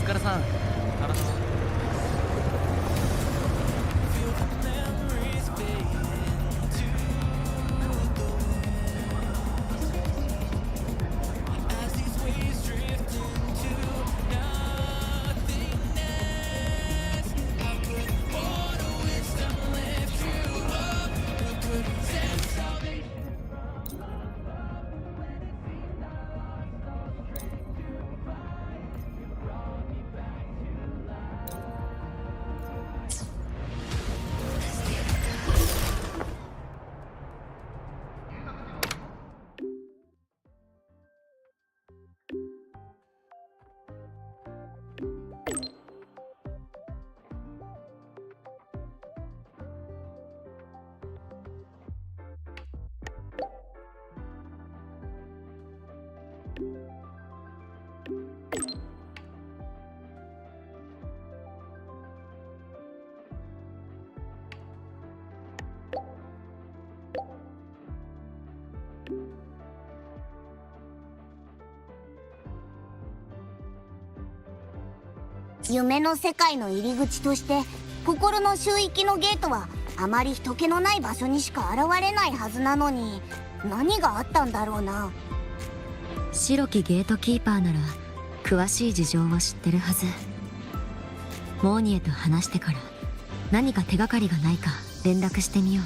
疲れさん。夢の世界の入り口として心の周域のゲートはあまり人気のない場所にしか現れないはずなのに、何があったんだろうな。白きゲートキーパーなら詳しい事情を知ってるはず。モーニエと話してから何か手がかりがないか連絡してみよう。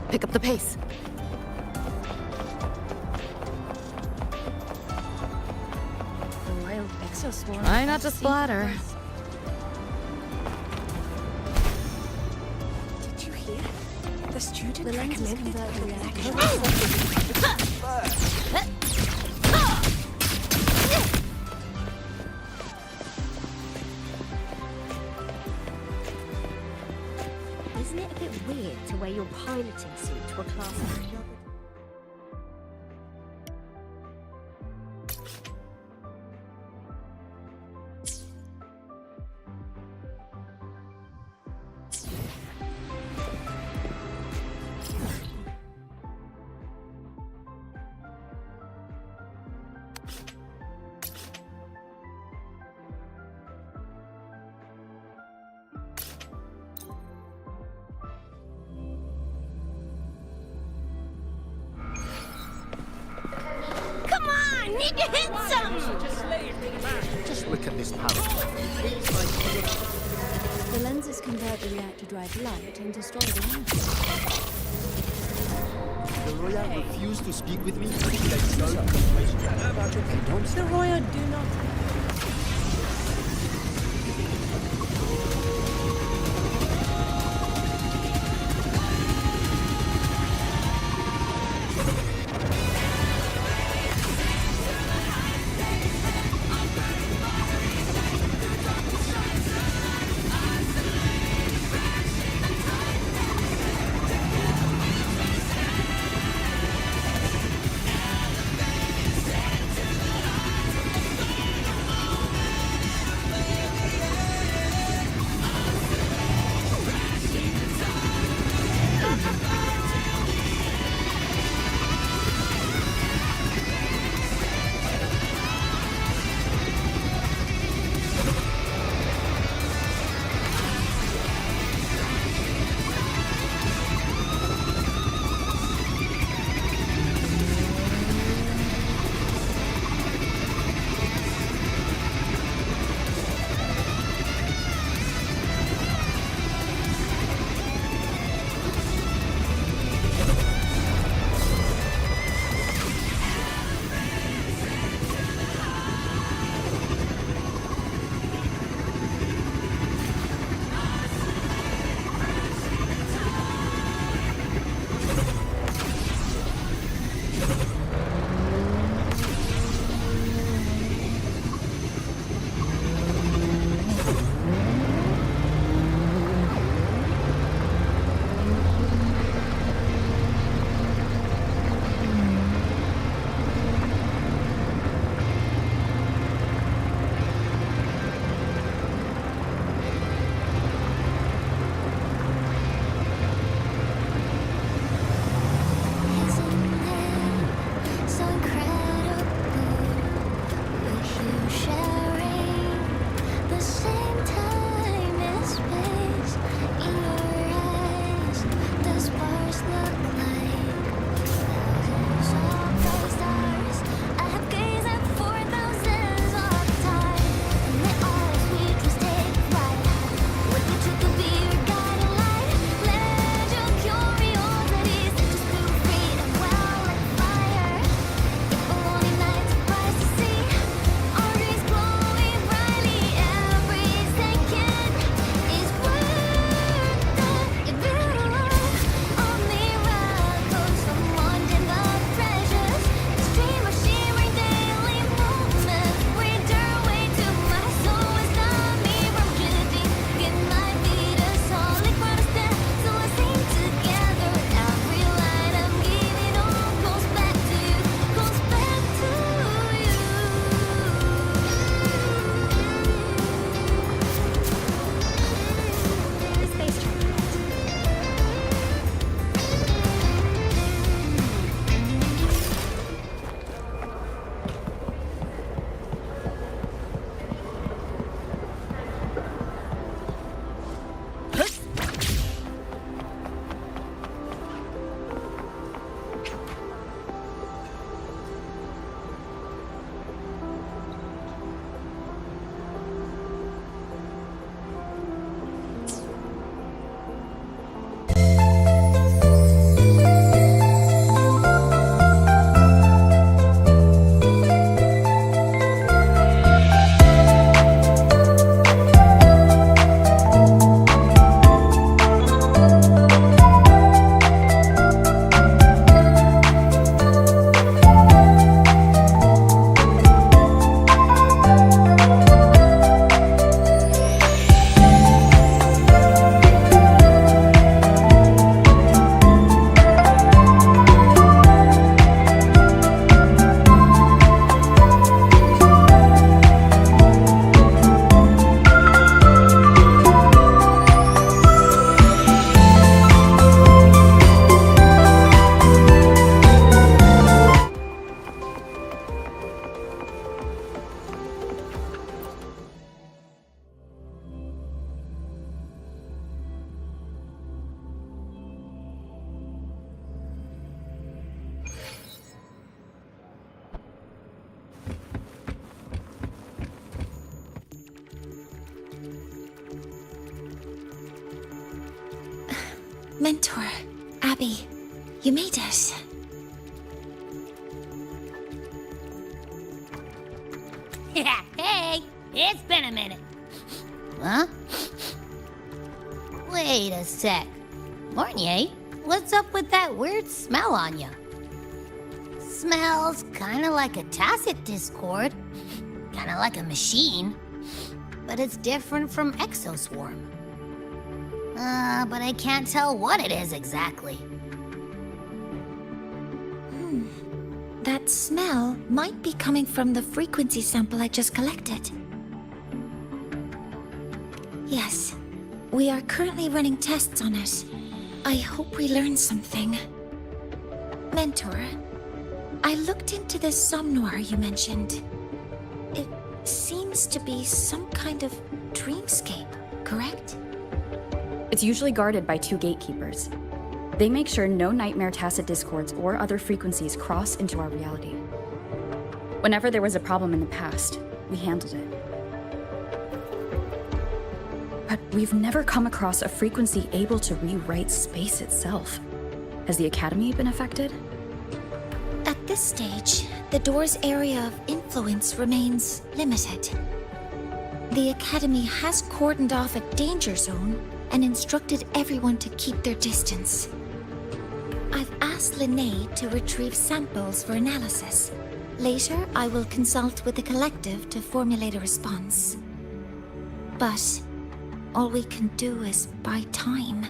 Pick up the pace. Try not to splatter. Did you hear? The student recommended the Isn't it a bit weird to wear your piloting suit to a class of another? Need to hit some! Just look at this power. The lenses convert the reactor drive light and destroy the energy. The Royal refused to speak with me. The Royal do not. Mentor, Abby, you made it. Yeah, hey, it's been a minute. Huh? Wait a sec. Mornier, what's up with that weird smell on ya? Smells kinda like a tacit discord. Kinda like a machine. But it's different from Exoswarm. But I can't tell what it is exactly. That smell might be coming from the frequency sample I just collected. Yes, we are currently running tests on it. I hope we learn something. Mentor, I looked into this somnoir you mentioned. It seems to be some kind of dreamscape, correct? It's usually guarded by 2 gatekeepers. They make sure no nightmare tacit discords or other frequencies cross into our reality. Whenever there was a problem in the past, we handled it. But we've never come across a frequency able to rewrite space itself. Has the Academy been affected? At this stage, the door's area of influence remains limited. The Academy has cordoned off a danger zone and instructed everyone to keep their distance. I've asked Linnae to retrieve samples for analysis. Later, I will consult with the collective to formulate a response. But all we can do is buy time.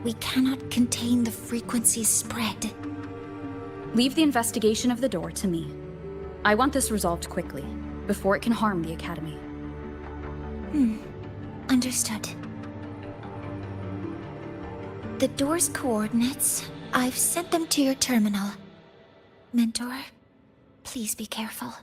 We cannot contain the frequency's spread. Leave the investigation of the door to me. I want this resolved quickly, before it can harm the Academy. Understood. The door's coordinates, I've sent them to your terminal. Mentor, please be careful.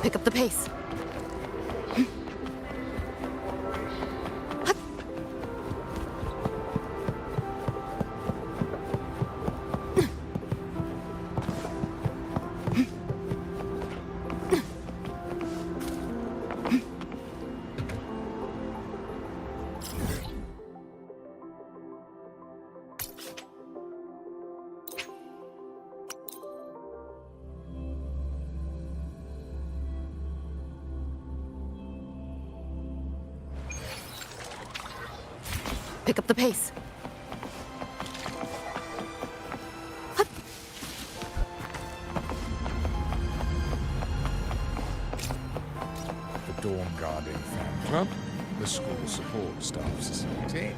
Pick up the pace. Pick up the pace. The Dawn Guarding Fan Club, the School Support Staff Society.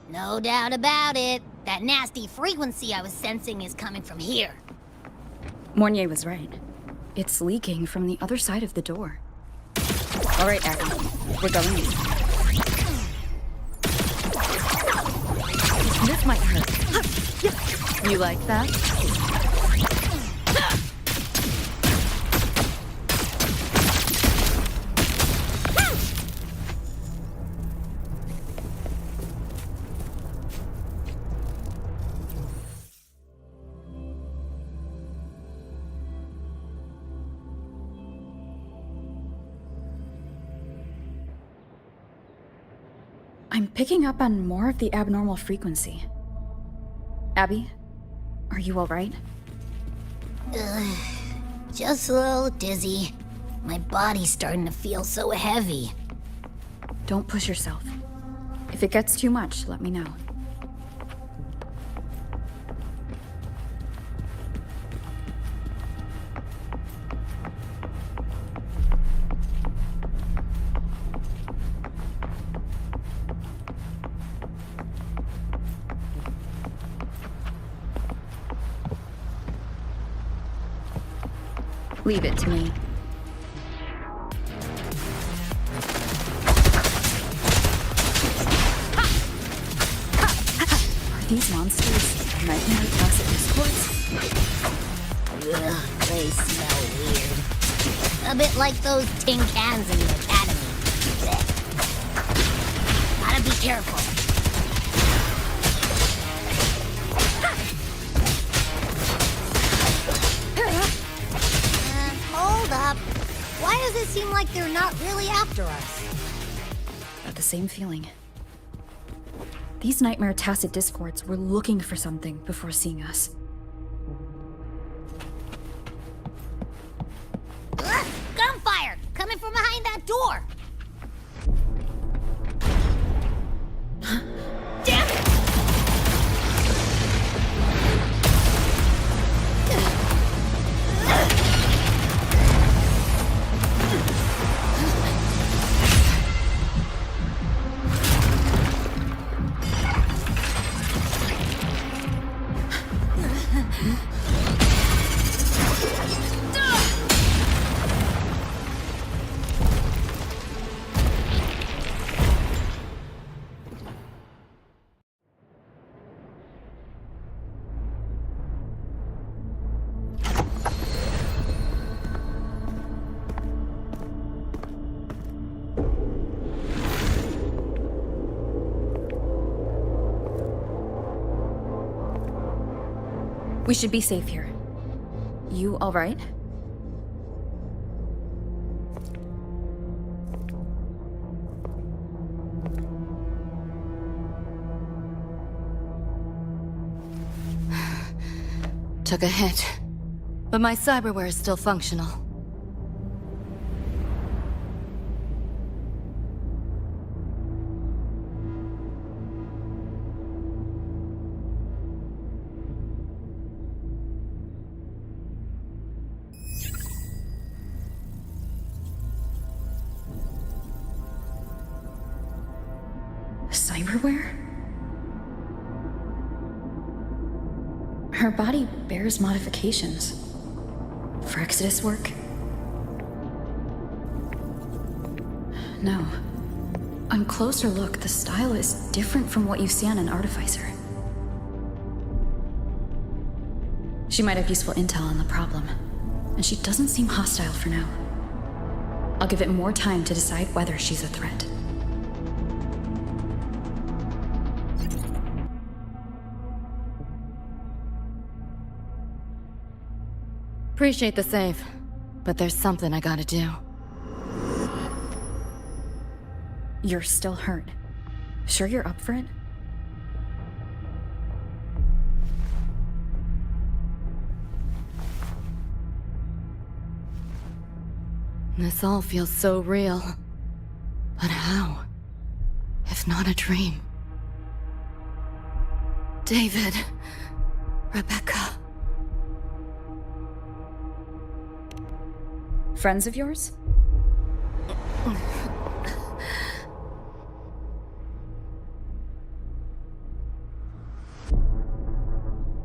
No doubt about it. That nasty frequency I was sensing is coming from here. Mornier was right. It's leaking from the other side of the door. All right, Abby. We're going in. This might hurt. You like that? I'm picking up on more of the abnormal frequency. Abby, are you all right? Just a little dizzy. My body's starting to feel so heavy. Don't push yourself. If it gets too much, let me know. Leave it to me. Are these monsters nightmare tacit discords? Ugh, they smell weird. A bit like those tin cans in the academy. Blech. Gotta be careful. Hold up. Why does it seem like they're not really after us? Got the same feeling. These nightmare tacit discords were looking for something before seeing us. Ugh, gunfire! Coming from behind that door! Damn it! We should be safe here. You all right? Took a hit, but my cyberware is still functional. Cyberware? Her body bears modifications. For Exodus work? No. On closer look, the style is different from what you see on an artificer. She might have useful intel on the problem, and she doesn't seem hostile for now. I'll give it more time to decide whether she's a threat. Appreciate the save, but there's something I gotta do. You're still hurt. Sure you're up for it? This all feels so real. But how? If not a dream? David. Rebecca. Friends of yours?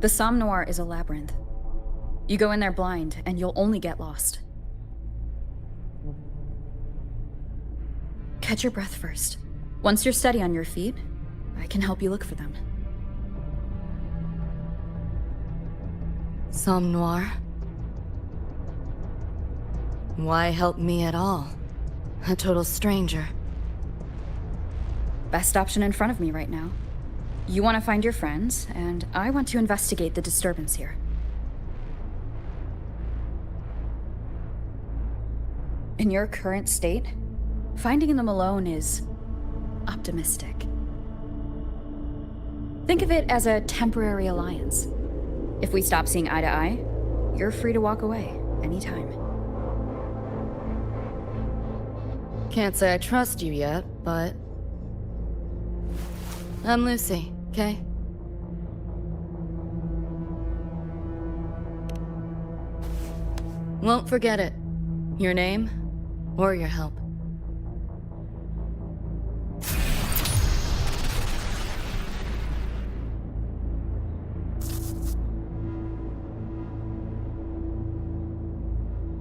The Somme Noir is a labyrinth. You go in there blind, and you'll only get lost. Catch your breath first. Once you're steady on your feet, I can help you look for them. Somme Noir? Why help me at all? A total stranger. Best option in front of me right now. You want to find your friends, and I want to investigate the disturbance here. In your current state, finding them alone is optimistic. Think of it as a temporary alliance. If we stop seeing eye to eye, you're free to walk away anytime. Can't say I trust you yet, but... I'm Lucy, okay? Won't forget it. Your name, or your help.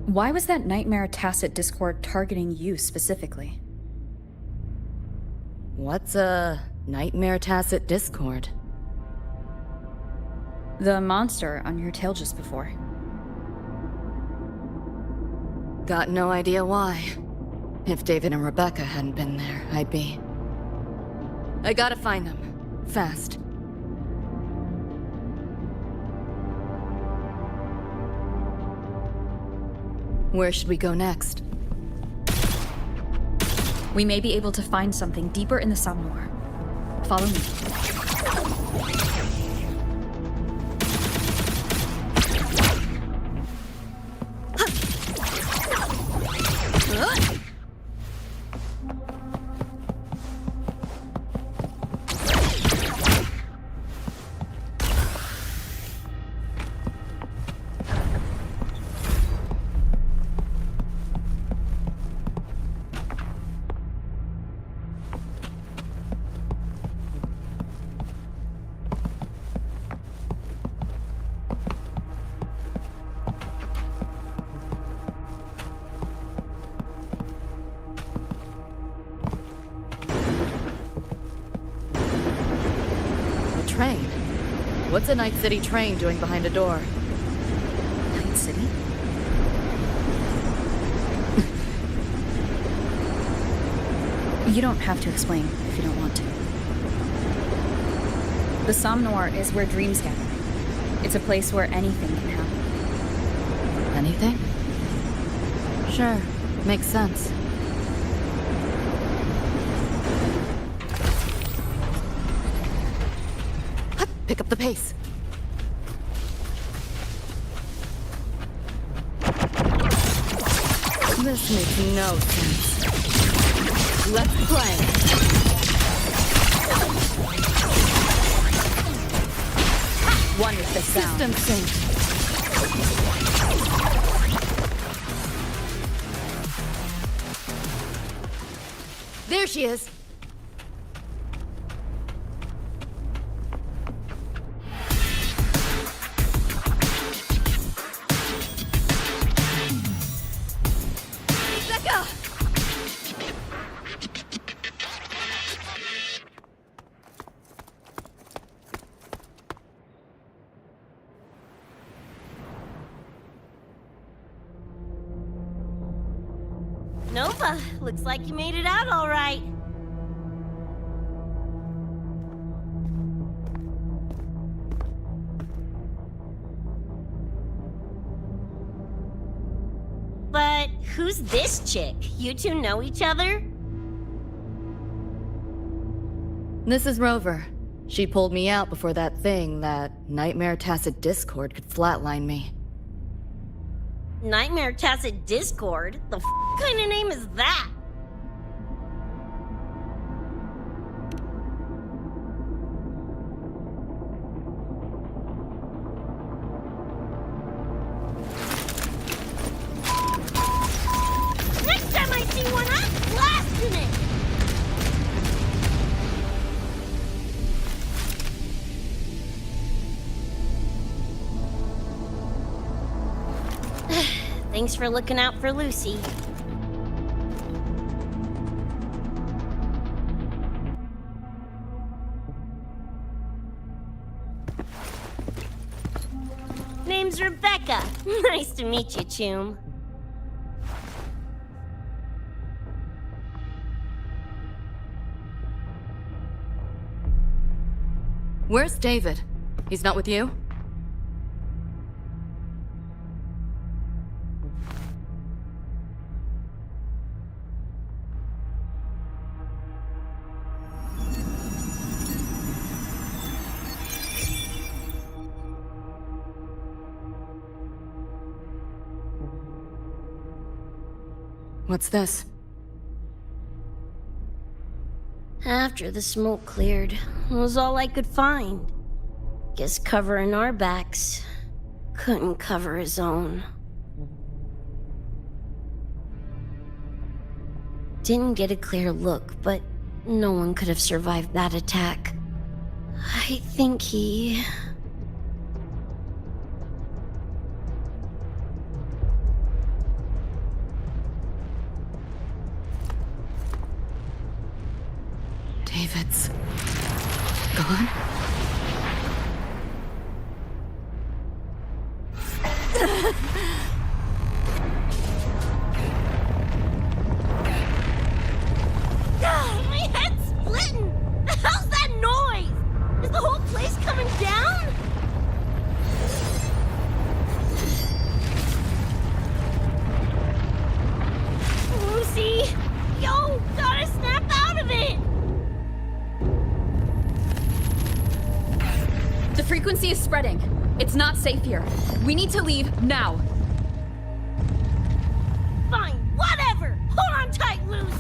Why was that Nightmare Tacit Discord targeting you specifically? What's a Nightmare Tacit Discord? The monster on your tail just before. Got no idea why. If David and Rebecca hadn't been there, I'd be... I gotta find them. Fast. Where should we go next? We may be able to find something deeper in the Somme Noir. Follow me. Train? What's a Night City train doing behind a door? Night City? You don't have to explain if you don't want to. The Somme Noir is where dreams gather. It's a place where anything can happen. Anything? Sure, makes sense. Pick up the pace. This makes no sense. Let's play. One with the sound. System sync. There she is. Nova, looks like you made it out all right. But who's this chick? You two know each other? This is Rover. She pulled me out before that thing, that Nightmare Tacit Discord, could flatline me. Nightmare Tacit Discord? The kind of name is that? Next time I see one, I'm blasting it! Thanks for looking out for Lucy. Name's Rebecca. Nice to meet you, Choom. Where's David? He's not with you? What's this? After the smoke cleared, it was all I could find. Guess covering our backs couldn't cover his own. Didn't get a clear look, but no one could have survived that attack. I think he... David's gone? My head's splitting! The hell's that noise? Is the whole place coming down? Lucy! Yo, gotta snap out of it! The frequency is spreading. It's not safe here. We need to leave now. Fine, whatever! Hold on tight, Luce!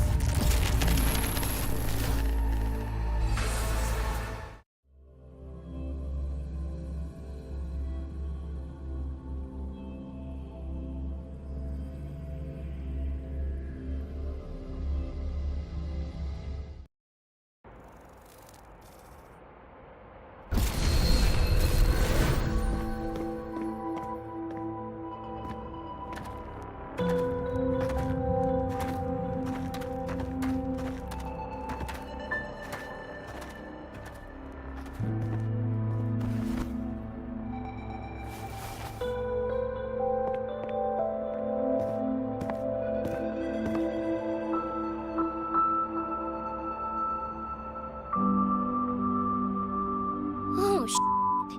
Oh, shit.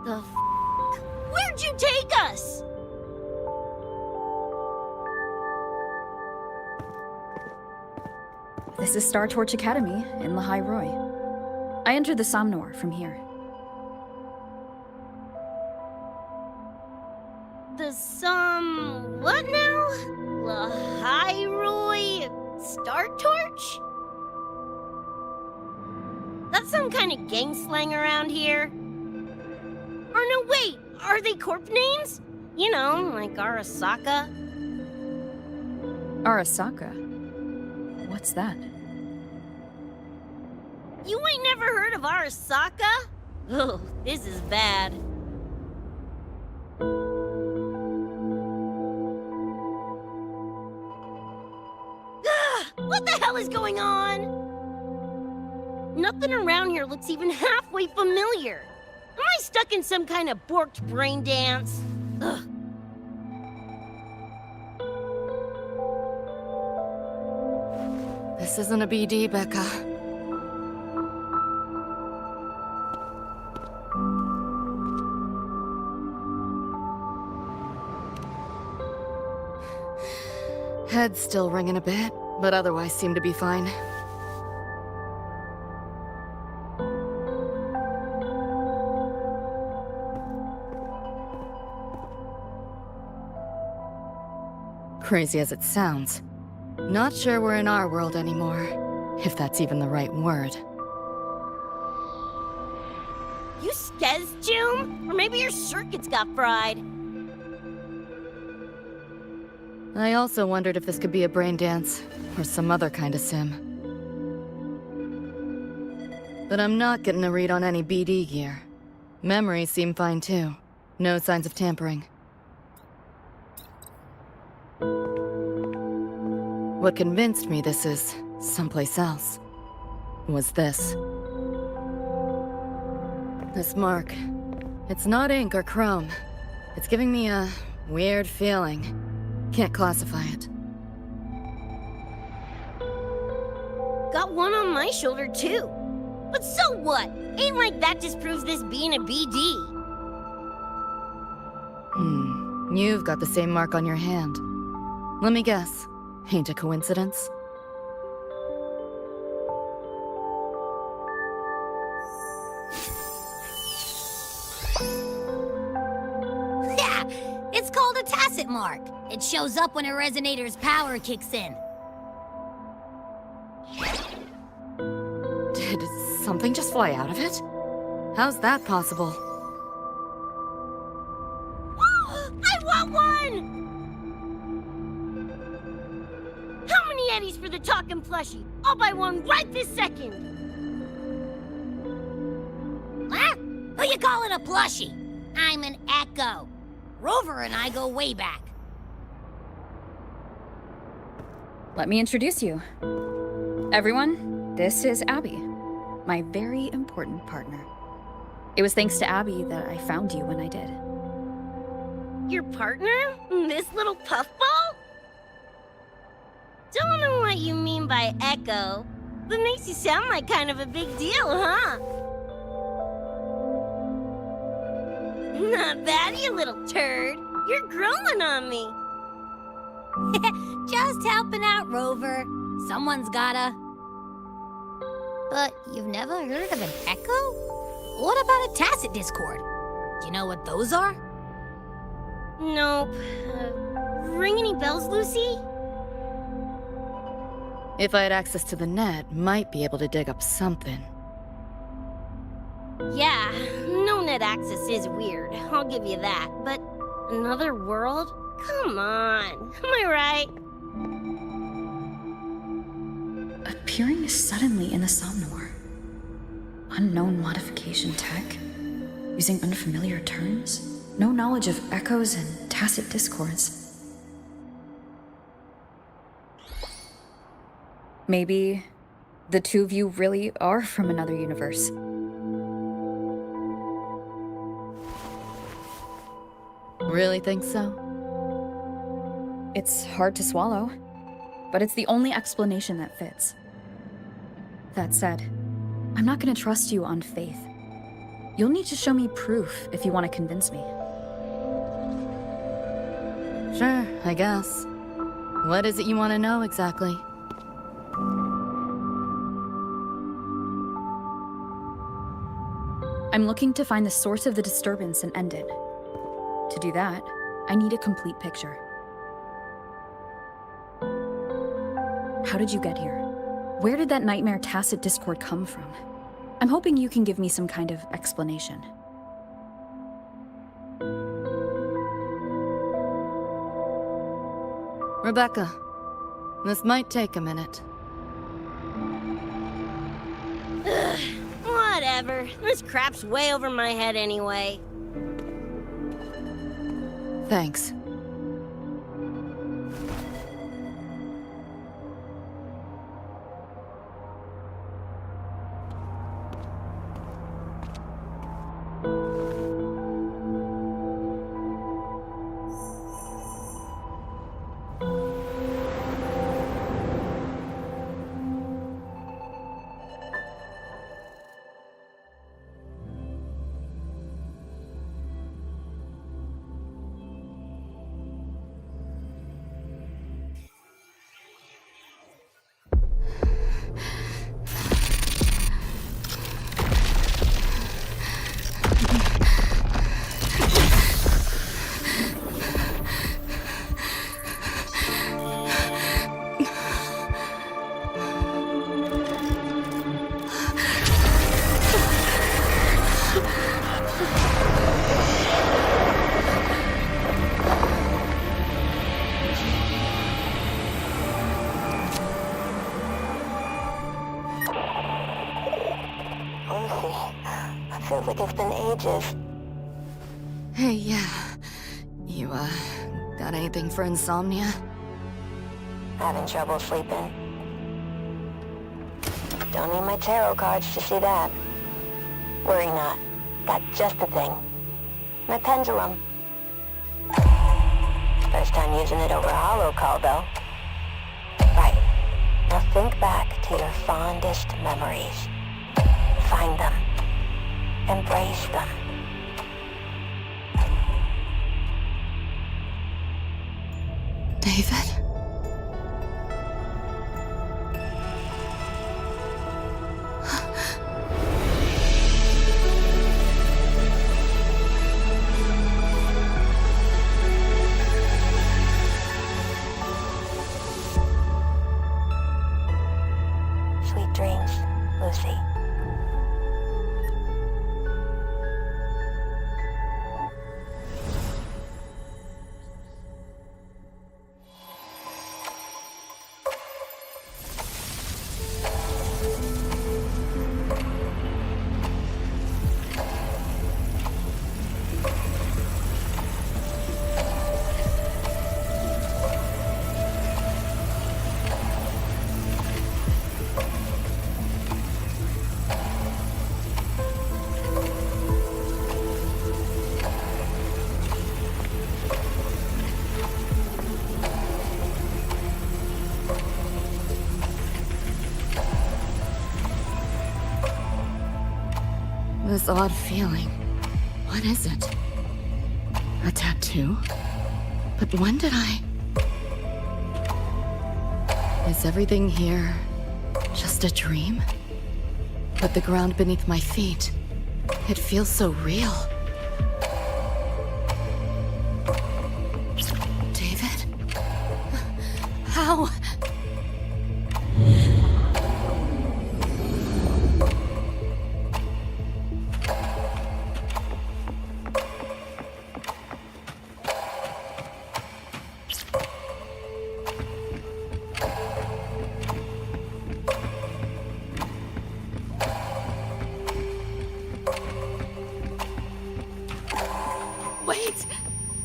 The f***? Where'd you take us? This is Star Torch Academy in Lahai Roy. I entered the Somnor from here. What now? Lahai Star Torch? That's some kind of gang slang around here. Or no, wait, are they corp names? You know, like Arasaka. Arasaka? What's that? You ain't never heard of Arasaka? Oh, this is bad. What the hell is going on? Nothing around here looks even halfway familiar. Am I stuck in some kind of borked brain dance? Ugh. This isn't a BD, Becca. Head's still ringing a bit, but otherwise seem to be fine. Crazy as it sounds, not sure we're in our world anymore, if that's even the right word. You skez, June? Or maybe your circuits got fried. I also wondered if this could be a brain dance, or some other kind of sim. But I'm not getting a read on any BD gear. Memories seem fine too. No signs of tampering. What convinced me this is someplace else was this. This mark. It's not ink or chrome. It's giving me a weird feeling. Can't classify it. Got one on my shoulder, too. But so what? Ain't like that disproves this being a BD. You've got the same mark on your hand. Let me guess. Ain't a coincidence? Yeah, it's called a tacit mark. It shows up when a resonator's power kicks in. Did something just fly out of it? How's that possible? I want one! How many eddies for the talking plushie? I'll buy one right this second! Huh? Who you calling a plushie? I'm an Echo. Rover and I go way back. Let me introduce you. Everyone, this is Abby, my very important partner. It was thanks to Abby that I found you when I did. Your partner? This little puffball? Don't know what you mean by Echo, but makes you sound like kind of a big deal, huh? Not bad, you little turd. You're growing on me. Just helping out, Rover. Someone's gotta. But you've never heard of an Echo? What about a tacit discord? Do you know what those are? Nope. Ring any bells, Lucy? If I had access to the net, might be able to dig up something. Yeah, no net access is weird. I'll give you that. But another world? Come on. Am I right? Appearing suddenly in the Somnor. Unknown modification tech. Using unfamiliar terms. No knowledge of echoes and tacit discords. Maybe the two of you really are from another universe. Really think so? It's hard to swallow, but it's the only explanation that fits. That said, I'm not gonna trust you on faith. You'll need to show me proof if you want to convince me. Sure, I guess. What is it you want to know exactly? I'm looking to find the source of the disturbance and end it. To do that, I need a complete picture. How did you get here? Where did that nightmare tacit discord come from? I'm hoping you can give me some kind of explanation. Rebecca, this might take a minute. Ugh, whatever. This crap's way over my head anyway. Thanks. Feels like it's been ages. Hey, yeah. You, got anything for insomnia? Having trouble sleeping? Don't need my tarot cards to see that. Worry not. Got just the thing. My pendulum. First time using it over hollow call, though. Right. Now think back to your fondest memories. Find them. Embrace them. David? Sweet dreams, Lucy. This odd feeling. What is it? A tattoo? But when did I... Is everything here just a dream? But the ground beneath my feet, it feels so real. David? How? Wait!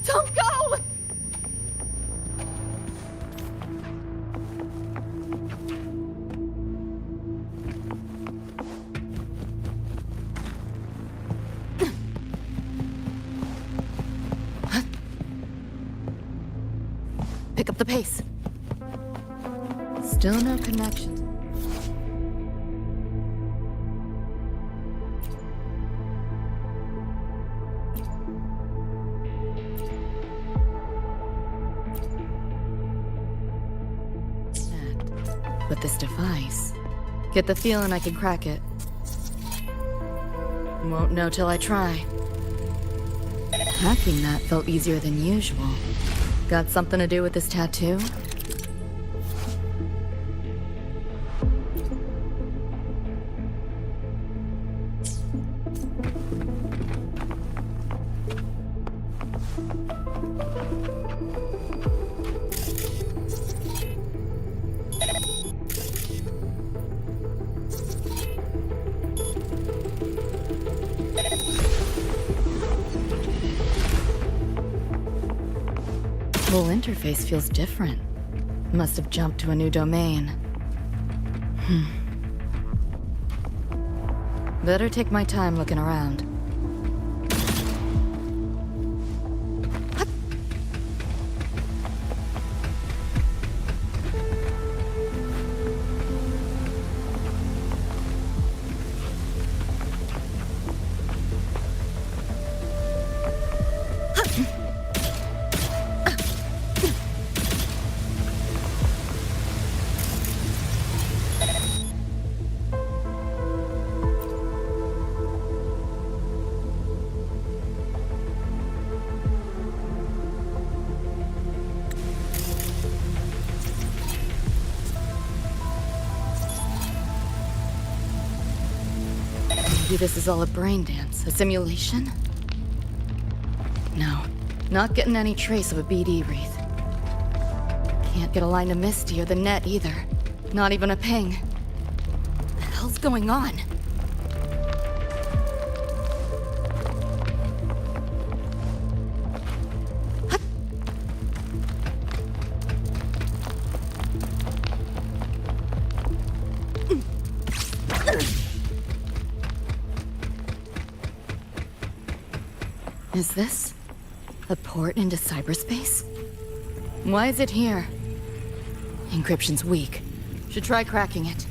Don't go! Pick up the pace. Still no connection. With this device, get the feeling I can crack it. Won't know till I try. Hacking that felt easier than usual. Got something to do with this tattoo? Whole interface feels different. Must have jumped to a new domain. Better take my time looking around. Maybe this is all a brain dance, a simulation? No, not getting any trace of a BD wreath. Can't get a line to Misty or the net either. Not even a ping. What the hell's going on? Is this a port into cyberspace? Why is it here? Encryption's weak. Should try cracking it.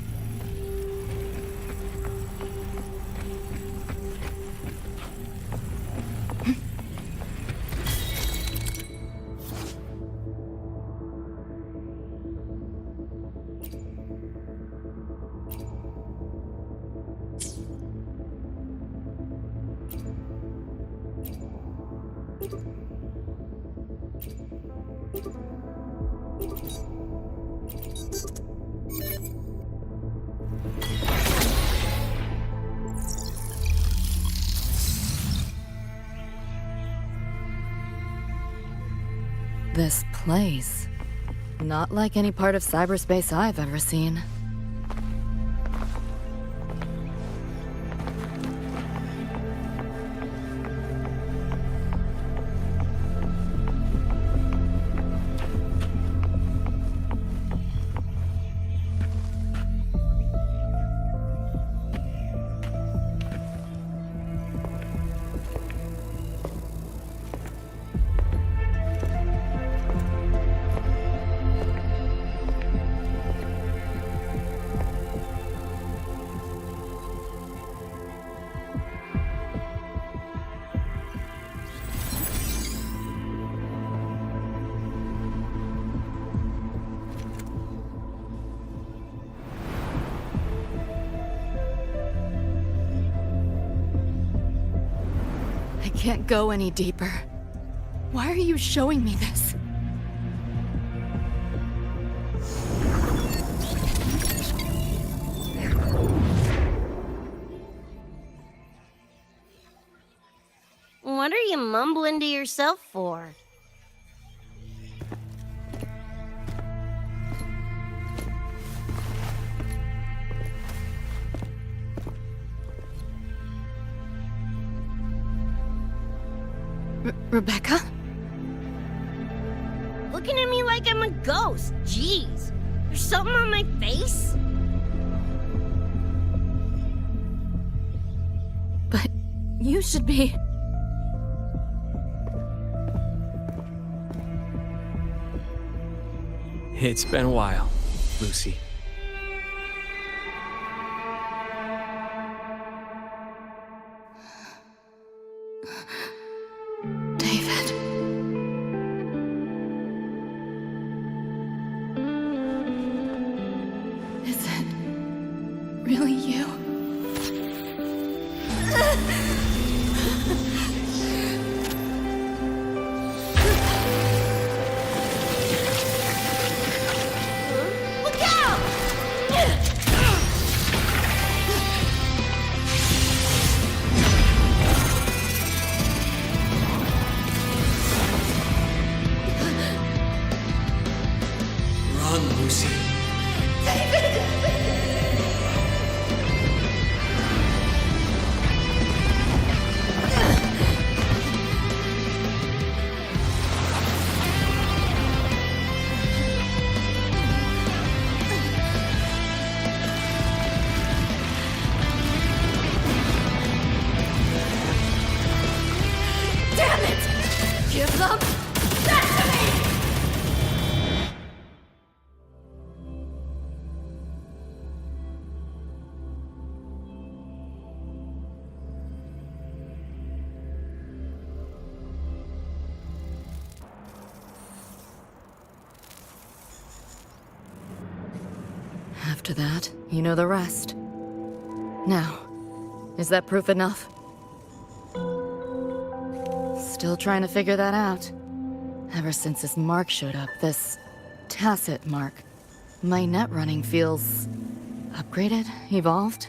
This place. Not like any part of cyberspace I've ever seen. I can't go any deeper. Why are you showing me this? What are you mumbling to yourself for? Rebecca? Looking at me like I'm a ghost. Jeez. There's something on my face? But you should be... It's been a while, Lucy. David. Is it really you? Look out! Run, Lucy. Damn it! Give them back to me! After that, you know the rest. Now, is that proof enough? Still trying to figure that out. Ever since this mark showed up, this tacit mark, my net running feels upgraded, evolved.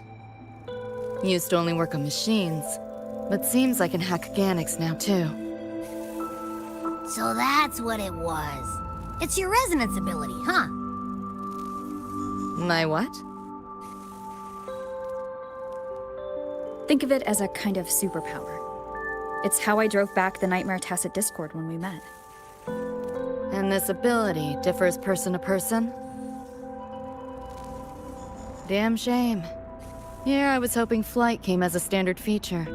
Used to only work on machines, but seems I can hack organics now too. So that's what it was. It's your resonance ability, huh? My what? Think of it as a kind of superpower. It's how I drove back the Nightmare Tacit Discord when we met. And this ability differs person to person? Damn shame. Here I was hoping flight came as a standard feature.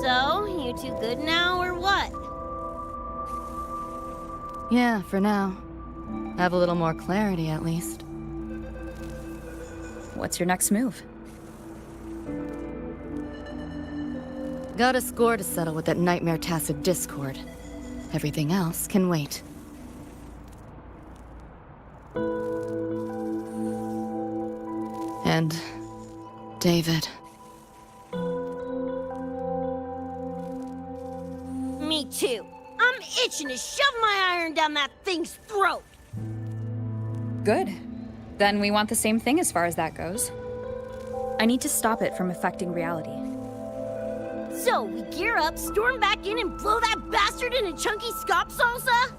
So, you two good now, or what? Yeah, for now. Have a little more clarity, at least. What's your next move? Got a score to settle with that Nightmare Tacit Discord. Everything else can wait. And David. Me too. I'm itching to shove my iron down that thing's throat. Good. Then we want the same thing as far as that goes. I need to stop it from affecting reality. So, we gear up, storm back in, and blow that bastard into chunky scop salsa?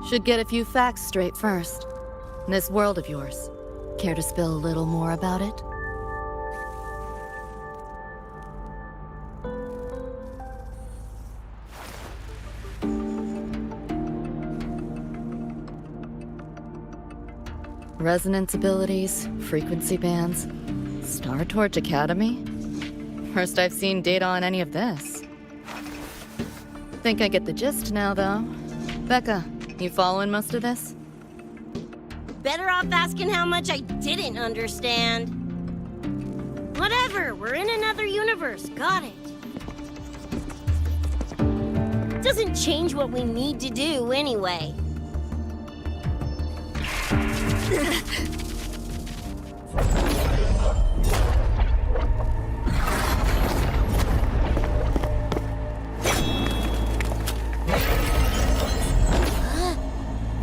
Should get a few facts straight first. This world of yours. Care to spill a little more about it? Resonance abilities, frequency bands, Star Torch Academy? First I've seen data on any of this. Think I get the gist now, though. Becca, you following most of this? Better off asking how much I didn't understand. Whatever, we're in another universe, got it. Doesn't change what we need to do anyway.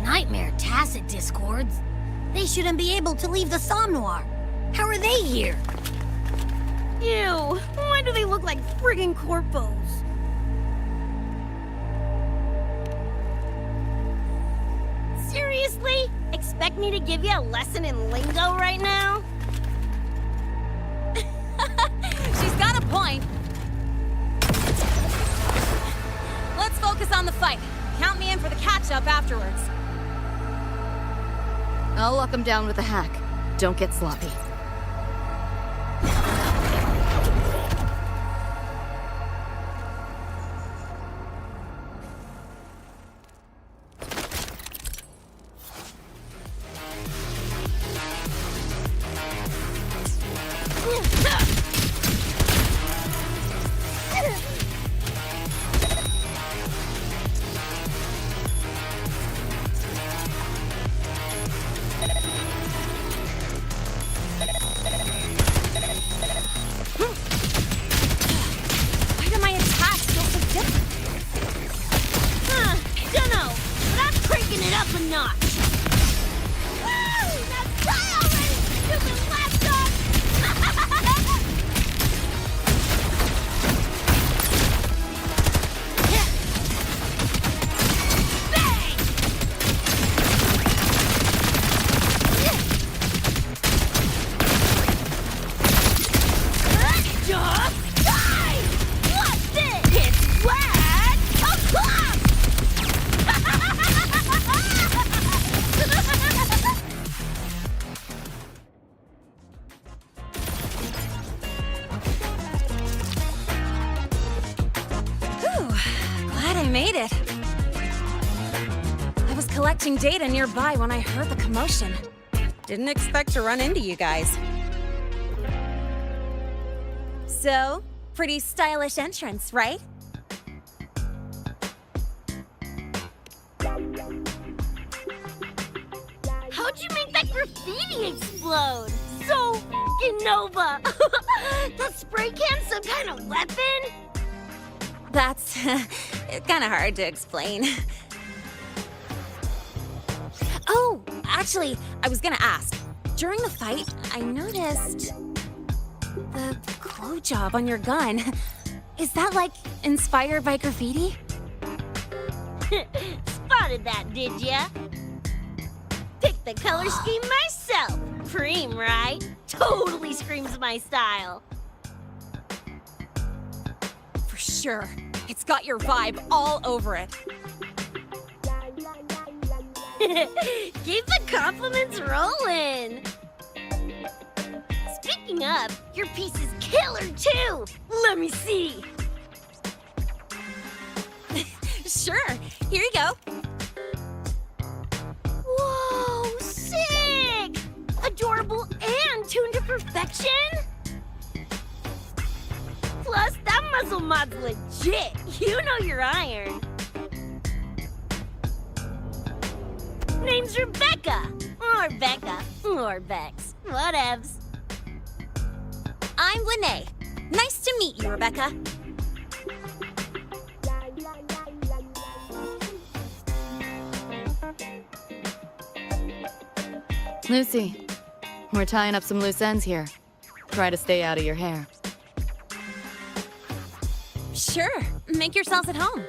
Nightmare Tacit Discords? They shouldn't be able to leave the Somnoir. How are they here? Ew, why do they look like friggin' corpos? Seriously? Expect me to give you a lesson in lingo right now? She's got a point. Let's focus on the fight. Count me in for the catch-up afterwards. I'll lock him down with a hack. Don't get sloppy. Data nearby when I heard the commotion. Didn't expect to run into you guys. So, pretty stylish entrance, right? How'd you make that graffiti explode? So f***ing Nova! That spray can some kind of weapon? That's kind of hard to explain. Oh, actually, I was gonna ask. During the fight, I noticed the glow job on your gun. Is that, like, inspired by graffiti? Spotted that, did ya? Picked the color scheme myself. Cream, right? Totally screams my style. For sure. It's got your vibe all over it. Keep the compliments rolling. Speaking Speaking of, your piece is killer too! Let me see! Sure, here you go. Whoa, sick! Adorable and tuned to perfection? Plus, that muscle mod's legit. You know your iron. Name's Rebecca. Or Becca. Or Bex. Whatevs. I'm Lene. Nice to meet you, Rebecca. Lucy, we're tying up some loose ends here. Try to stay out of your hair. Sure, make yourselves at home.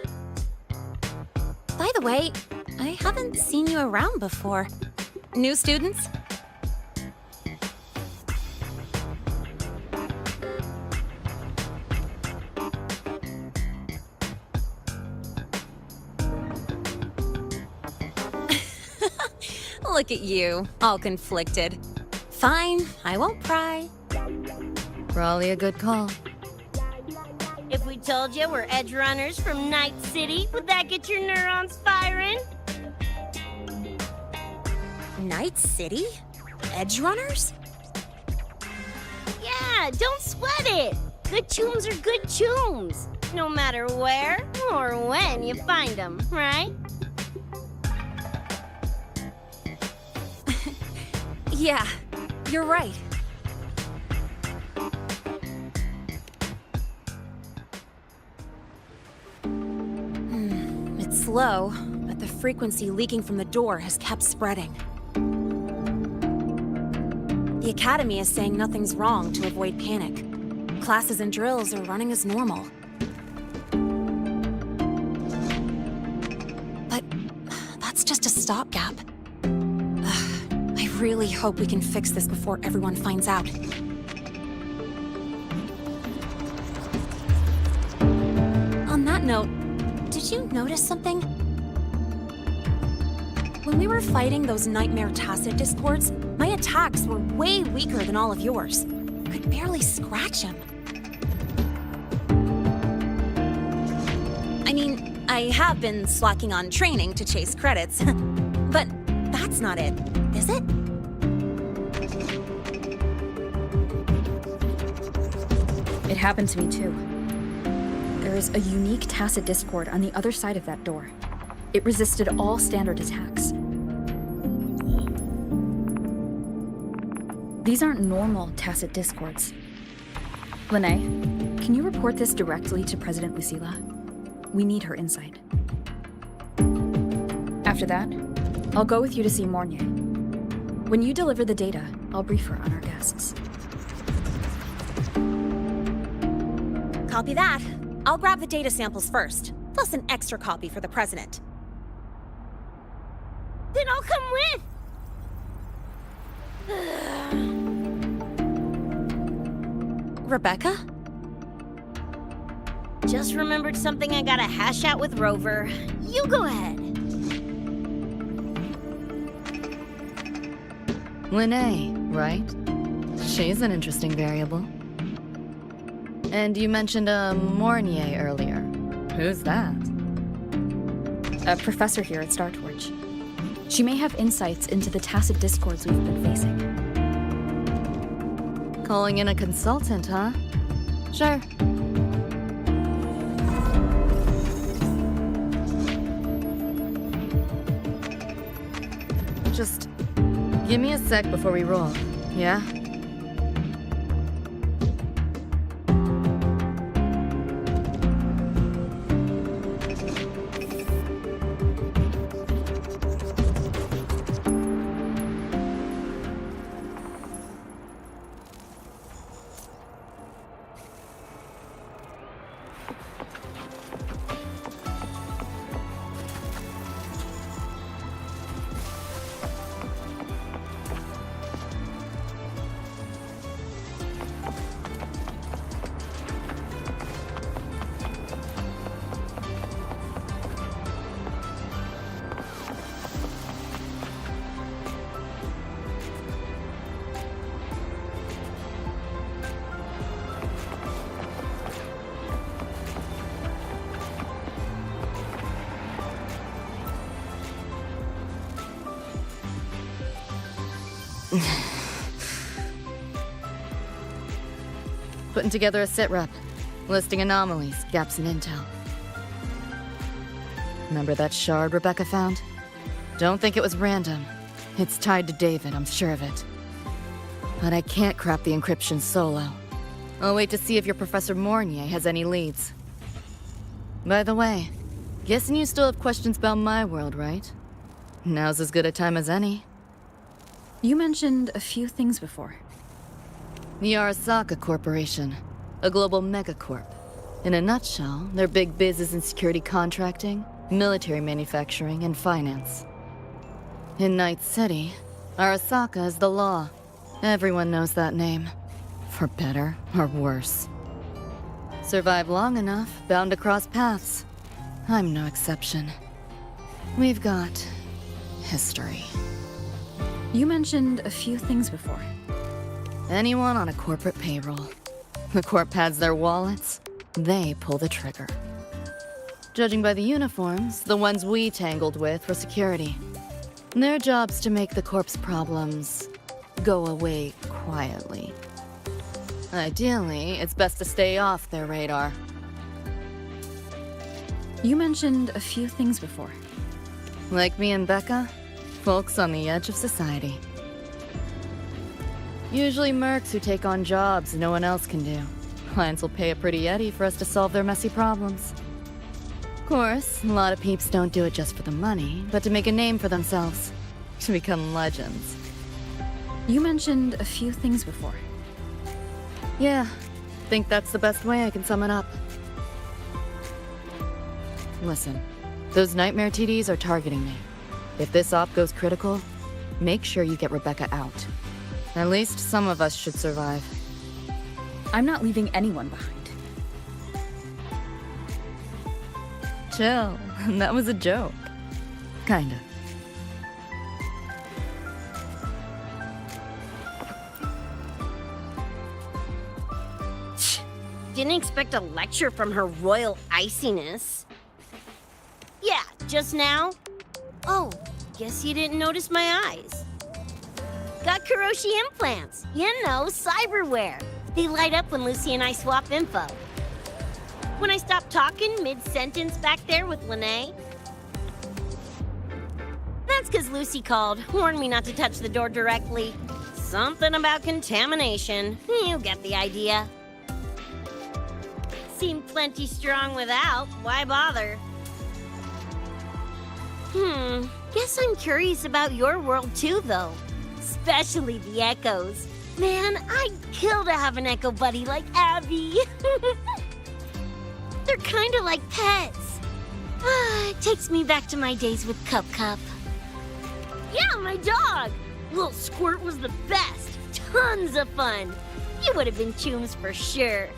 By the way, I haven't seen you around before. New students? Look at you, all conflicted. Fine, I won't pry. Probably a good call. If we told you we're Edgerunners from Night City, would that get your neurons firing? Night City? Edgerunners? Yeah, don't sweat it. Good tunes are good tunes. No matter where or when you find them, right? Yeah, you're right. It's slow, but the frequency leaking from the door has kept spreading. The Academy is saying nothing's wrong to avoid panic. Classes and drills are running as normal. But that's just a stopgap. I really hope we can fix this before everyone finds out. On that note, did you notice something? When we were fighting those nightmare tacit discords, my attacks were way weaker than all of yours. Could barely scratch him. I mean, I have been slacking on training to chase credits, but that's not it, is it? It happened to me too. There is a unique tacit discord on the other side of that door. It resisted all standard attacks. These aren't normal tacit discords. Lene, can you report this directly to President Lucilla? We need her insight. After that, I'll go with you to see Mornier. When you deliver the data, I'll brief her on our guests. Copy that. I'll grab the data samples first, plus an extra copy for the president. Then I'll come with! Rebecca? Just remembered something I gotta hash out with Rover. You go ahead. Lene, right? She's an interesting variable. And you mentioned a Mornier earlier. Who's that? A professor here at StarTorch. She may have insights into the tacit discords we've been facing. Calling in a consultant, huh? Sure. Just give me a sec before we roll, yeah? Putting together a sitrep, listing anomalies, gaps in intel. Remember that shard Rebecca found? Don't think it was random. It's tied to David, I'm sure of it. But I can't crack the encryption solo. I'll wait to see if your Professor Mornier has any leads. By the way, guessing you still have questions about my world, right? Now's as good a time as any. You mentioned a few things before. The Arasaka Corporation, a global megacorp. In a nutshell, their big biz is in security contracting, military manufacturing, and finance. In Night City, Arasaka is the law. Everyone knows that name. For better or worse. Survive long enough, bound to cross paths. I'm no exception. We've got history. You mentioned a few things before. Anyone on a corporate payroll. The corp pads their wallets, they pull the trigger. Judging by the uniforms, the ones we tangled with were security. Their job's to make the corp's problems go away quietly. Ideally, it's best to stay off their radar. You mentioned a few things before. Like me and Becca, folks on the edge of society. Usually mercs who take on jobs no one else can do. Clients will pay a pretty eddy for us to solve their messy problems. Of course, a lot of peeps don't do it just for the money, but to make a name for themselves. To become legends. You mentioned a few things before. Yeah, think that's the best way I can sum it up. Listen, those nightmare TDs are targeting me. If this op goes critical, make sure you get Rebecca out. At least some of us should survive. I'm not leaving anyone behind. Chill, that was a joke. Kinda. Didn't expect a lecture from her royal iciness. Yeah, just now? Oh, guess you didn't notice my eyes. Got Kuroshi implants. You know, cyberware. They light up when Lucy and I swap info. When I stopped talking mid-sentence back there with Lene. That's because Lucy called, warned me not to touch the door directly. Something about contamination. You get the idea. Seemed plenty strong without. Why bother? Guess I'm curious about your world too, though. Especially the echoes. Man, I'd kill to have an echo buddy like Abby. They're kinda like pets. It takes me back to my days with Cup Cup. Yeah, my dog! Little Squirt was the best. Tons of fun. You would have been chooms for sure.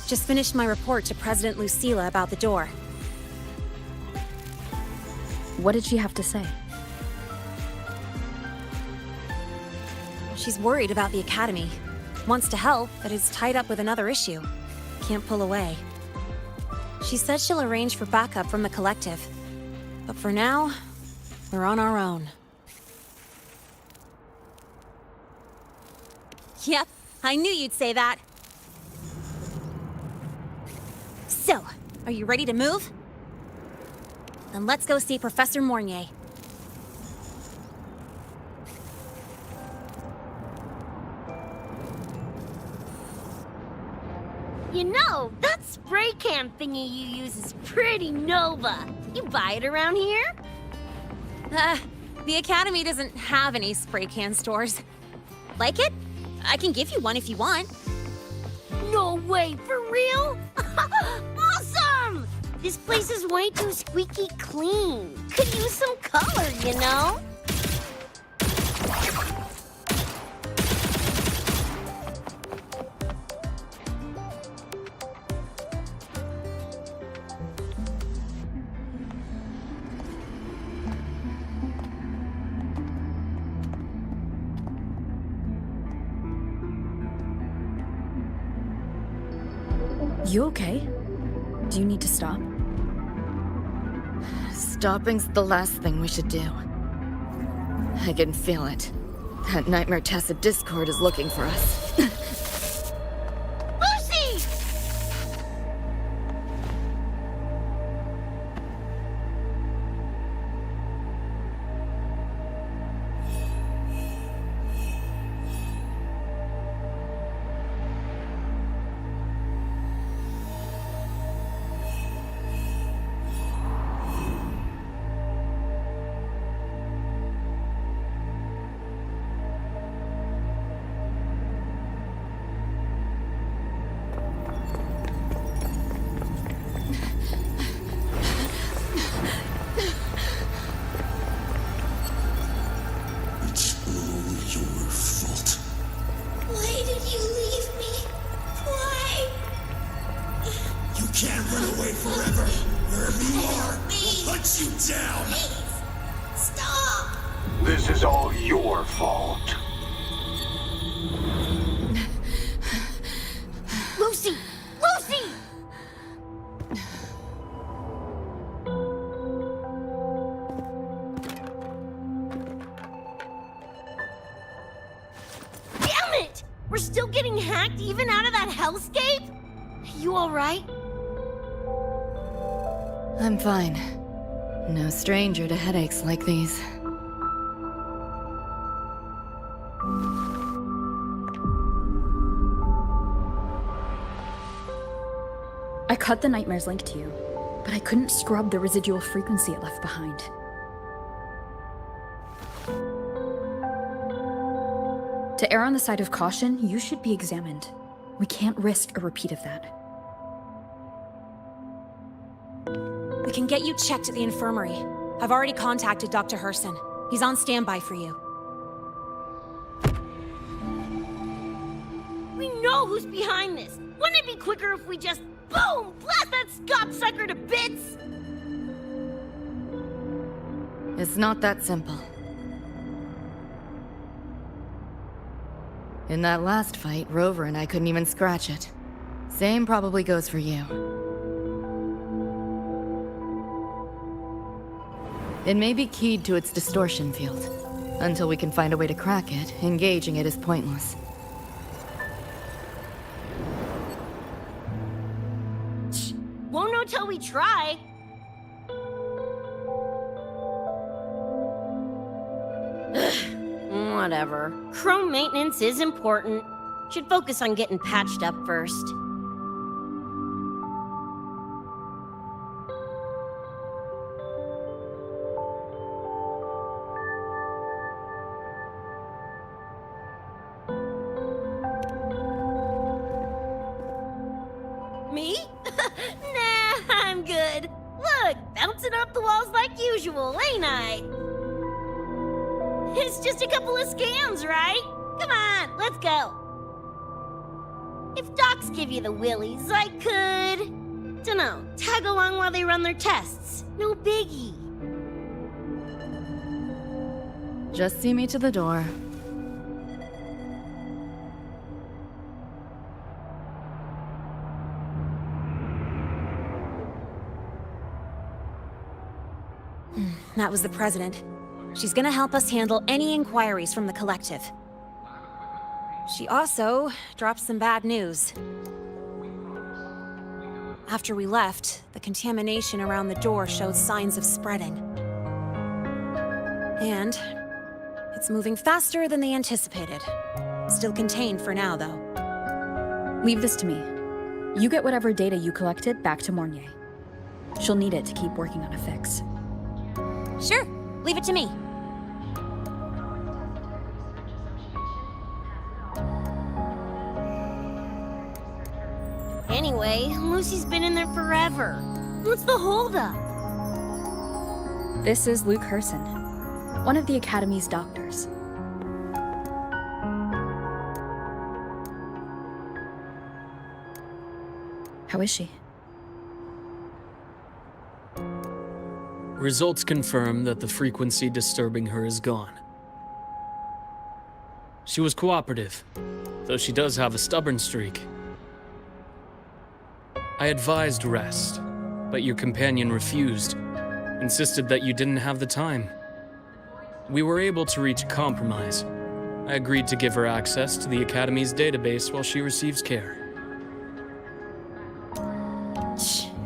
Just finished my report to President Lucilla about the door. What did she have to say? She's worried about the Academy. Wants to help, but is tied up with another issue. Can't pull away. She said she'll arrange for backup from the collective. But for now, we're on our own. Yep, I knew you'd say that. So, are you ready to move? Then let's go see Professor Mornier. You know, that spray can thingy you use is pretty Nova. You buy it around here? The Academy doesn't have any spray can stores. Like it? I can give you one if you want. No way, for real? Awesome! This place is way too squeaky clean. Could use some color, you know? You okay? Do you need to stop? Stopping's the last thing we should do. I can feel it. That Nightmare Tacit Discord is looking for us. Lucy! Why did you leave me? Why? You can't run away forever. Wherever you are, we'll hunt you down. Please, stop! This is all your fault. Lucy! Lucy! Damn it! We're still getting hacked even out of that hellscape? You alright? I'm fine. No stranger to headaches like these. I cut the Nightmare's link to you, but I couldn't scrub the residual frequency it left behind. To err on the side of caution, you should be examined. We can't risk a repeat of that. We can get you checked at the infirmary. I've already contacted Dr. Herson. He's on standby for you. We know who's behind this. Wouldn't it be quicker if we just, boom, blast that gobsucker to bits? It's not that simple. In that last fight, Rover and I couldn't even scratch it. Same probably goes for you. It may be keyed to its distortion field. Until we can find a way to crack it, engaging it is pointless. Won't know till we try. Whatever. Chrome maintenance is important. Should focus on getting patched up first. Me? Nah, I'm good. Look, bouncing off the walls like usual, ain't I? It's just a couple of scams, right? Come on, let's go. If docs give you the willies, I could... dunno, tag along while they run their tests. No biggie. Just see me to the door. That was the president. She's gonna help us handle any inquiries from the collective. She also dropped some bad news. After we left, the contamination around the door showed signs of spreading. And it's moving faster than they anticipated. Still contained for now, though. Leave this to me. You get whatever data you collected back to Mornier. She'll need it to keep working on a fix. Sure, leave it to me. Anyway, Lucy's been in there forever. What's the holdup? This is Luke Herson, one of the Academy's doctors. How is she? Results confirm that the frequency disturbing her is gone. She was cooperative, though she does have a stubborn streak. I advised rest, but your companion refused, insisted that you didn't have the time. We were able to reach a compromise. I agreed to give her access to the Academy's database while she receives care.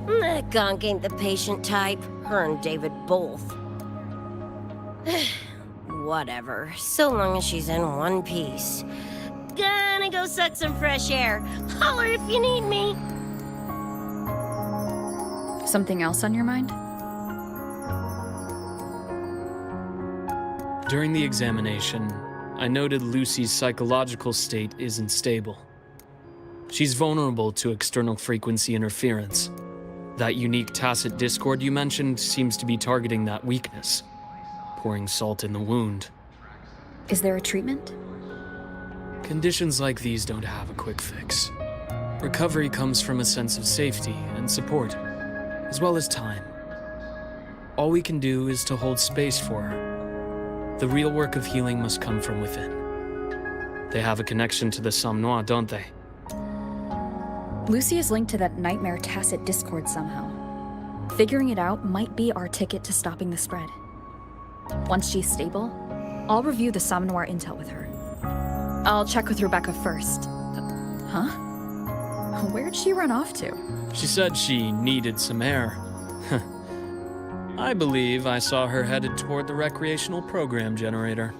That gonk ain't the patient type. Her and David both. Whatever, so long as she's in one piece. Gonna go suck some fresh air. Holler if you need me. Something else on your mind? During the examination, I noted Lucy's psychological state isn't stable. She's vulnerable to external frequency interference. That unique tacit discord you mentioned seems to be targeting that weakness, pouring salt in the wound. Is there a treatment? Conditions like these don't have a quick fix. Recovery comes from a sense of safety and support, as well as time. All we can do is to hold space for her. The real work of healing must come from within. They have a connection to the Somme Noir, don't they? Lucy is linked to that nightmare tacit discord somehow. Figuring it out might be our ticket to stopping the spread. Once she's stable, I'll review the Somme Noir intel with her. I'll check with Rebecca first. Huh? Where'd she run off to? She said she needed some air. I believe I saw her headed toward the recreational program generator.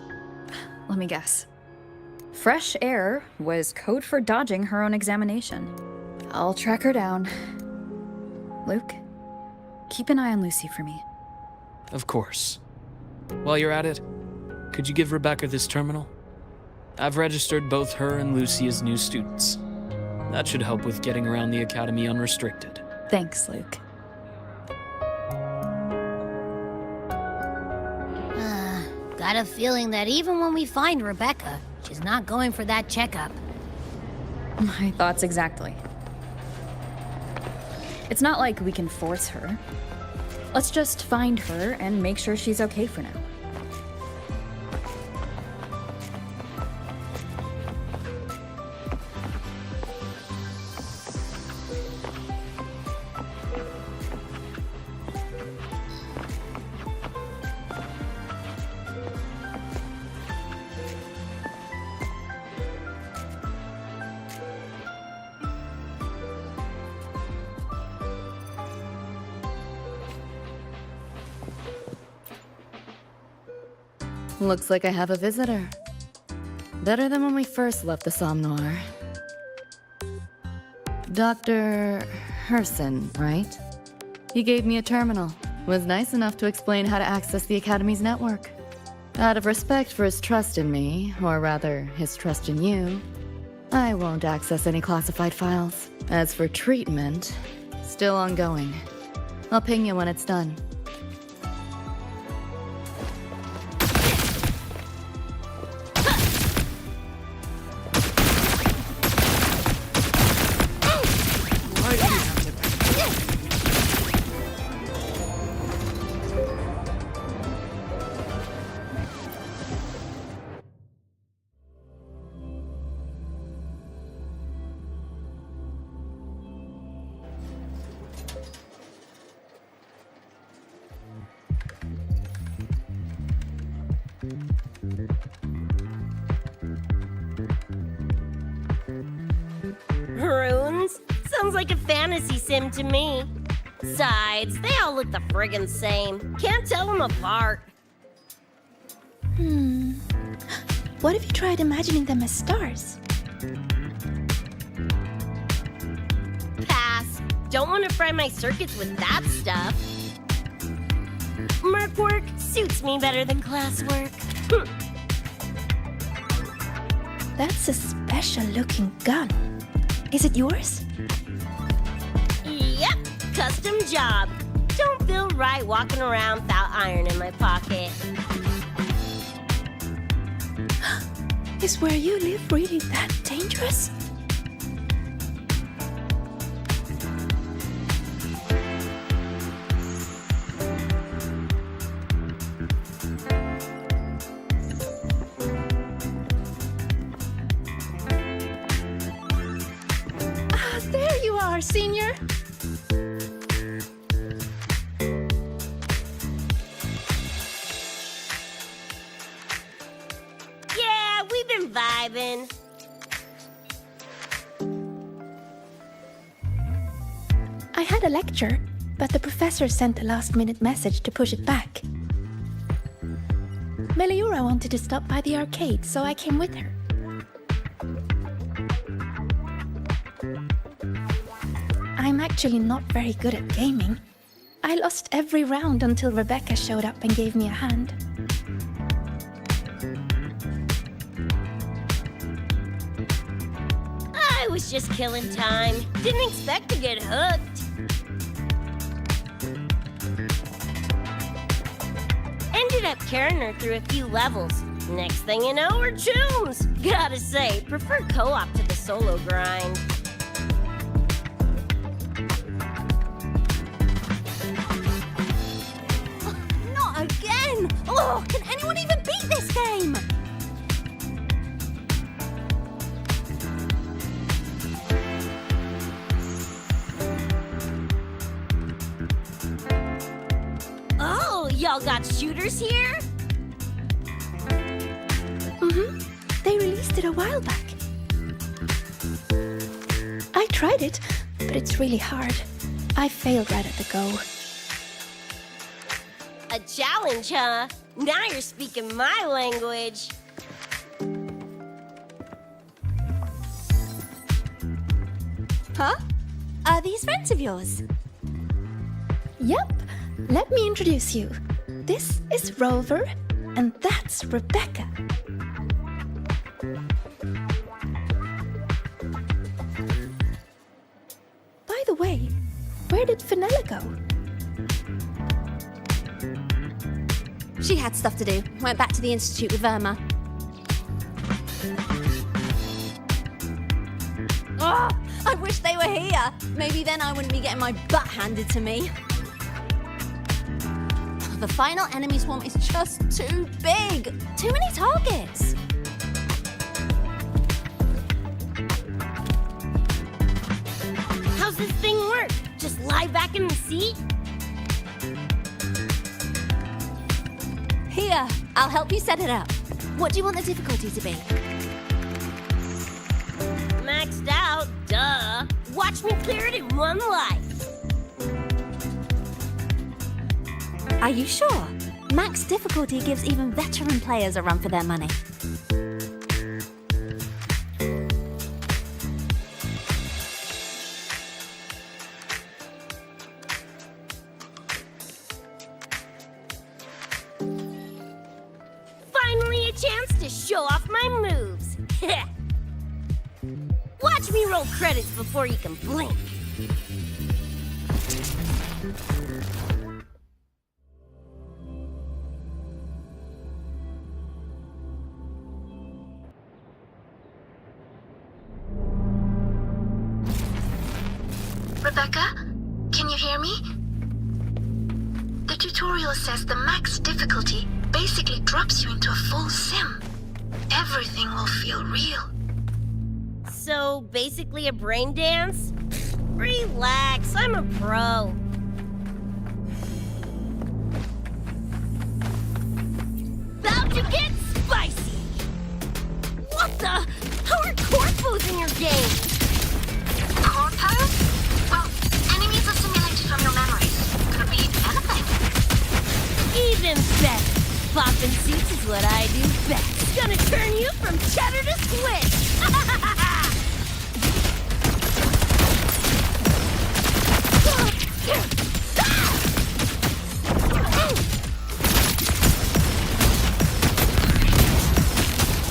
Let me guess. Fresh air was code for dodging her own examination. I'll track her down. Luke, keep an eye on Lucy for me. Of course. While you're at it, could you give Rebecca this terminal? I've registered both her and Lucy as new students. That should help with getting around the Academy unrestricted. Thanks, Luke. Got a feeling that even when we find Rebecca, she's not going for that checkup. My thoughts exactly. It's not like we can force her. Let's just find her and make sure she's okay for now. Looks like I have a visitor. Better than when we first left the Somme Noir. Dr. Herson, right? He gave me a terminal. Was nice enough to explain how to access the Academy's network. Out of respect for his trust in me, or rather, his trust in you, I won't access any classified files. As for treatment, still ongoing. I'll ping you when it's done. Runes? Sounds like a fantasy sim to me. Besides, they all look the friggin' same. Can't tell them apart. What if you tried imagining them as stars? Pass. Don't want to fry my circuits with that stuff. Merc work suits me better than classwork. That's a special-looking gun. Is it yours? Yep, custom job. Don't feel right walking around without iron in my pocket. Is where you live really that dangerous? There you are, Senior. Yeah, we've been vibing. I had a lecture, but the professor sent a last-minute message to push it back. Meliora wanted to stop by the arcade, so I came with her. I'm actually not very good at gaming. I lost every round until Rebecca showed up and gave me a hand. I was just killing time. Didn't expect to get hooked. Ended up carrying her through a few levels. Next thing you know, we're chums. Gotta say, prefer co-op to the solo grind. Not again! Oh, can anyone even beat this game? Oh, y'all got shooters here? They released it a while back. I tried it, but it's really hard. I failed right at the go. A challenge, huh? Now you're speaking my language. Huh? Are these friends of yours? Yep. Let me introduce you. This is Rover, and that's Rebecca. By the way, where did Fenella go? She had stuff to do. Went back to the Institute with Verma. Oh, I wish they were here. Maybe then I wouldn't be getting my butt handed to me. The final enemy swarm is just too big. Too many targets. How's this thing work? Just lie back in the seat? Here, I'll help you set it up. What do you want the difficulty to be? Maxed out, duh. Watch me clear it in one life. Are you sure? Max difficulty gives even veteran players a run for their money. Finally a chance to show off my moves. Watch me roll credits before you can blink. Rebecca, can you hear me? The tutorial says the max difficulty basically drops you into a full sim. Everything will feel real. So, basically a brain dance? Relax, I'm a pro. About to get spicy! What the? How are corpos in your game? Corpos? Well, enemies are simulated from your memories. Could be anything. Even better. Poppin' suits is what I do best. Gonna turn you from cheddar to Swiss.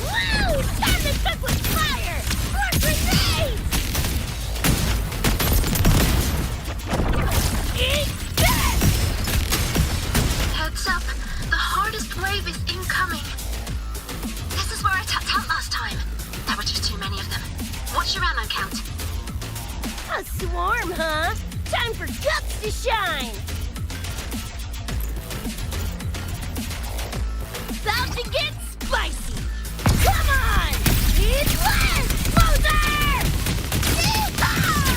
Woo! Time to cook with fire! More grenades! Eat this! Heads up, the hardest wave is incoming. This is where I tapped out last time. There were just too many of them. What's your ammo count? A swarm, huh? Time for guts to shine! About to get spicy! Come on! Eat less! Loser! Yeehaw!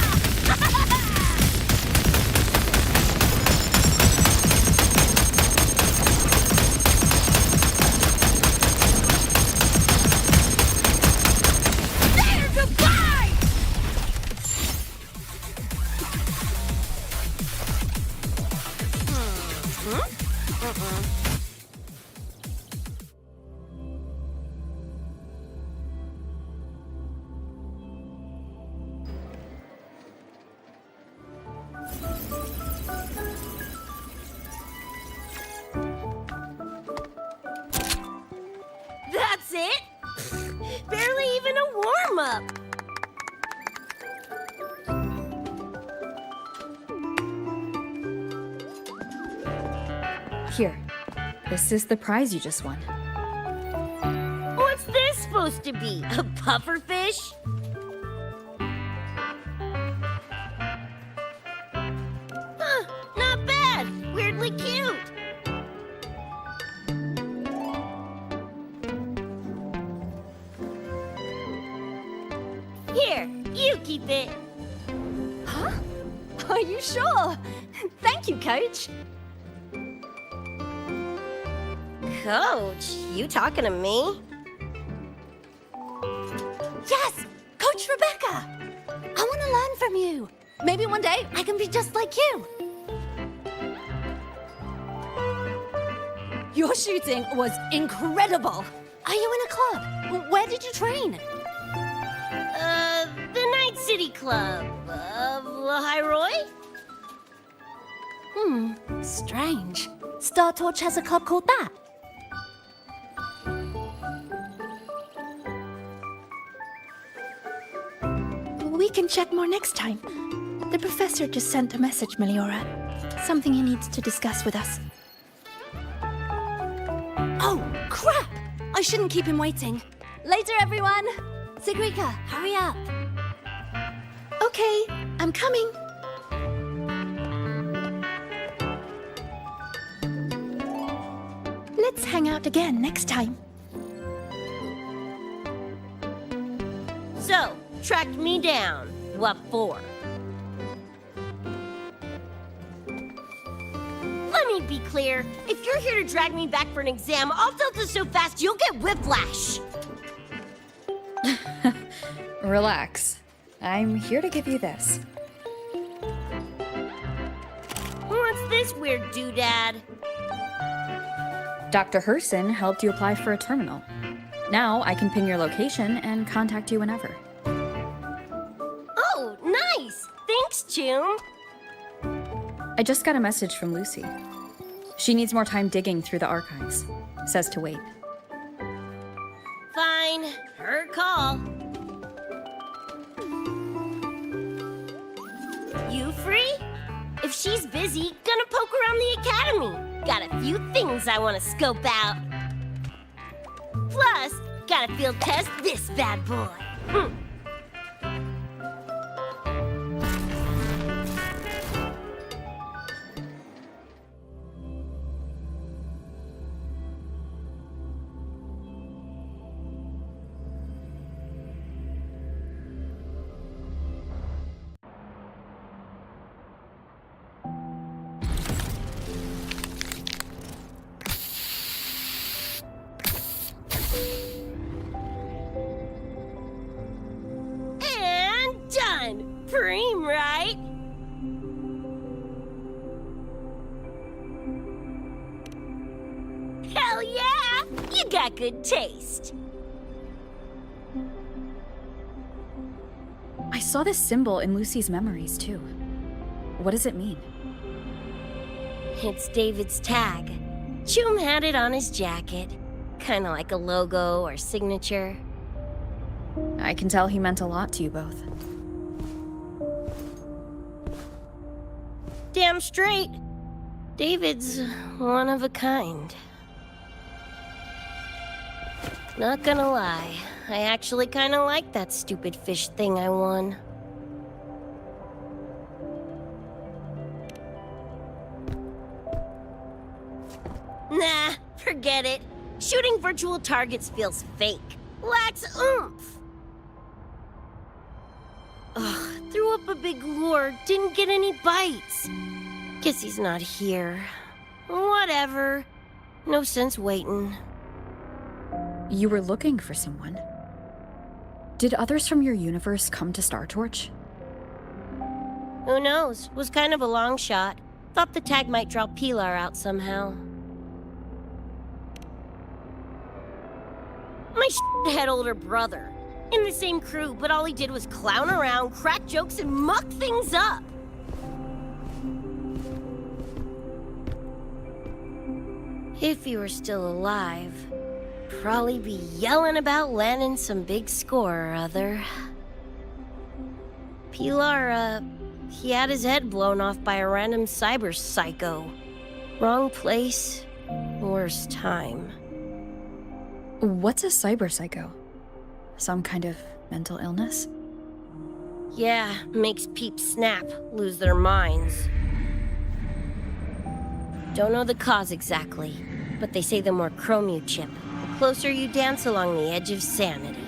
That's it? Barely even a warm-up. Here. This is the prize you just won. What's this supposed to be? A pufferfish? Huh, not bad. Weirdly cute. Here, you keep it. Huh? Are you sure? Thank you, Coach. Coach, you talking to me? Yes! Coach Rebecca! I want to learn from you. Maybe one day I can be just like you. Your shooting was incredible. Are you in a club? Where did you train? The Night City Club of Lahiroy? Strange. Star Torch has a club called that. We can chat more next time. The professor just sent a message, Meliora. Something he needs to discuss with us. Oh, crap! I shouldn't keep him waiting. Later, everyone! Sigrika, hurry up. Okay, I'm coming. Let's hang out again next time. So, tracked me down. What for? Let me be clear. If you're here to drag me back for an exam, I'll delta so fast you'll get whiplash. Relax. I'm here to give you this. What's this weird doodad? Dr. Herson helped you apply for a terminal. Now I can pin your location and contact you whenever. Oh, nice! Thanks, Chum. I just got a message from Lucy. She needs more time digging through the archives. Says to wait. Fine. Her call. You free? If she's busy, gonna poke around the academy. Got a few things I want to scope out. Plus, gotta field test this bad boy. And done! Preem, right? Hell yeah! You got good taste. I saw this symbol in Lucy's memories, too. What does it mean? It's David's tag. Chum had it on his jacket. Kinda like a logo or signature. I can tell he meant a lot to you both. Damn straight. David's one of a kind. Not gonna lie, I actually kinda like that stupid fish thing I won. Nah, forget it. Shooting virtual targets feels fake. Lacks oomph. Ugh, threw up a big lure, didn't get any bites. Guess he's not here. Whatever. No sense waiting. You were looking for someone. Did others from your universe come to Star Torch? Who knows? Was kind of a long shot. Thought the tag might draw Pilar out somehow. My head older brother. In the same crew, but all he did was clown around, crack jokes, and muck things up. If he were still alive, probably be yelling about landing some big score or other. Pilar, he had his head blown off by a random cyber psycho. Wrong place, worst time. What's a cyber psycho? Some kind of mental illness? Yeah, makes peeps snap, lose their minds. Don't know the cause exactly, but they say the more chrome you chip, the closer you dance along the edge of sanity.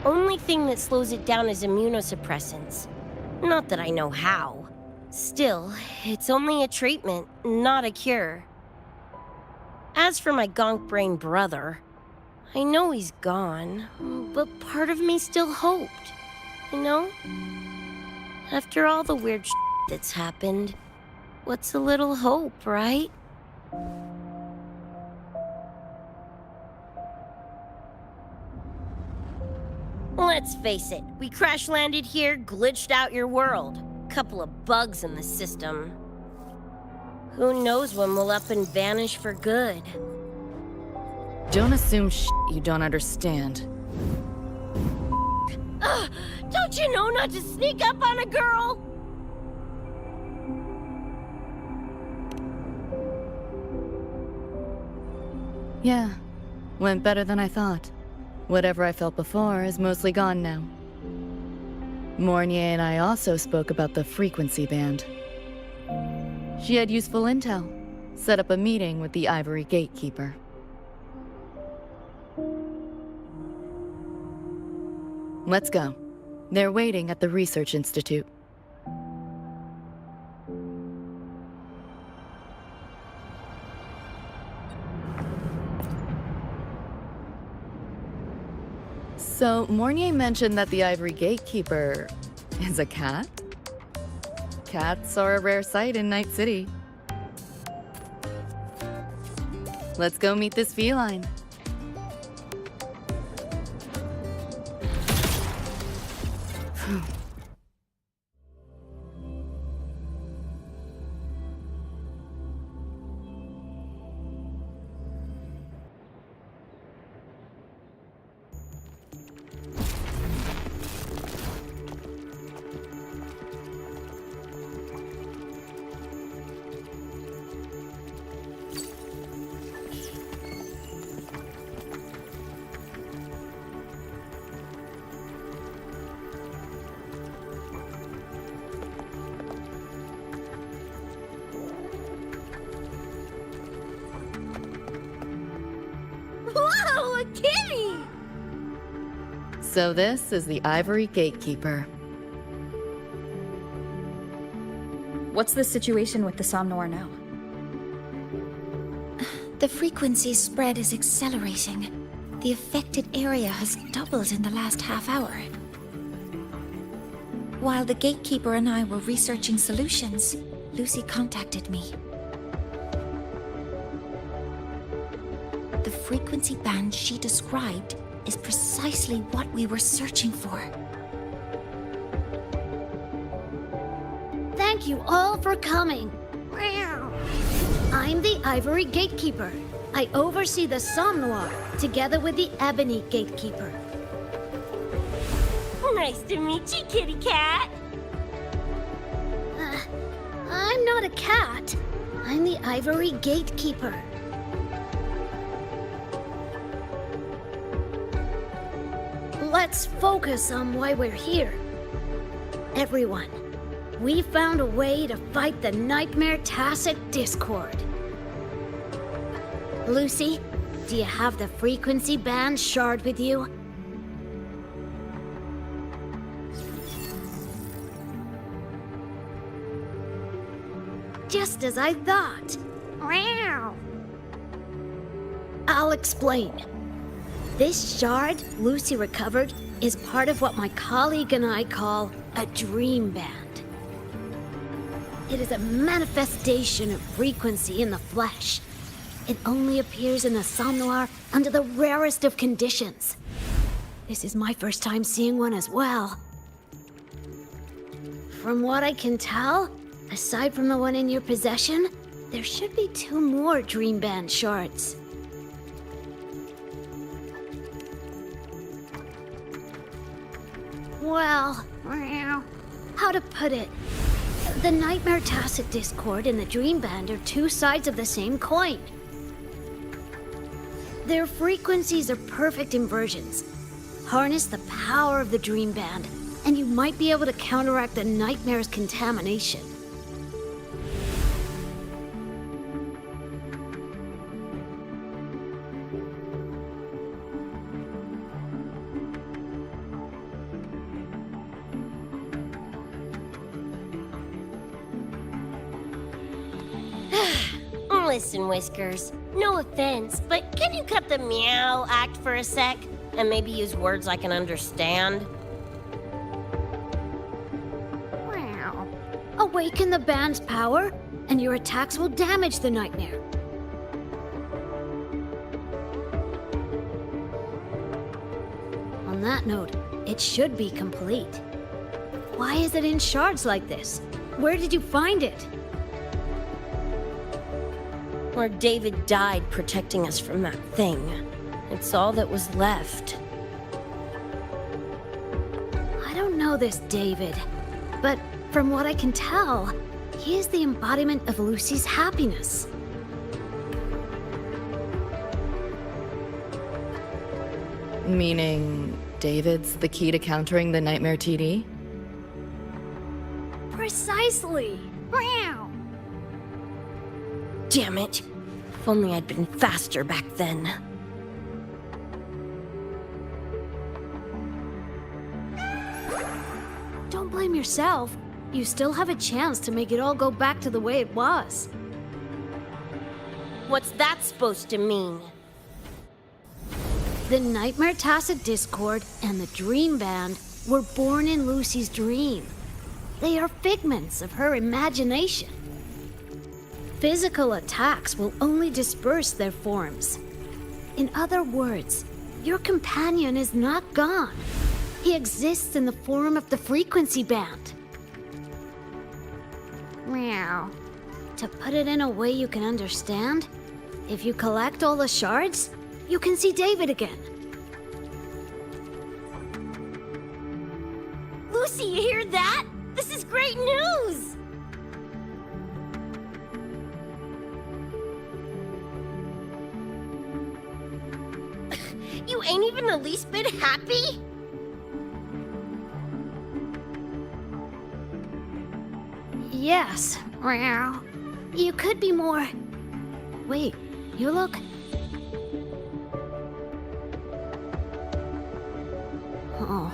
Only thing that slows it down is immunosuppressants. Not that I know how. Still, it's only a treatment, not a cure. As for my gonk-brain brother, I know he's gone, but part of me still hoped, you know? After all the weird that's happened, what's a little hope, right? Let's face it, we crash-landed here, glitched out your world. Couple of bugs in the system. Who knows when we'll up and vanish for good? Don't assume you don't understand. Don't you know not to sneak up on a girl? Yeah, went better than I thought. Whatever I felt before is mostly gone now. Mornier and I also spoke about the frequency band. She had useful intel. Set up a meeting with the Ivory Gatekeeper. Let's go. They're waiting at the Research Institute. So, Mornier mentioned that the Ivory Gatekeeper is a cat? Cats are a rare sight in Night City. Let's go meet this feline. Whoa, a kitty! So this is the Ivory Gatekeeper. What's the situation with the Somnoir now? The frequency spread is accelerating. The affected area has doubled in the last half hour. While the Gatekeeper and I were researching solutions, Lucy contacted me. The frequency band she described is precisely what we were searching for. Thank you all for coming. I'm the Ivory Gatekeeper. I oversee the Somnoir, together with the Ebony Gatekeeper. Nice to meet you, kitty cat. I'm not a cat. I'm the Ivory Gatekeeper. Let's focus on why we're here. Everyone, we found a way to fight the Nightmare Tacit Discord. Lucy, do you have the frequency band shard with you? Just as I thought. I'll explain. This shard Lucy recovered is part of what my colleague and I call a dream band. It is a manifestation of frequency in the flesh. It only appears in the somnoir under the rarest of conditions. This is my first time seeing one as well. From what I can tell, aside from the one in your possession, there should be 2 more dream band shards. Well, how to put it? The Nightmare Tacit Discord and the Dream Band are 2 sides of the same coin. Their frequencies are perfect inversions. Harness the power of the Dream Band, and you might be able to counteract the Nightmare's contamination. Listen, Whiskers, no offense, but can you cut the meow act for a sec? And maybe use words I can understand? Awaken the band's power, and your attacks will damage the Nightmare. On that note, it should be complete. Why is it in shards like this? Where did you find it? Where David died protecting us from that thing. It's all that was left. I don't know this David, but from what I can tell, he is the embodiment of Lucy's happiness. Meaning, David's the key to countering the Nightmare TD? Precisely! Damn it. If only I'd been faster back then. Don't blame yourself. You still have a chance to make it all go back to the way it was. What's that supposed to mean? The Nightmare Tacit Discord and the Dream Band were born in Lucy's dream. They are figments of her imagination. Physical attacks will only disperse their forms. In other words, your companion is not gone. He exists in the form of the frequency band. Meow. To put it in a way you can understand, if you collect all the shards, you can see David again. Lucy, you hear that? This is great news! You ain't even the least bit happy? Yes. Meow. You could be more... Wait, you look... Oh.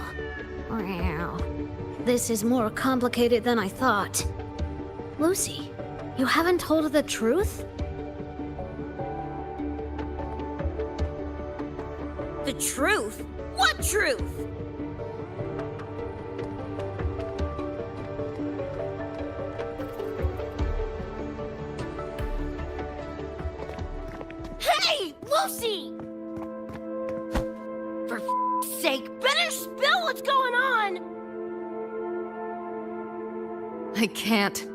Meow. This is more complicated than I thought. Lucy, you haven't told her the truth? The truth? What truth? Hey, Lucy! For f***'s sake, better spill what's going on! I can't.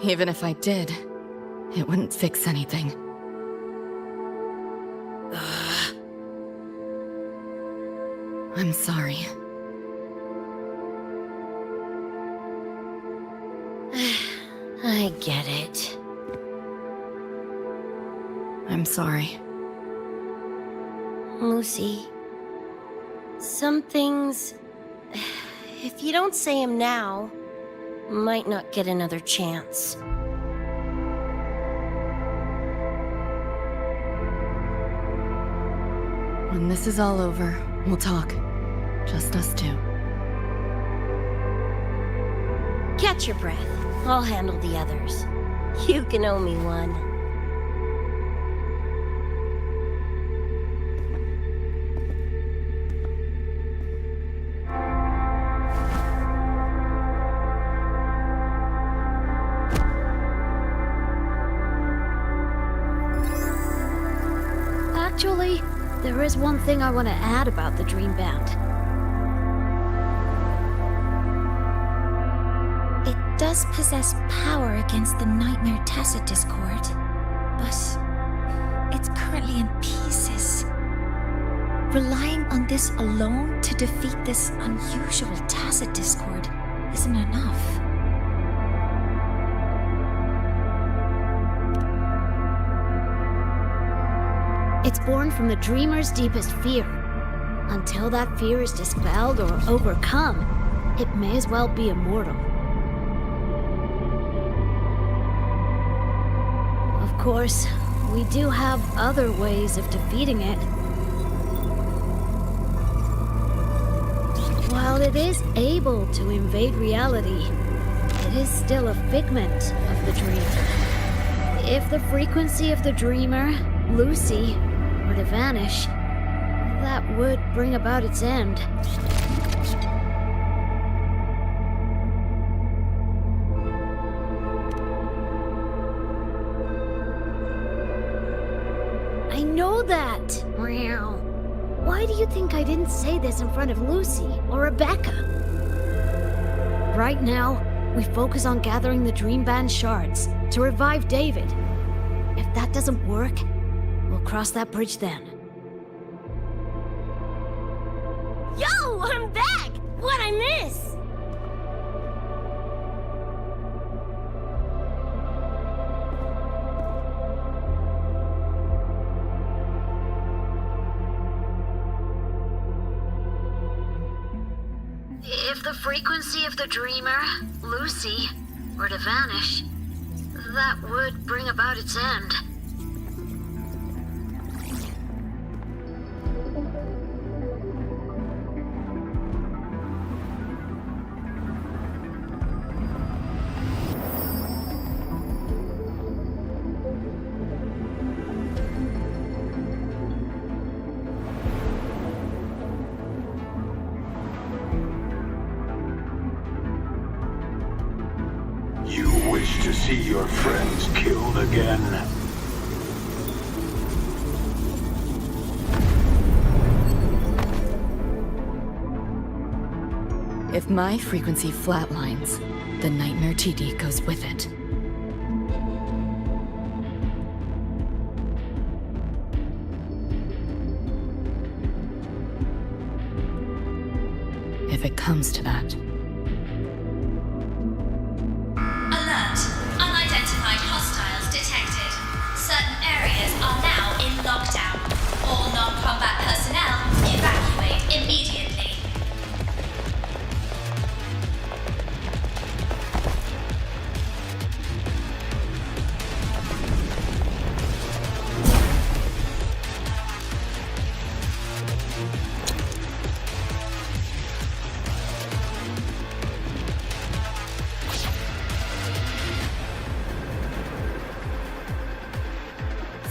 Even if I did, it wouldn't fix anything. I'm sorry. I get it. I'm sorry. Lucy, some things, if you don't say them now, might not get another chance. When this is all over, we'll talk. Just us two. Catch your breath. I'll handle the others. You can owe me one. Actually, there is one thing I want to add about the Dream Band. It does possess power against the Nightmare Tacit Discord, but it's currently in pieces. Relying on this alone to defeat this unusual Tacit Discord isn't enough. It's born from the dreamer's deepest fear. Until that fear is dispelled or overcome, it may as well be immortal. Of course, we do have other ways of defeating it. While it is able to invade reality, it is still a figment of the dream. If the frequency of the dreamer, Lucy, were to vanish, that would bring about its end. I know that! Meow. Why do you think I didn't say this in front of Lucy or Rebecca? Right now, we focus on gathering the Dream Band shards to revive David. If that doesn't work, we'll cross that bridge then. Yo, I'm back! What'd I miss? If the frequency of the dreamer, Lucy, were to vanish, that would bring about its end. You wish to see your friends killed again? If my frequency flatlines, the Nightmare TD goes with it. If it comes to that. Alert! Unidentified hostiles detected. Certain areas are now in lockdown. All non-combat personnel evacuate immediately.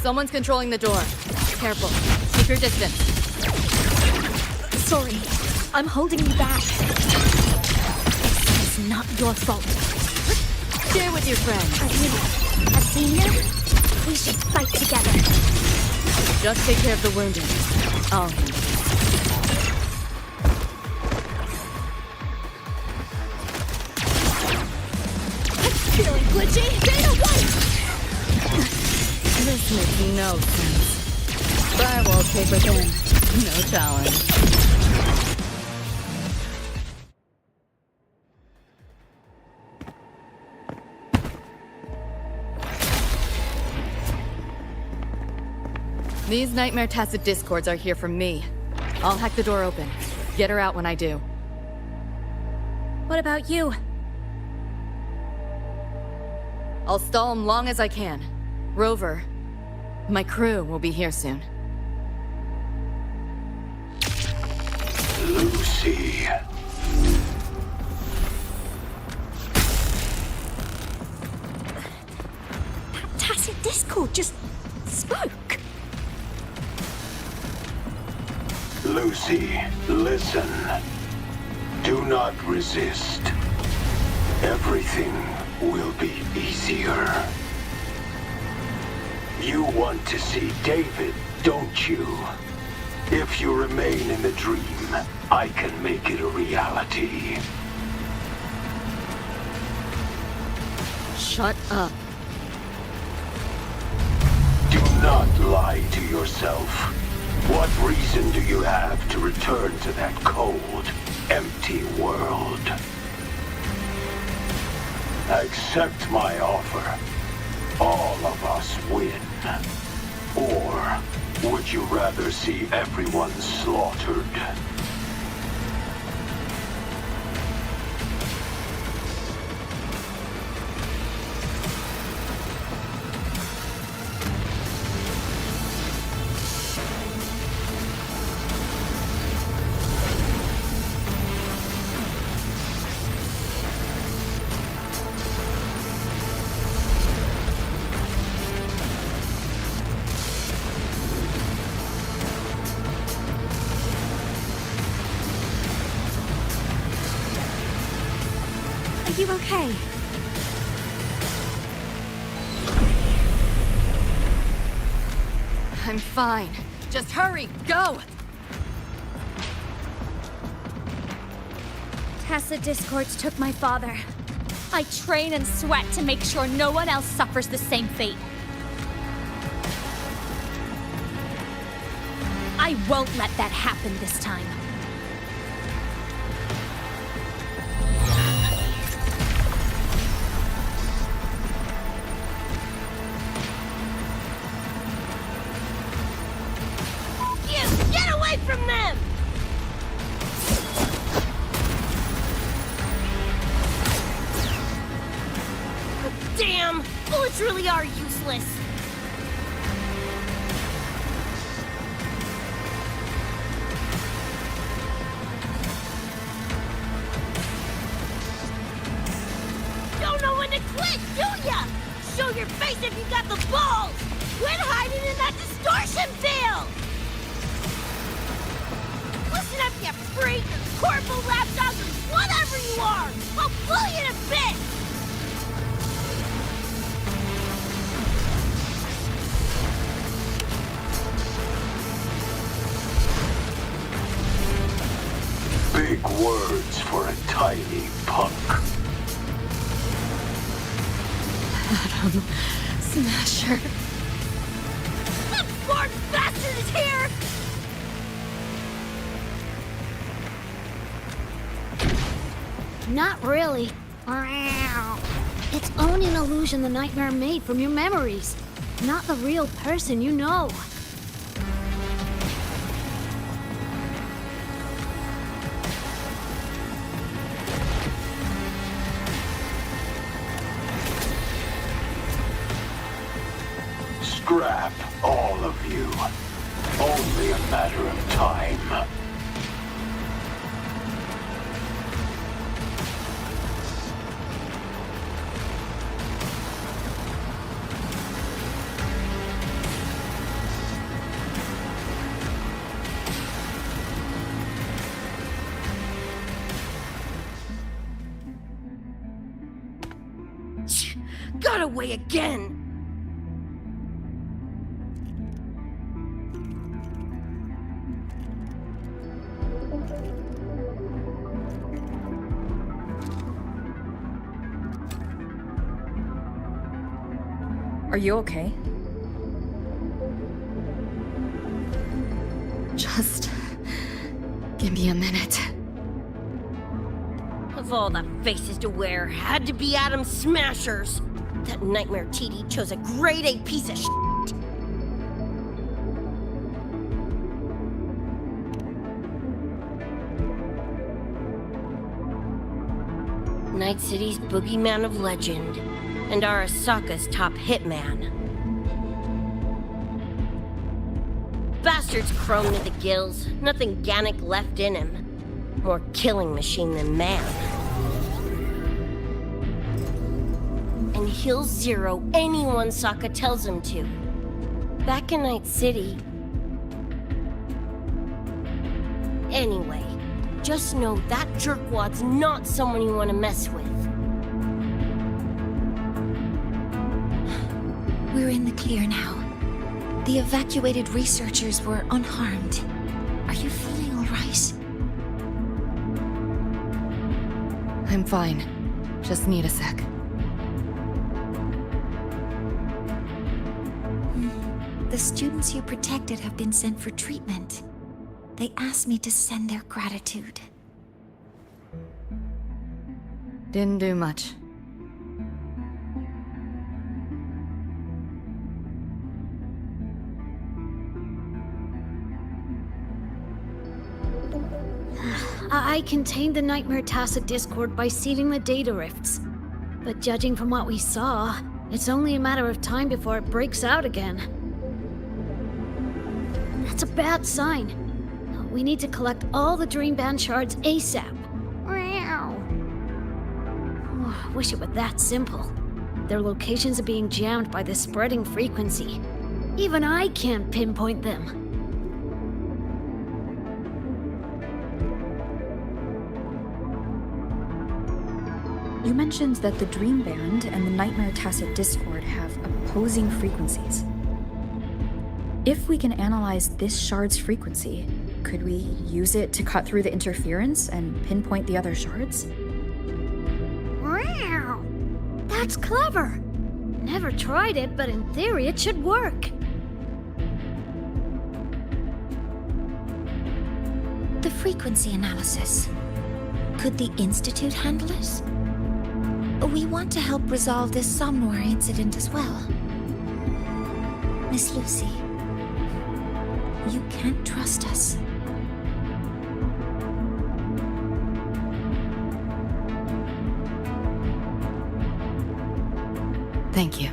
Someone's controlling the door. Careful. Keep your distance. Sorry, I'm holding you back. This is not your fault. Share with your friends. Athena, we should fight together. Just take care of the wounded. I'll handle it. Feeling glitchy? Data white! This makes no sense. Firewall paper thin. No challenge. These Nightmare Tacit Discords are here for me. I'll hack the door open. Get her out when I do. What about you? I'll stall them long as I can. Rover, my crew will be here soon. Lucy. That Tacit Discord just spoke. Lucy, listen. Do not resist. Everything will be easier. You want to see David don't you? If you remain in the dream, I can make it a reality. Shut up. Do not lie to yourself. What reason do you have to return to that cold, empty world? Accept my offer. All of us win. Or would you rather see everyone slaughtered? Are you okay? I'm fine. Just hurry, go! Tacit discords took my father. I train and sweat to make sure no one else suffers the same fate. I won't let that happen this time. Get away from them! Damn! Bullets really are useless. Don't know when to quit, do ya? Show your face if you got the balls! Quit hiding in that distortion field! Listen up, you freak! Corporal, lapdog, or whatever you are! I'll blow you to bits! Big words for a tiny punk. Adam Smasher. That Lord bastard is here! Not really. It's only an illusion the nightmare made from your memories, not the real person you know. Scrap, all of you. Only a matter of time. Got away again! Are you okay? Just give me a minute. Of all the faces to wear, had to be Adam Smashers. That nightmare TD chose a grade A piece of shit. Night City's boogeyman of legend, and Arasaka's top hitman. Bastard's chrome to the gills, nothing Gannic left in him. More killing machine than man. And he'll zero anyone Sokka tells him to. Back in Night City. Anyway, just know that jerkwad's not someone you want to mess with. We're in the clear now. The evacuated researchers were unharmed. Are you feeling all right? I'm fine. Just need a sec. The students you protected have been sent for treatment. They asked me to send their gratitude. Didn't do much. I contained the Nightmare Tacit Discord by sealing the data rifts. But judging from what we saw, it's only a matter of time before it breaks out again. That's a bad sign. We need to collect all the Dream Band shards ASAP. Wish it were that simple. Their locations are being jammed by the spreading frequency. Even I can't pinpoint them. You mentioned that the Dream Band and the Nightmare Tacit Discord have opposing frequencies. If we can analyze this shard's frequency, could we use it to cut through the interference and pinpoint the other shards? Wow! That's clever! Never tried it, but in theory it should work. The frequency analysis. Could the Institute handle it? We want to help resolve this Somnoir incident as well. Miss Lucy, you can't trust us. Thank you.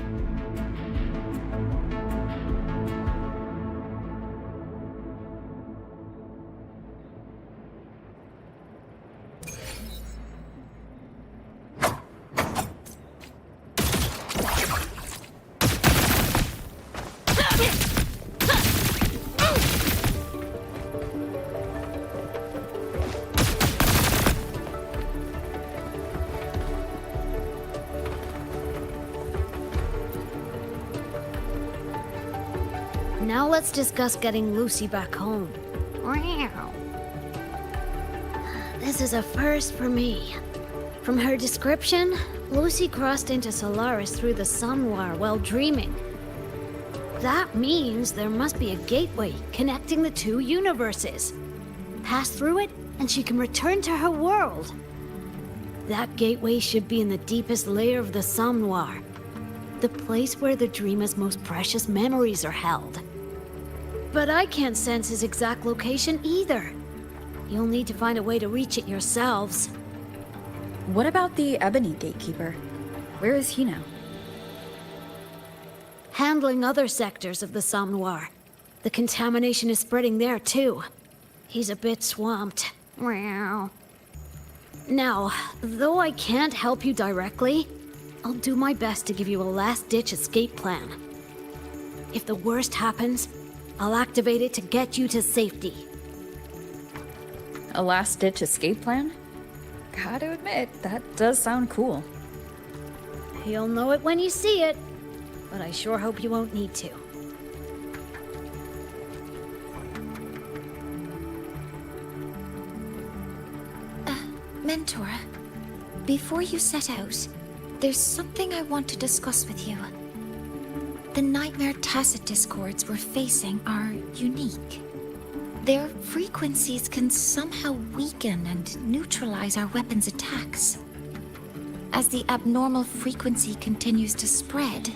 Now let's discuss getting Lucy back home. Wow. This is a first for me. From her description, Lucy crossed into Solaris through the Somnoir while dreaming. That means there must be a gateway connecting the two universes. Pass through it, and she can return to her world. That gateway should be in the deepest layer of the Somnoir, the place where the dreamer's most precious memories are held. But I can't sense his exact location either. You'll need to find a way to reach it yourselves. What about the Ebony Gatekeeper? Where is he now? Handling other sectors of the Somnoir. The contamination is spreading there too. He's a bit swamped. Now, though I can't help you directly, I'll do my best to give you a last-ditch escape plan. If the worst happens, I'll activate it to get you to safety. A last-ditch escape plan? Gotta admit, that does sound cool. You'll know it when you see it, but I sure hope you won't need to. Mentor, before you set out, there's something I want to discuss with you. The Nightmare Tacit Discords we're facing are unique. Their frequencies can somehow weaken and neutralize our weapons' attacks. As the abnormal frequency continues to spread,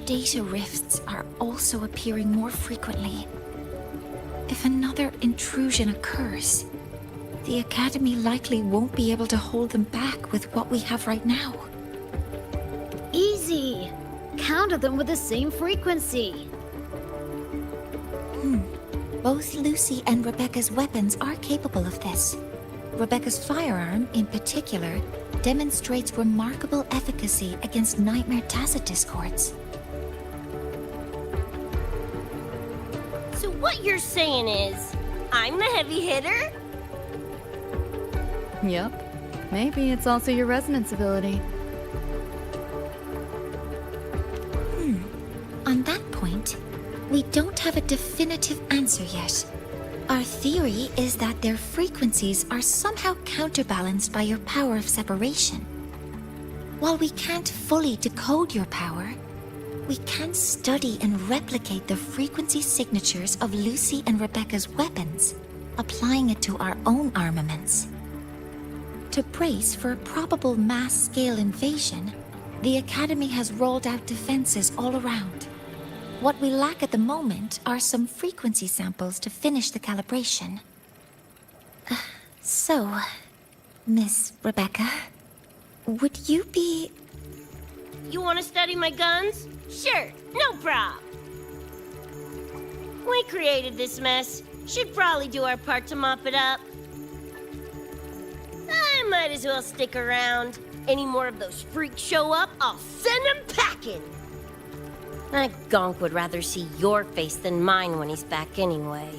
data rifts are also appearing more frequently. If another intrusion occurs, the Academy likely won't be able to hold them back with what we have right now. Easy! Counter them with the same frequency. Both Lucy and Rebecca's weapons are capable of this. Rebecca's firearm, in particular, demonstrates remarkable efficacy against Nightmare Tacit Discords. So what you're saying is, I'm the heavy hitter? Yep. Maybe it's also your resonance ability. On that point, We don't have a definitive answer yet. Our theory is that their frequencies are somehow counterbalanced by your power of separation. While we can't fully decode your power, we can study and replicate the frequency signatures of Lucy and Rebecca's weapons, applying it to our own armaments. To brace for a probable mass-scale invasion, the Academy has rolled out defenses all around. What we lack at the moment are some frequency samples to finish the calibration. So, Miss Rebecca, would you be... You want to study my guns? Sure, no prob. We created this mess. Should probably do our part to mop it up. I might as well stick around. Any more of those freaks show up, I'll send them packing. That gonk would rather see your face than mine when he's back anyway.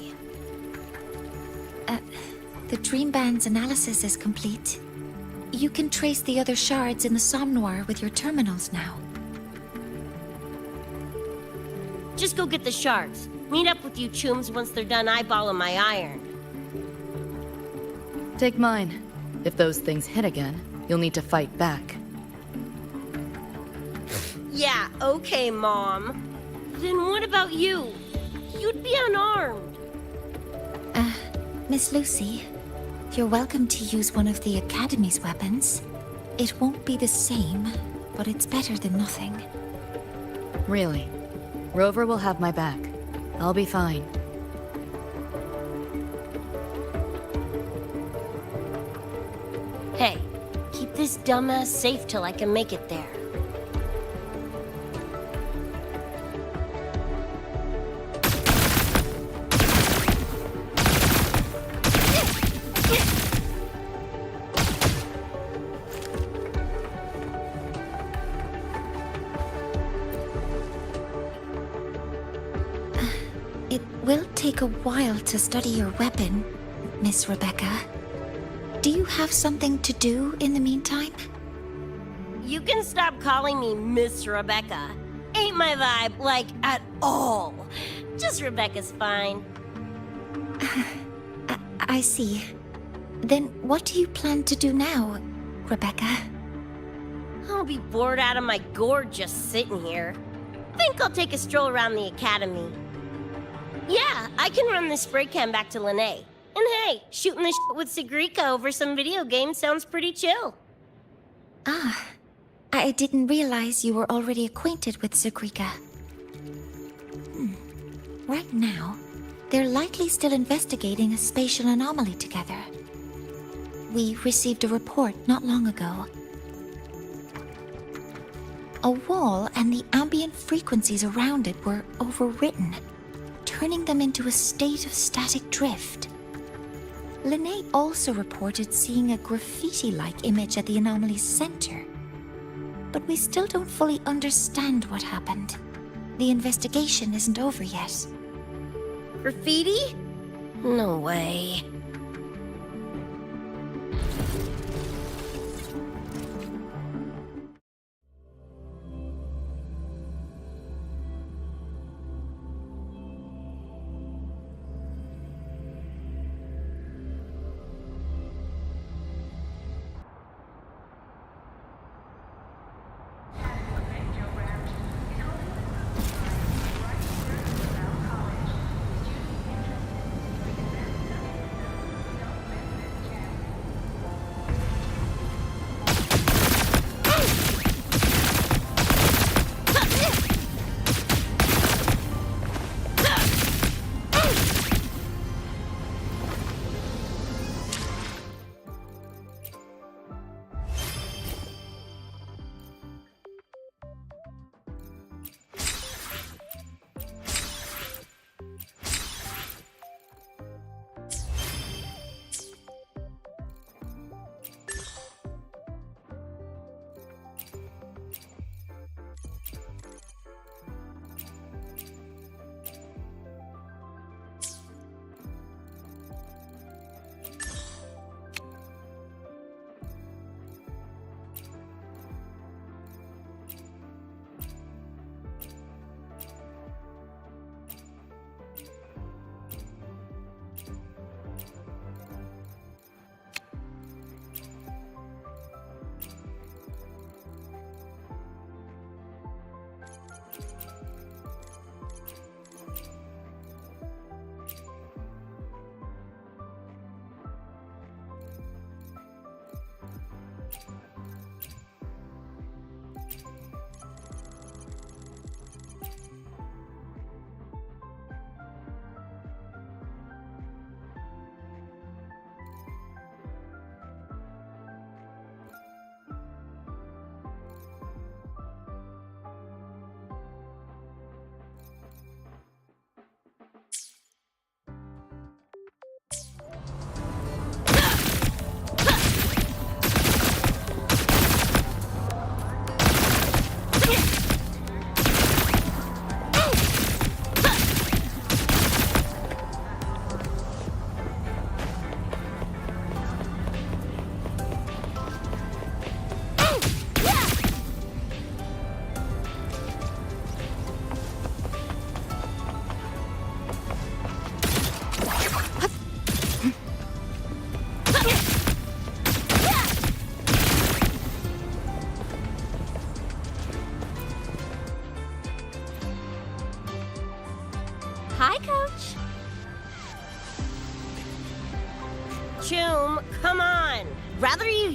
The Dream Band's analysis is complete. You can trace the other shards in the Somnoir with your terminals now. Just go get the shards. Meet up with you chooms once they're done eyeballing my iron. Take mine. If those things hit again, you'll need to fight back. Yeah, okay, Mom. Then what about you? You'd be unarmed. Miss Lucy, you're welcome to use one of the Academy's weapons. It won't be the same, but it's better than nothing. Really? Rover will have my back. I'll be fine. Hey, keep this dumbass safe till I can make it there. It will take a while to study your weapon, Miss Rebecca. Do you have something to do in the meantime? You can stop calling me Miss Rebecca. Ain't my vibe, like, at all. Just Rebecca's fine. I see. Then what do you plan to do now, Rebecca? I'll be bored out of my gourd just sitting here. Think I'll take a stroll around the Academy. Yeah, I can run this spray can back to Lene. And hey, shooting the shit with Sigrika over some video game sounds pretty chill. Ah, I didn't realize you were already acquainted with Sigrika. Right now, they're likely still investigating a spatial anomaly together. We received a report not long ago. A wall and the ambient frequencies around it were overwritten, turning them into a state of static drift. Lene also reported seeing a graffiti-like image at the anomaly's center. But we still don't fully understand what happened. The investigation isn't over yet. Graffiti? No way.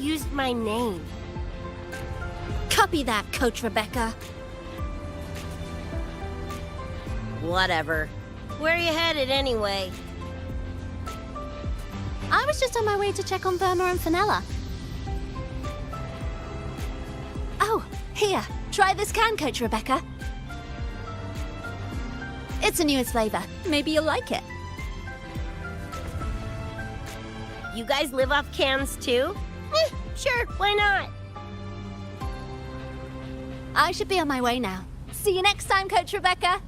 used my name. Copy that, Coach Rebecca. Whatever. Where are you headed anyway? I was just on my way to check on Verma and Fenella. Oh, here. Try this can, Coach Rebecca. It's a newest flavor. Maybe you'll like it. You guys live off cans too? Sure, why not? I should be on my way now. See you next time, Coach Rebecca.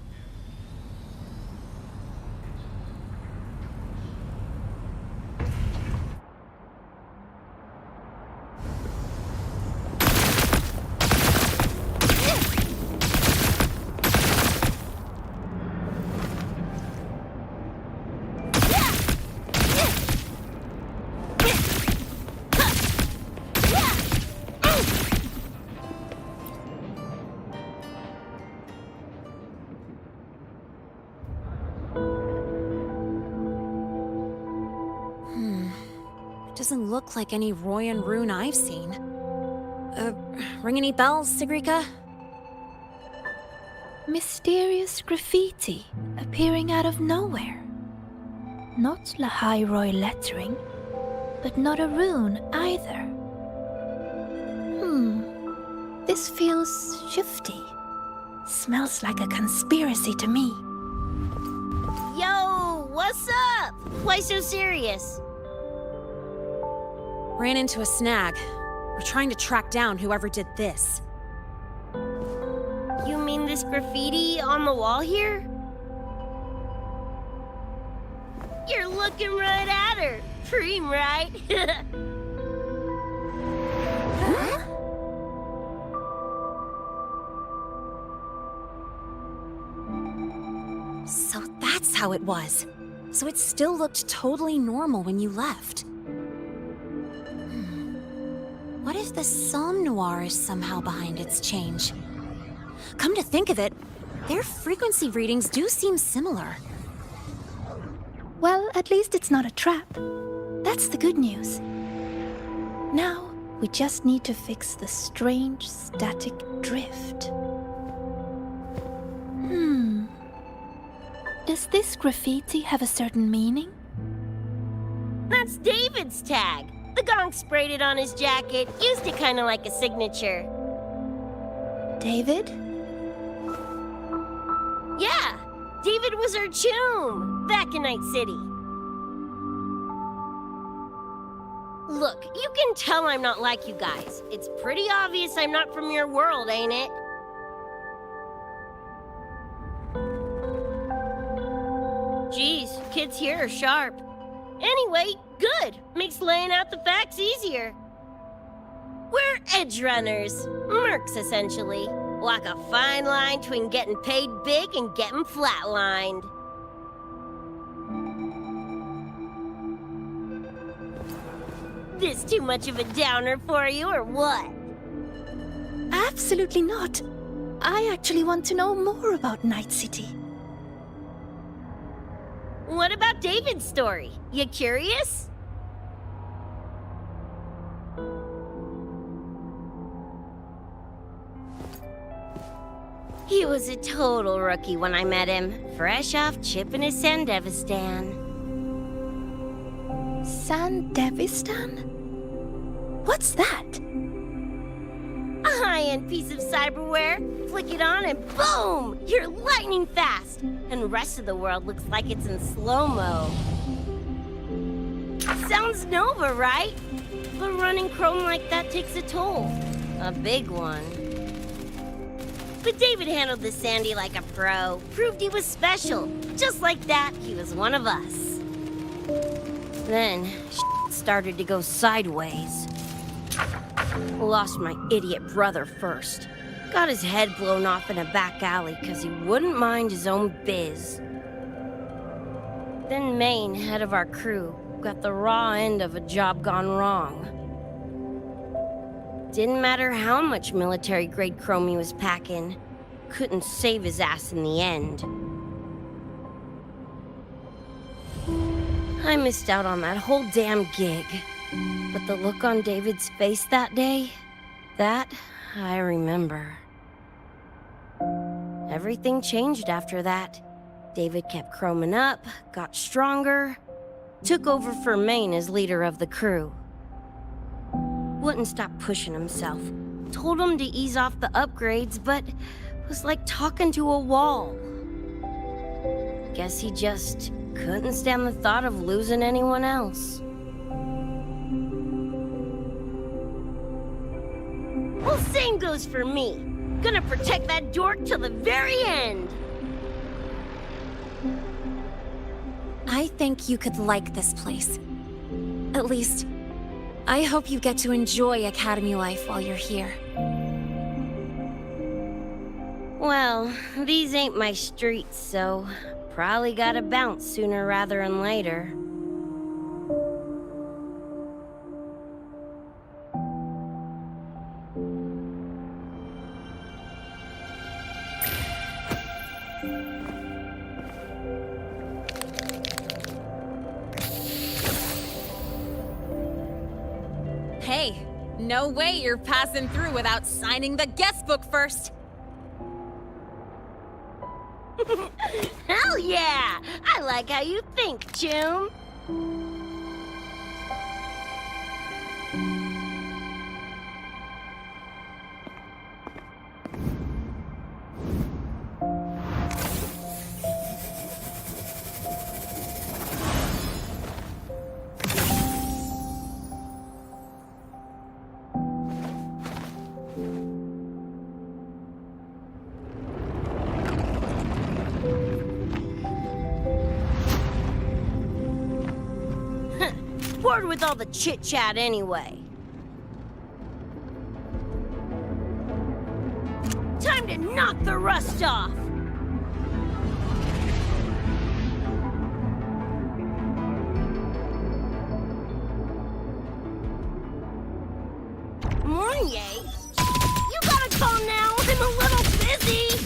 Doesn't look like any Royan rune I've seen. Ring any bells, Sigrika? Mysterious graffiti appearing out of nowhere. Not Lahai lettering, but not a rune either. This feels shifty. Smells like a conspiracy to me. Yo, what's up? Why so serious? Ran into a snag. We're trying to track down whoever did this. You mean this graffiti on the wall here? You're looking right at her. Preem, right? So that's how it was. So it still looked totally normal when you left. What if the Somme Noir is somehow behind its change? Come to think of it, their frequency readings do seem similar. Well, at least it's not a trap. That's the good news. Now, we just need to fix the strange static drift. Does this graffiti have a certain meaning? That's David's tag. The Gonk sprayed it on his jacket, used it kind of like a signature. David? Yeah, David was our choom back in Night City. Look, you can tell I'm not like you guys. It's pretty obvious I'm not from your world, ain't it? Geez, kids here are sharp. Anyway, good. Makes laying out the facts easier. We're Edgerunners. Mercs, essentially. Walk a fine line between getting paid big and getting flatlined. This too much of a downer for you, or what? Absolutely not. I actually want to know more about Night City. What about David's story? You curious? He was a total rookie when I met him, fresh off chipping his Sandevistan. Sandevistan? What's that? A high-end piece of cyberware. Flick it on and boom! You're lightning fast! And the rest of the world looks like it's in slow-mo. Sounds Nova, right? But running chrome like that takes a toll. A big one. But David handled the Sandy like a pro. Proved he was special. Just like that, he was one of us. Then, started to go sideways. Lost my idiot brother first. Got his head blown off in a back alley because he wouldn't mind his own biz. Then Maine, head of our crew, got the raw end of a job gone wrong. Didn't matter how much military-grade chrome he was packing, couldn't save his ass in the end. I missed out on that whole damn gig. But the look on David's face that day, that I remember. Everything changed after that. David kept chroming up, got stronger, took over for Maine as leader of the crew. Wouldn't stop pushing himself. Told him to ease off the upgrades, but was like talking to a wall. Guess he just couldn't stand the thought of losing anyone else. Well, same goes for me. Gonna protect that dork till the very end. I think you could like this place. At least, I hope you get to enjoy Academy life while you're here. Well, these ain't my streets, so probably gotta bounce sooner rather than later. Hey, no way you're passing through without signing the guest book first! Hell yeah! I like how you think, Chum. Bored with all the chit-chat anyway. Time to knock the rust off! Mornier? You gotta calm now, I'm a little busy!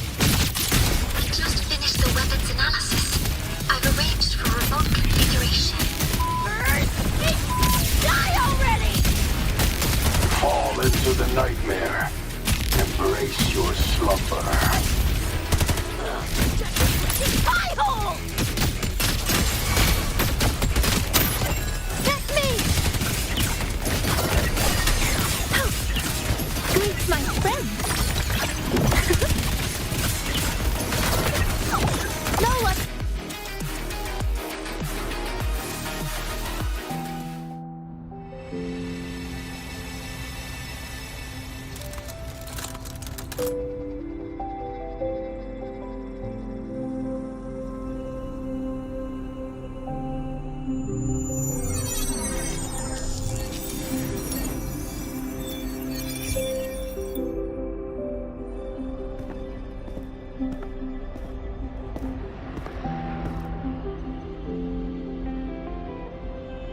We just finished the weapons analysis. I've arranged for remote configuration. Die already! Fall into the nightmare. Embrace your slumber. Pie hole! That's me! Greet my friend! No one!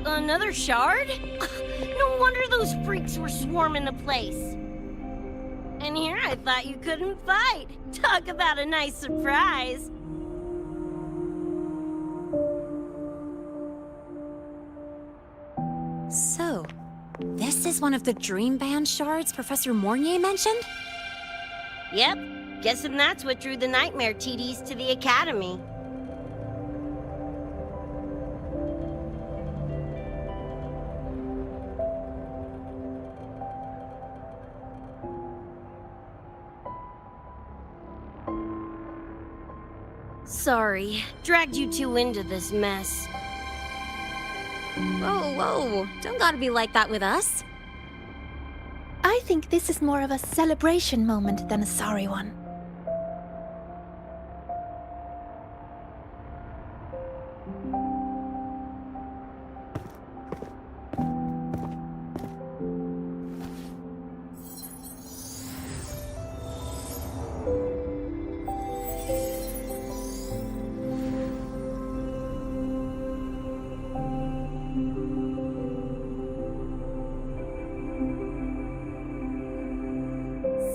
Another shard? No wonder those freaks were swarming the place. And here I thought you couldn't fight. Talk about a nice surprise. So, this is one of the Dream Band shards Professor Mornier mentioned? Yep, guessing that's what drew the Nightmare TDs to the Academy. Sorry, dragged you two into this mess. Whoa, whoa, don't gotta be like that with us. I think this is more of a celebration moment than a sorry one.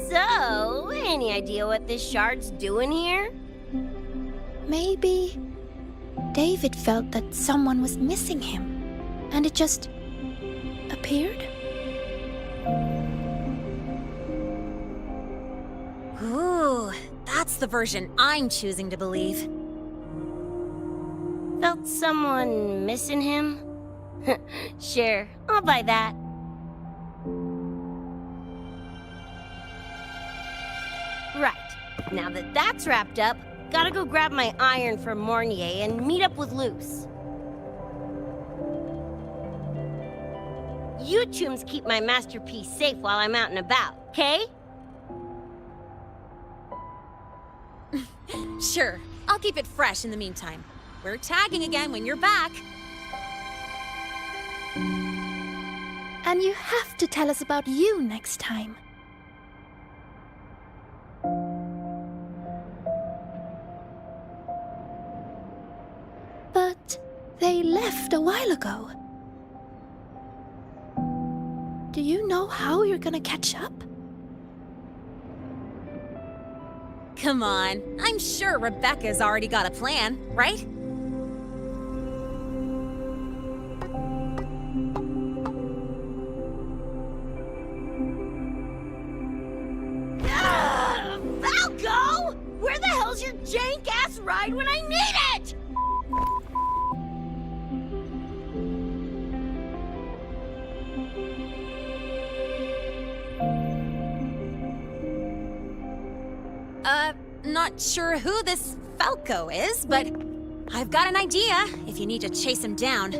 So, any idea what this shard's doing here? Maybe David felt that someone was missing him, and it just disappeared? Ooh, that's the version I'm choosing to believe. Felt someone missing him? Sure, I'll buy that. Right, now that that's wrapped up, gotta go grab my iron from Mornier and meet up with Luce. You chooms keep my masterpiece safe while I'm out and about, okay? Sure, I'll keep it fresh in the meantime. We're tagging again when you're back. And you have to tell us about you next time. But they left a while ago. Do you know how you're gonna catch up? Come on, I'm sure Rebecca's already got a plan, right? Falco! Where the hell's your jank-ass ride when I need it? Not sure who this Falco is, but I've got an idea if you need to chase him down.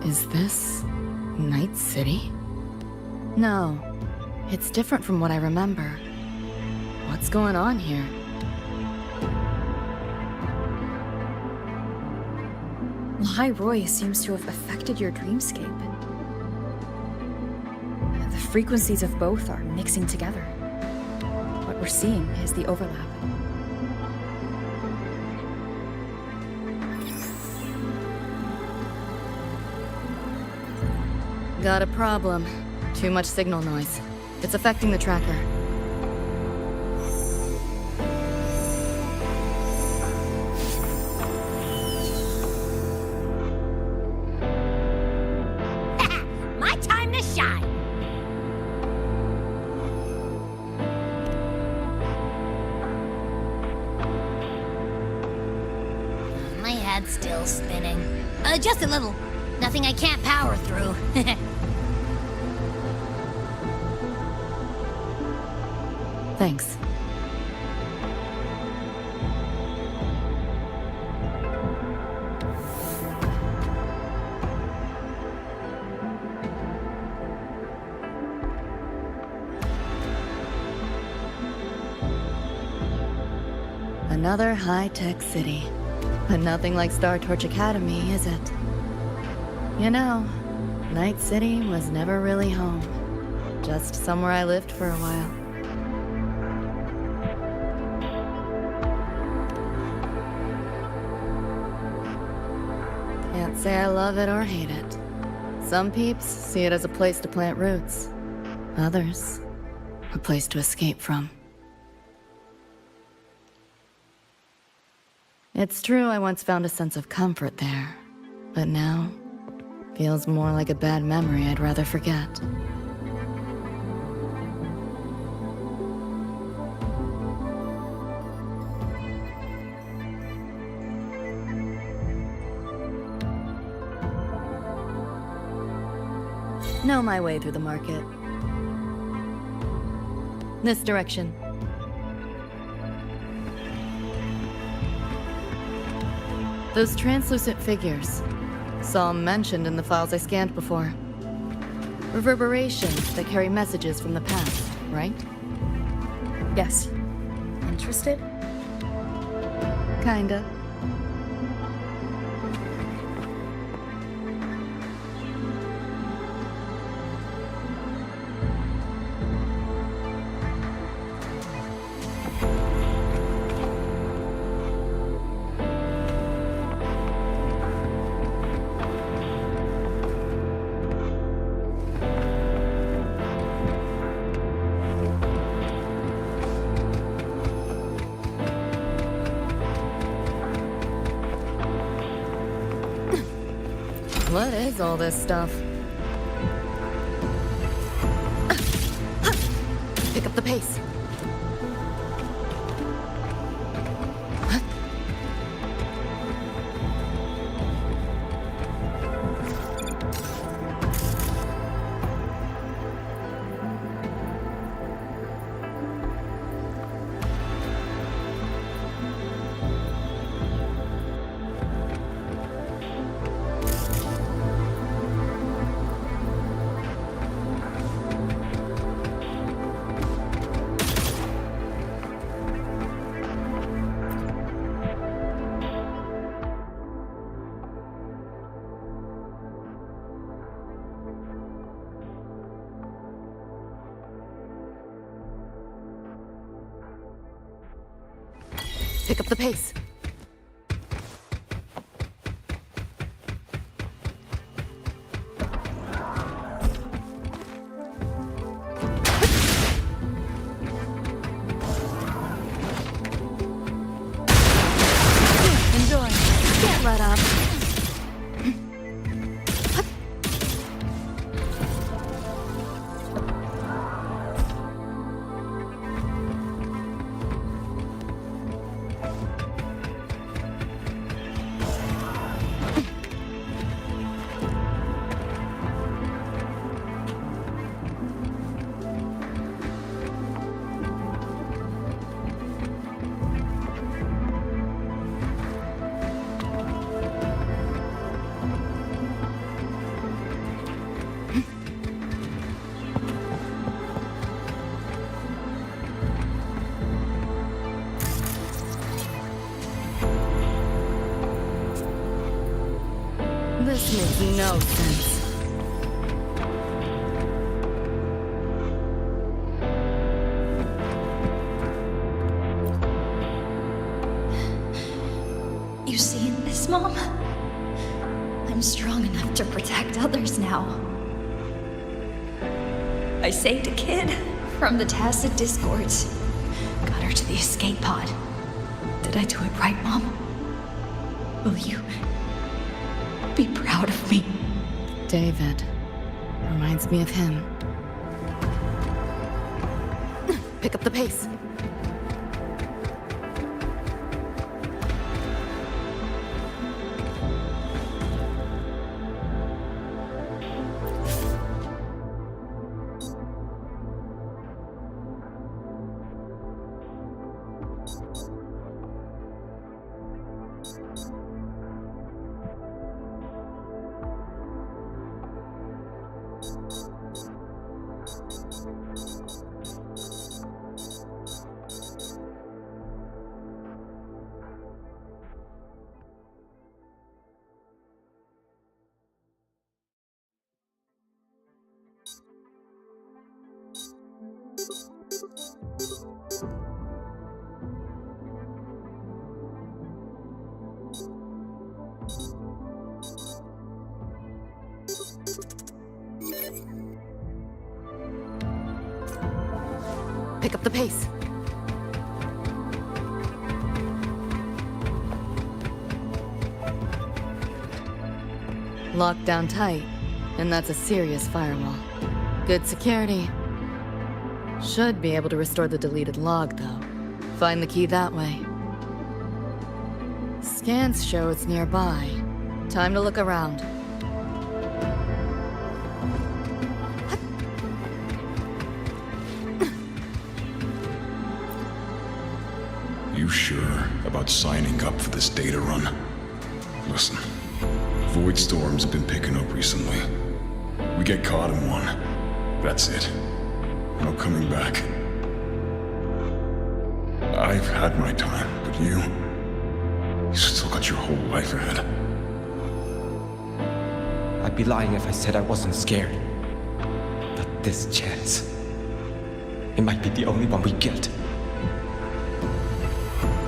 Is this Night City? No, it's different from what I remember. What's going on here? Lahai Roy seems to have affected your dreamscape. The frequencies of both are mixing together. What we're seeing is the overlap. Got a problem. Too much signal noise. It's affecting the tracker. My time to shine! My head's still spinning. Just a little. Nothing I can't power through. Thanks. Another high-tech city. But nothing like Star Torch Academy, is it? You know, Night City was never really home. Just somewhere I lived for a while. Can't say I love it or hate it. Some peeps see it as a place to plant roots. Others, a place to escape from. It's true I once found a sense of comfort there, but now feels more like a bad memory I'd rather forget. Know my way through the market. This direction. Those translucent figures. Saw 'em mentioned in the files I scanned before. Reverberations that carry messages from the past, right? Yes. Interested? Kinda. What is all this stuff? Pick up the pace. Pick up the pace. Enjoy. Can't let up. This makes no sense. You see this, Mom? I'm strong enough to protect others now. I saved a kid from the Tacit Discords. Got her to the escape pod. Did I do it right, Mom? Will you be proud of me? David. Reminds me of him. Pick up the pace. Pick up the pace. Locked down tight, and that's a serious firewall. Good security. Should be able to restore the deleted log, though. Find the key that way. Scans show it's nearby. Time to look around. You sure about signing up for this data run? Listen, void storms have been picking up recently. We get caught in one. That's it. No coming back. I've had my time, but you still got your whole life ahead. I'd be lying if I said I wasn't scared. But this chance, it might be the only one we get.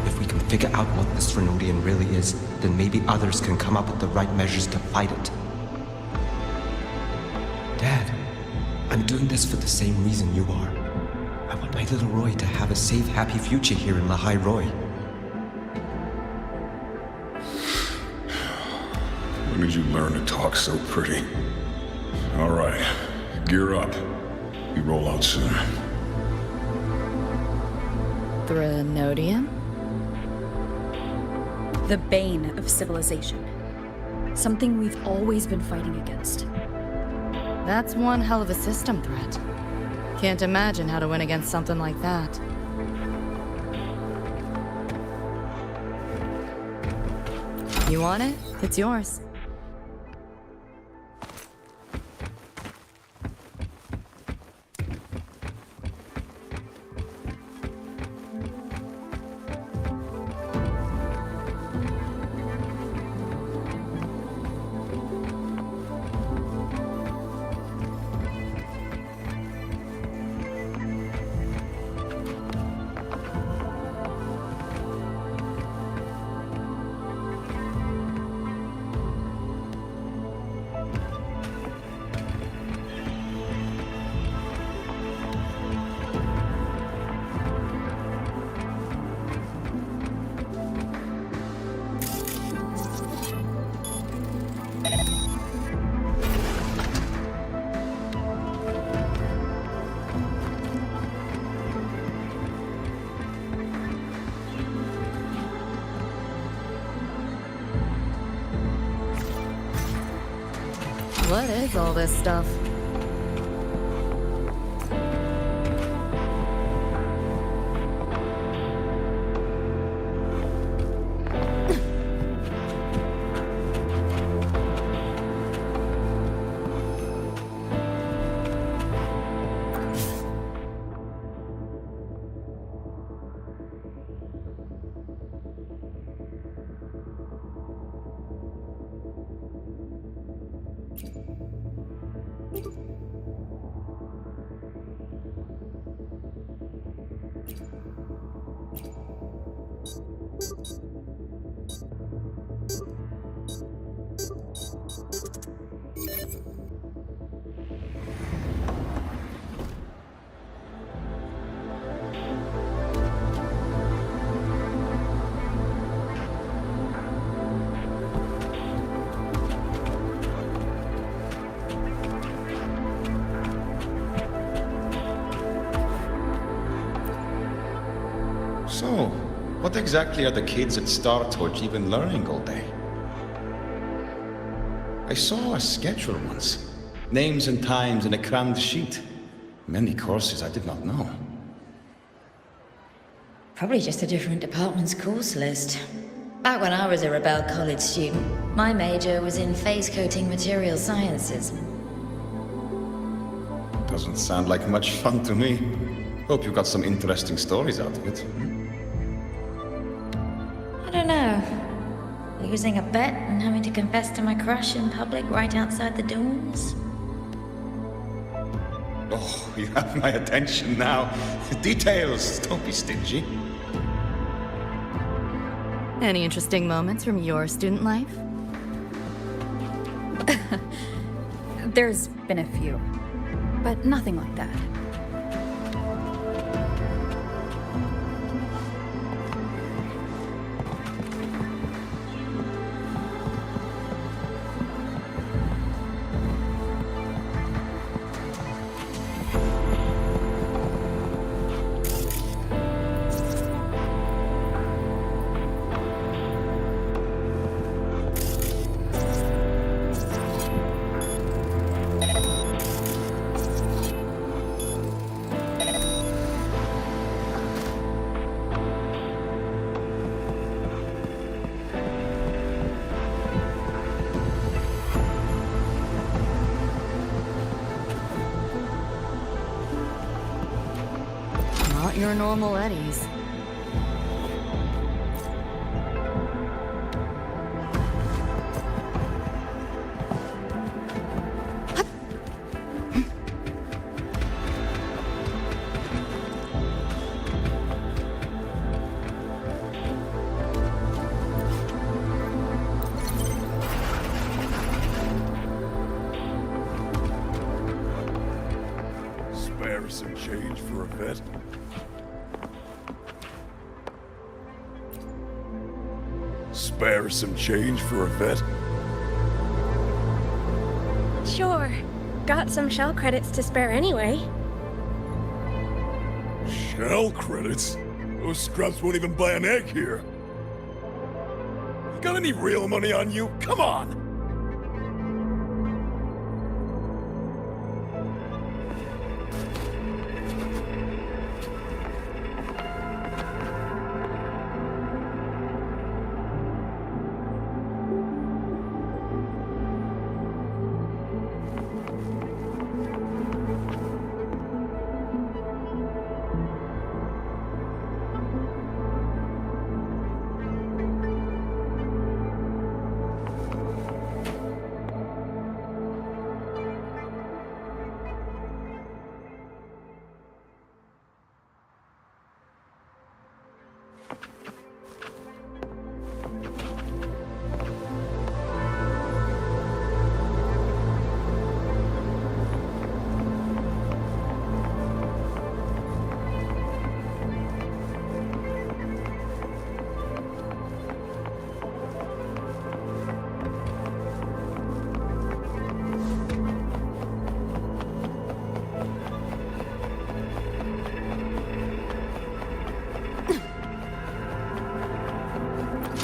If we can figure out what this Renodian really is, then maybe others can come up with the right measures to fight it. Dad, I'm doing this for the same reason you are. I want my little Roy to have a safe, happy future here in Lahai Roy. When did you learn to talk so pretty? All right, gear up. We roll out soon. Renodian? The bane of civilization. Something we've always been fighting against. That's one hell of a system threat. Can't imagine how to win against something like that. You want it? It's yours. What is all this stuff? What exactly are the kids at Star Torch even learning all day? I saw a schedule once. Names and times in a crammed sheet. Many courses I did not know. Probably just a different department's course list. Back when I was a Rebel College student, my major was in phase coating material sciences. Doesn't sound like much fun to me. Hope you got some interesting stories out of it. I don't know. Losing a bet and having to confess to my crush in public right outside the dorms? Oh, you have my attention now. Details, don't be stingy. Any interesting moments from your student life? There's been a few, but nothing like that. Not your normal Eddies. Spare some change for a vet. Spare some change for a vet. Sure. Got some shell credits to spare anyway. Shell credits? Those scrubs won't even buy an egg here. Got any real money on you? Come on!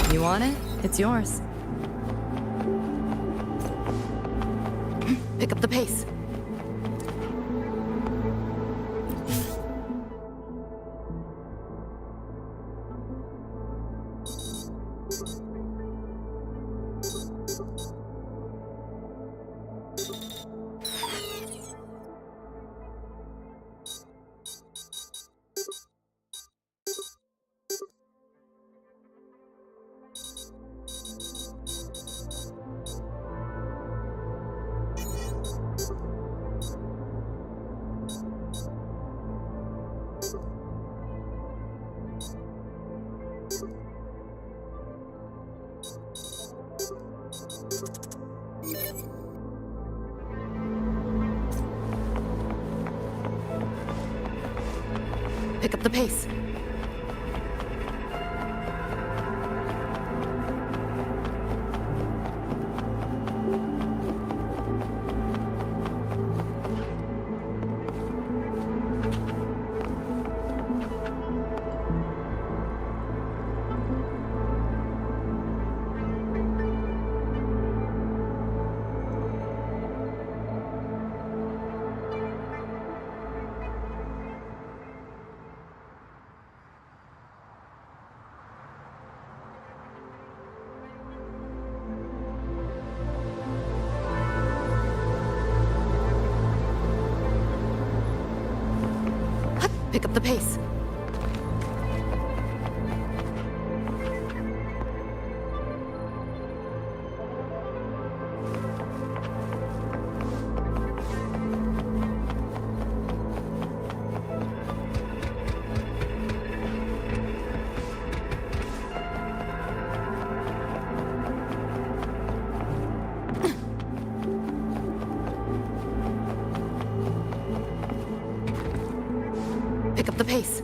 You want it? It's yours. Pick up the pace. Pick up the pace. Pick up the pace. Pick up the pace.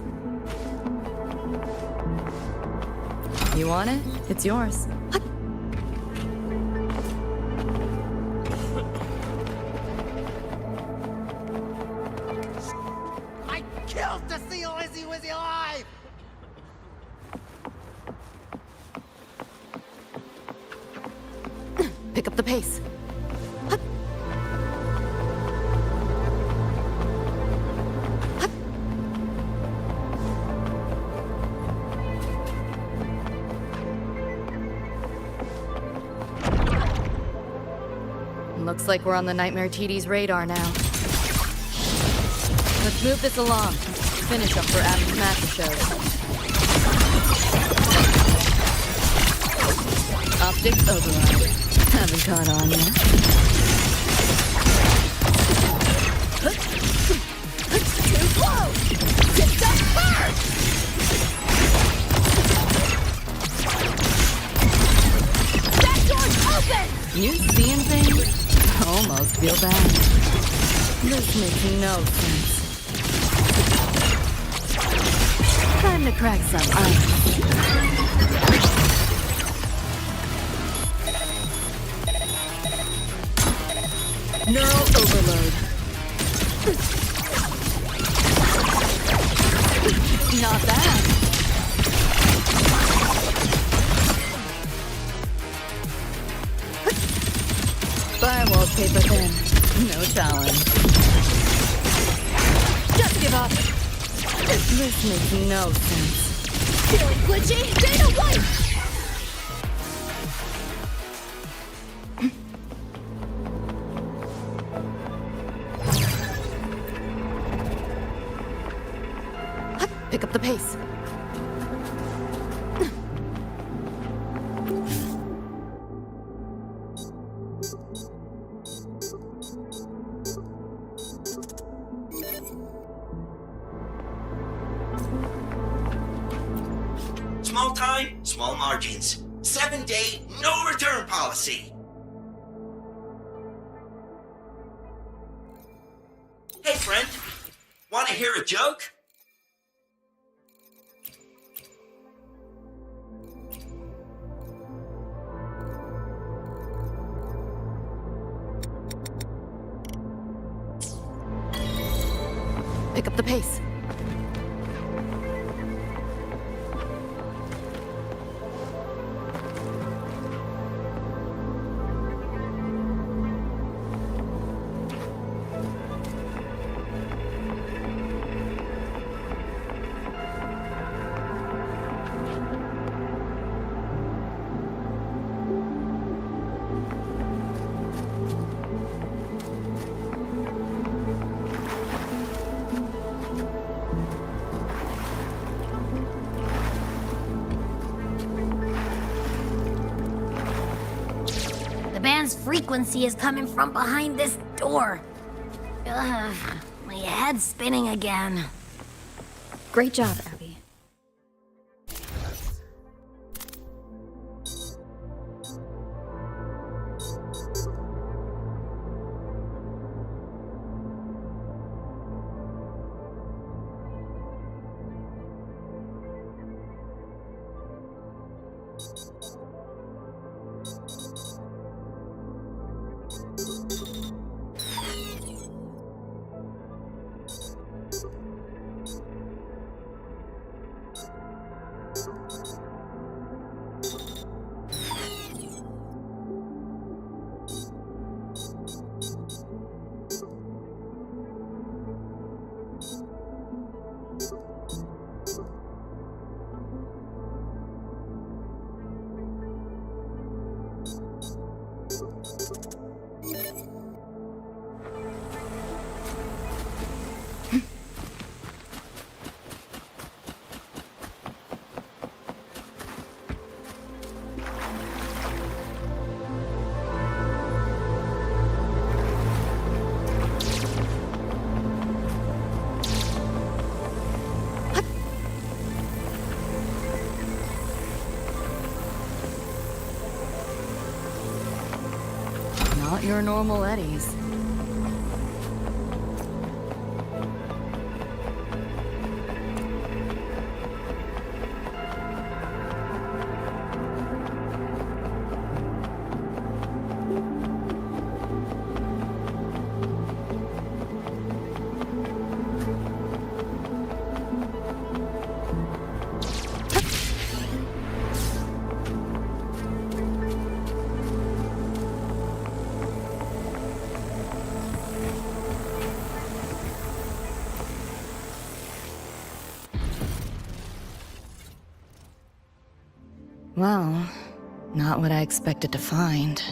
You want it? It's yours. I killed to see Lizzie was alive! Pick up the pace. Looks like we're on the Nightmare TD's radar now. Let's move this along. Finish up for Adam's Master shows. Optics override. Haven't caught on yet. Too close! Get that first! That door's open! You seeing things? Almost feel bad. This makes no sense. Time to crack some ice. Neural overload. Not bad. Firewall paper thin. No challenge. Just give up. This makes no sense. Feeling glitchy? Data wipe! Pick up the pace. Small time, small margins. 7-day, no return policy. Hey friend, wanna hear a joke? Pick up the pace. The band's frequency is coming from behind this door. Ugh, my head's spinning again. Great job, Abby. Not your normal eddies. Well, not what I expected to find.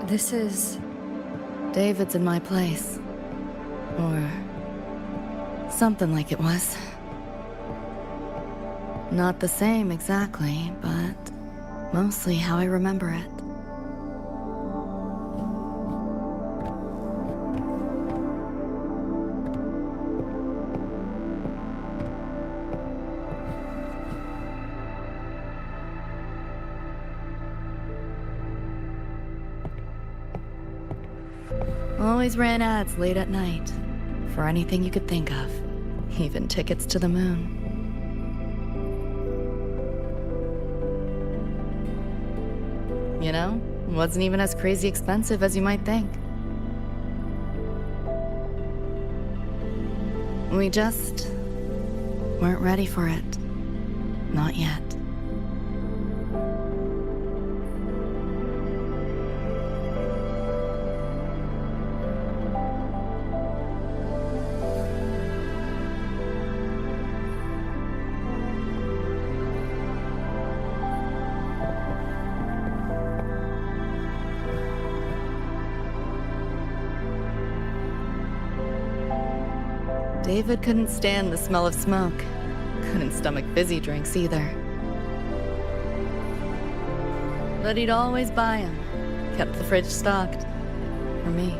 This is... David's in my place. Or... something like it was. Not the same exactly, but mostly how I remember it. Always ran ads late at night, for anything you could think of, even tickets to the moon. You know, it wasn't even as crazy expensive as you might think. We just weren't ready for it. Not yet. David couldn't stand the smell of smoke. Couldn't stomach fizzy drinks either. But he'd always buy them. Kept the fridge stocked. For me.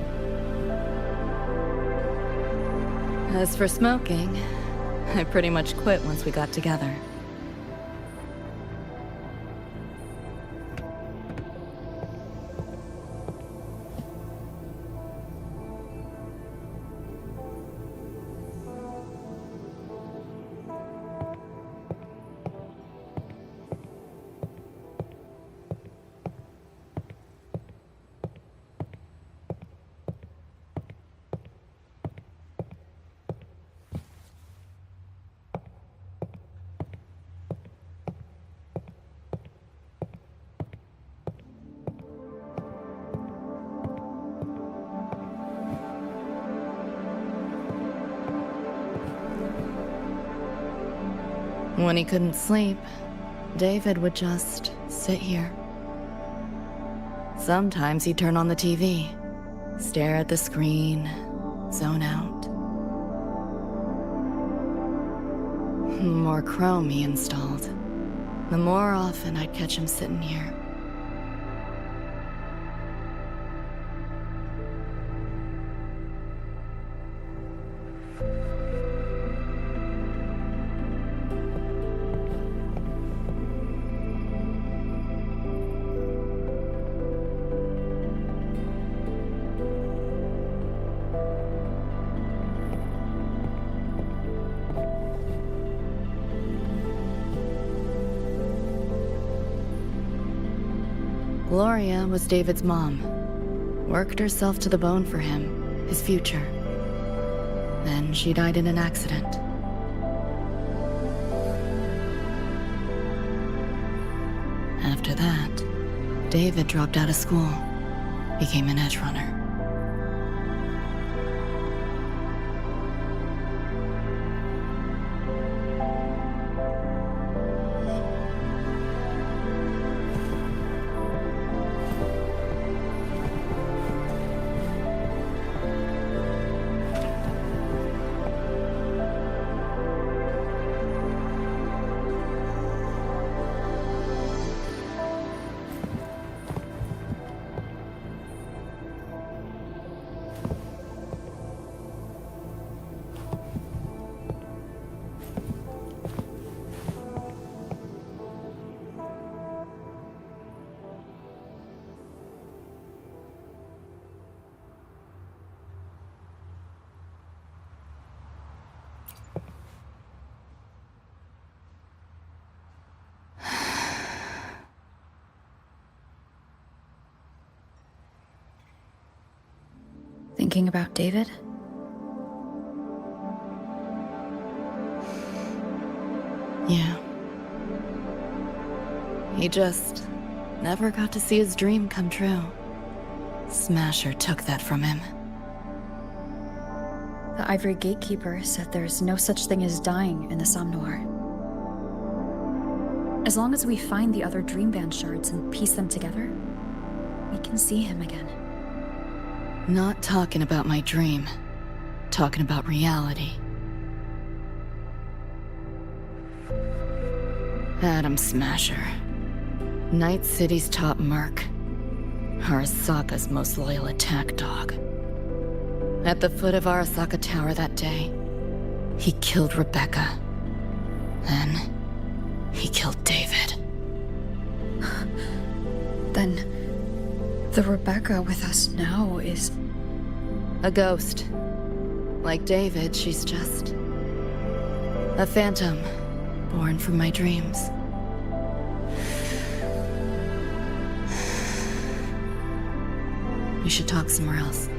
As for smoking, I pretty much quit once we got together. When he couldn't sleep, David would just sit here. Sometimes he'd turn on the TV, stare at the screen, zone out. The more Chrome he installed, the more often I'd catch him sitting here. Gloria was David's mom. Worked herself to the bone for him, his future. Then she died in an accident. After that, David dropped out of school, became an Edgerunner. Thinking about David? Yeah. He just never got to see his dream come true. Smasher took that from him. The Ivory Gatekeeper said there's no such thing as dying in the Somme Noir. As long as we find the other Dream Band shards and piece them together, we can see him again. Not talking about my dream. Talking about reality. Adam Smasher. Night City's top merc. Arasaka's most loyal attack dog. At the foot of Arasaka Tower that day, he killed Rebecca. Then, he killed David. Then, the Rebecca with us now is... a ghost. Like David, she's just... a phantom, born from my dreams. We should talk somewhere else.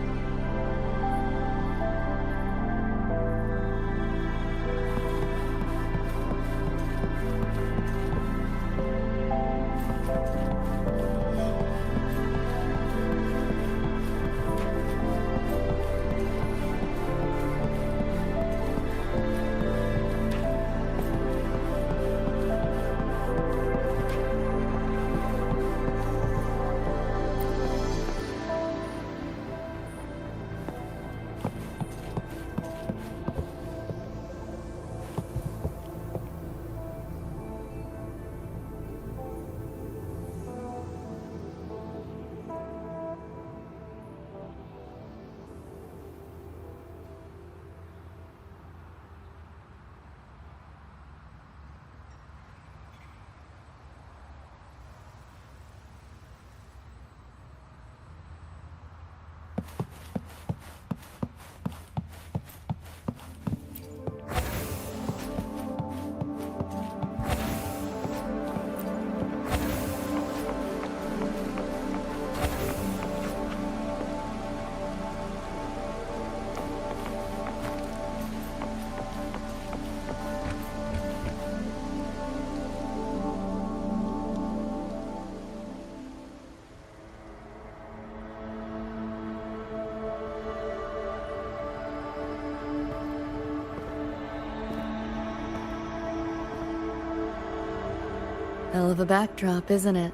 Hell of a backdrop, isn't it?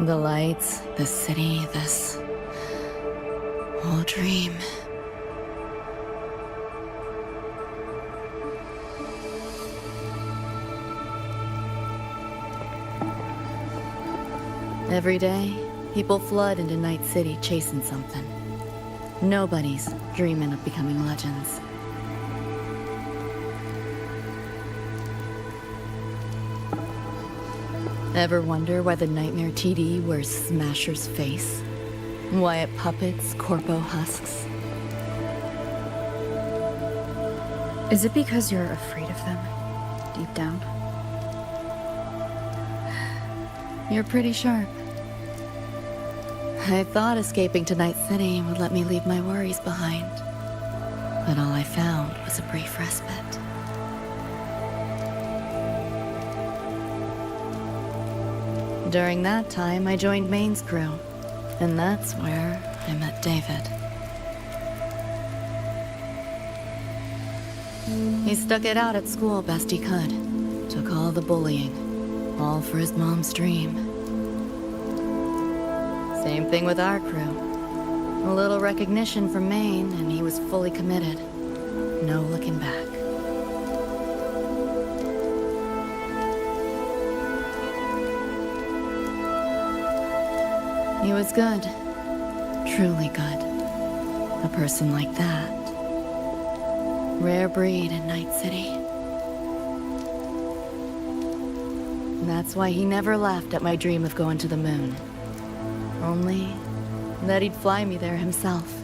The lights, the city, this whole dream. Every day, people flood into Night City chasing something. Nobody's dreaming of becoming legends. Ever wonder why the Nightmare TD wears Smasher's face? Why it puppets Corpo husks? Is it because you're afraid of them, deep down? You're pretty sharp. I thought escaping to Night City would let me leave my worries behind. But all I found was a brief respite. During that time, I joined Maine's crew, and that's where I met David. He stuck it out at school best he could, took all the bullying, all for his mom's dream. Same thing with our crew. A little recognition from Maine, and he was fully committed. No looking back. He was good. Truly good. A person like that. Rare breed in Night City. That's why he never laughed at my dream of going to the moon. Only that he'd fly me there himself.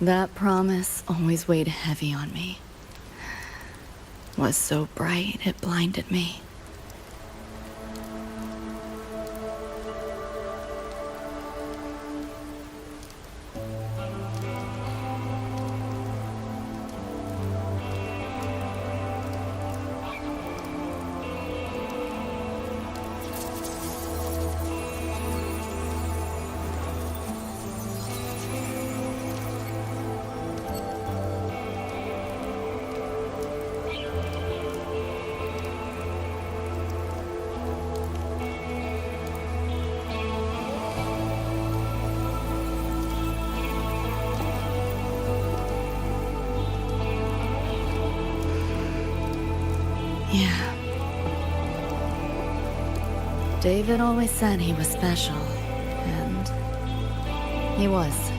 That promise always weighed heavy on me. was so bright it blinded me. Yeah. David always said he was special, and he was.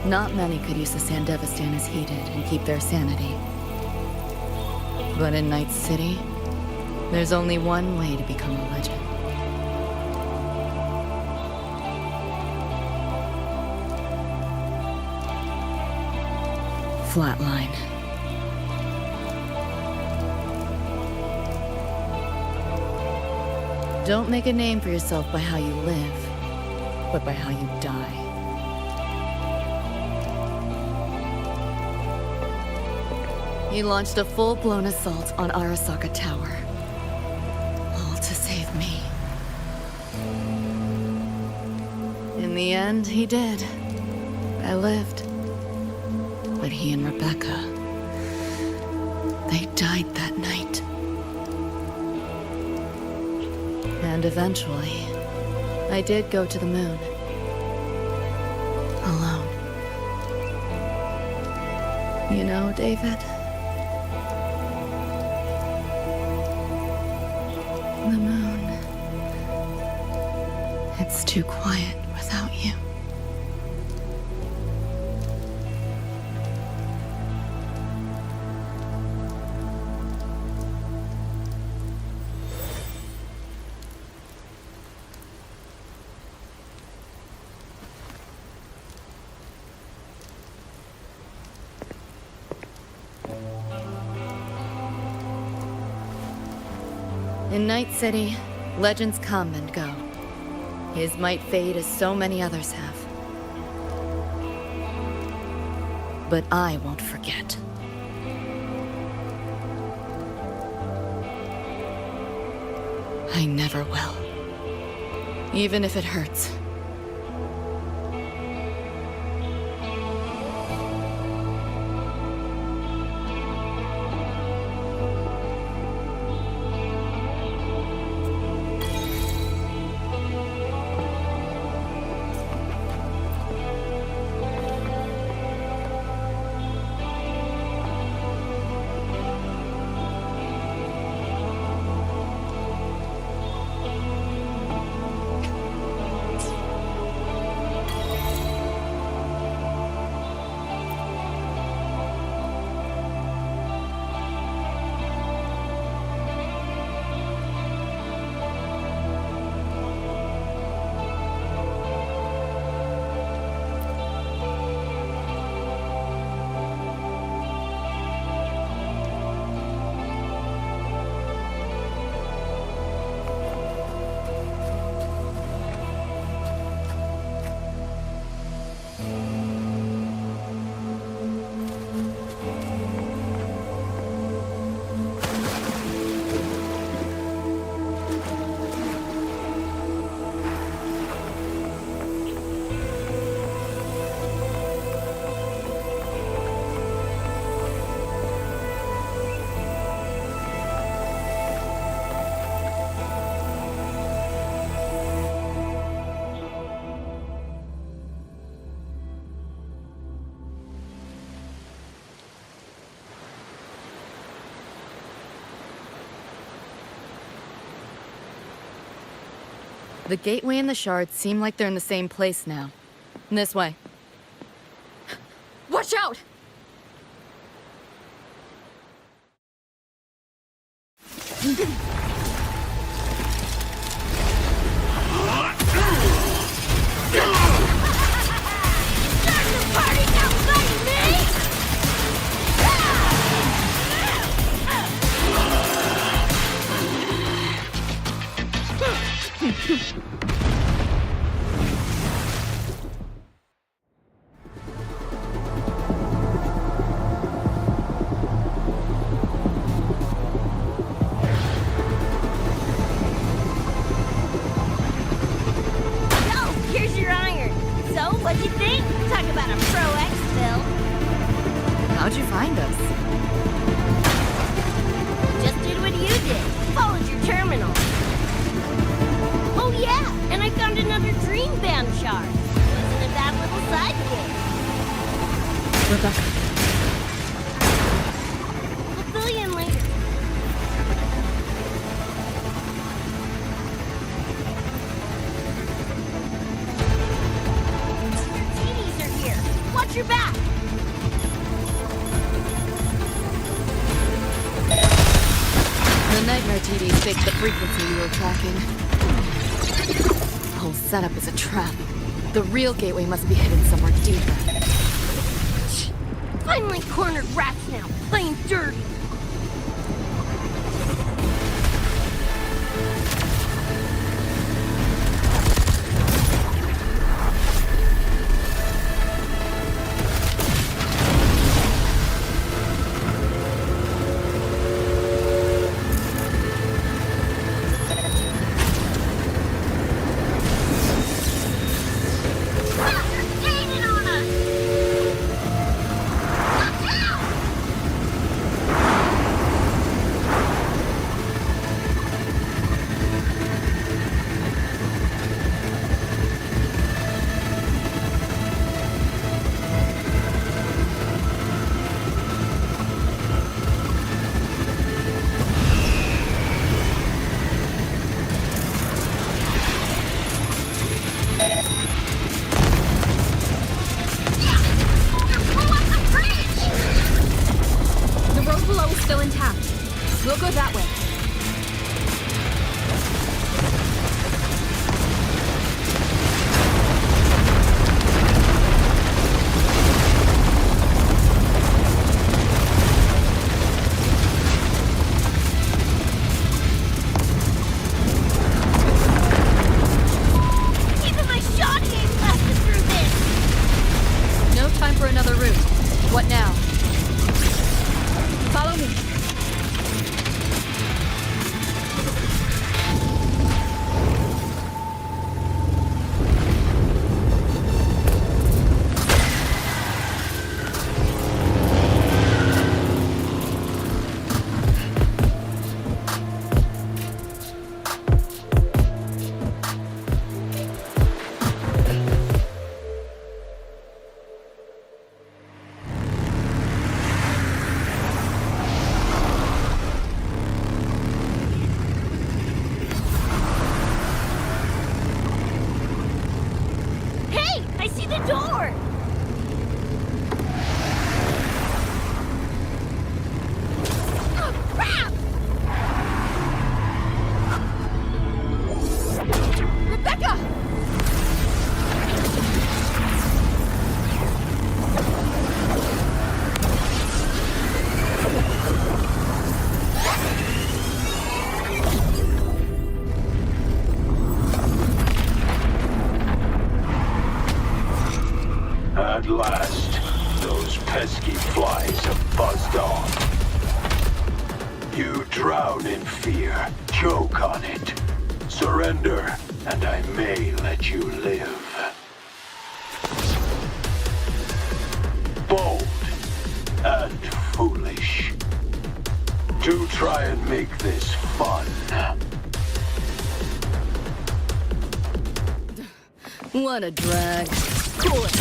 Not many could use the Sandevistan as he did and keep their sanity. But in Night City, there's only one way to become a legend. Flatline. Don't make a name for yourself by how you live, but by how you die. He launched a full-blown assault on Arasaka Tower. All to save me. In the end, he did. I lived. But he and Rebecca, they died that night. And eventually, I did go to the moon. Alone. You know, David? The moon. It's too quiet without you. In Night City, legends come and go. His might fade as so many others have. But I won't forget. I never will. Even if it hurts. The gateway and the shards seem like they're in the same place now. This way. Watch out! behind us. Just did what you did. Followed your terminal. Oh yeah, and I found another dream band shard. Wasn't a bad little side gig. Rebecca. I'll fill you in later. TVs are here. Watch your back. The nightmare TDs faked the frequency we were tracking. The whole setup is a trap. The real gateway must be hidden somewhere deeper. Finally cornered rats now, playing dirty. We'll go that way. Even my shot game lasted through this. No time for another route. What now? Follow me. Hey, I see the door. Oh, crap! Rebecca! At last, those pesky flies have buzzed off. You drown in fear, choke on it. Surrender, and I may let you live. Bold and foolish. To try and make this fun. What a drag. Cool it.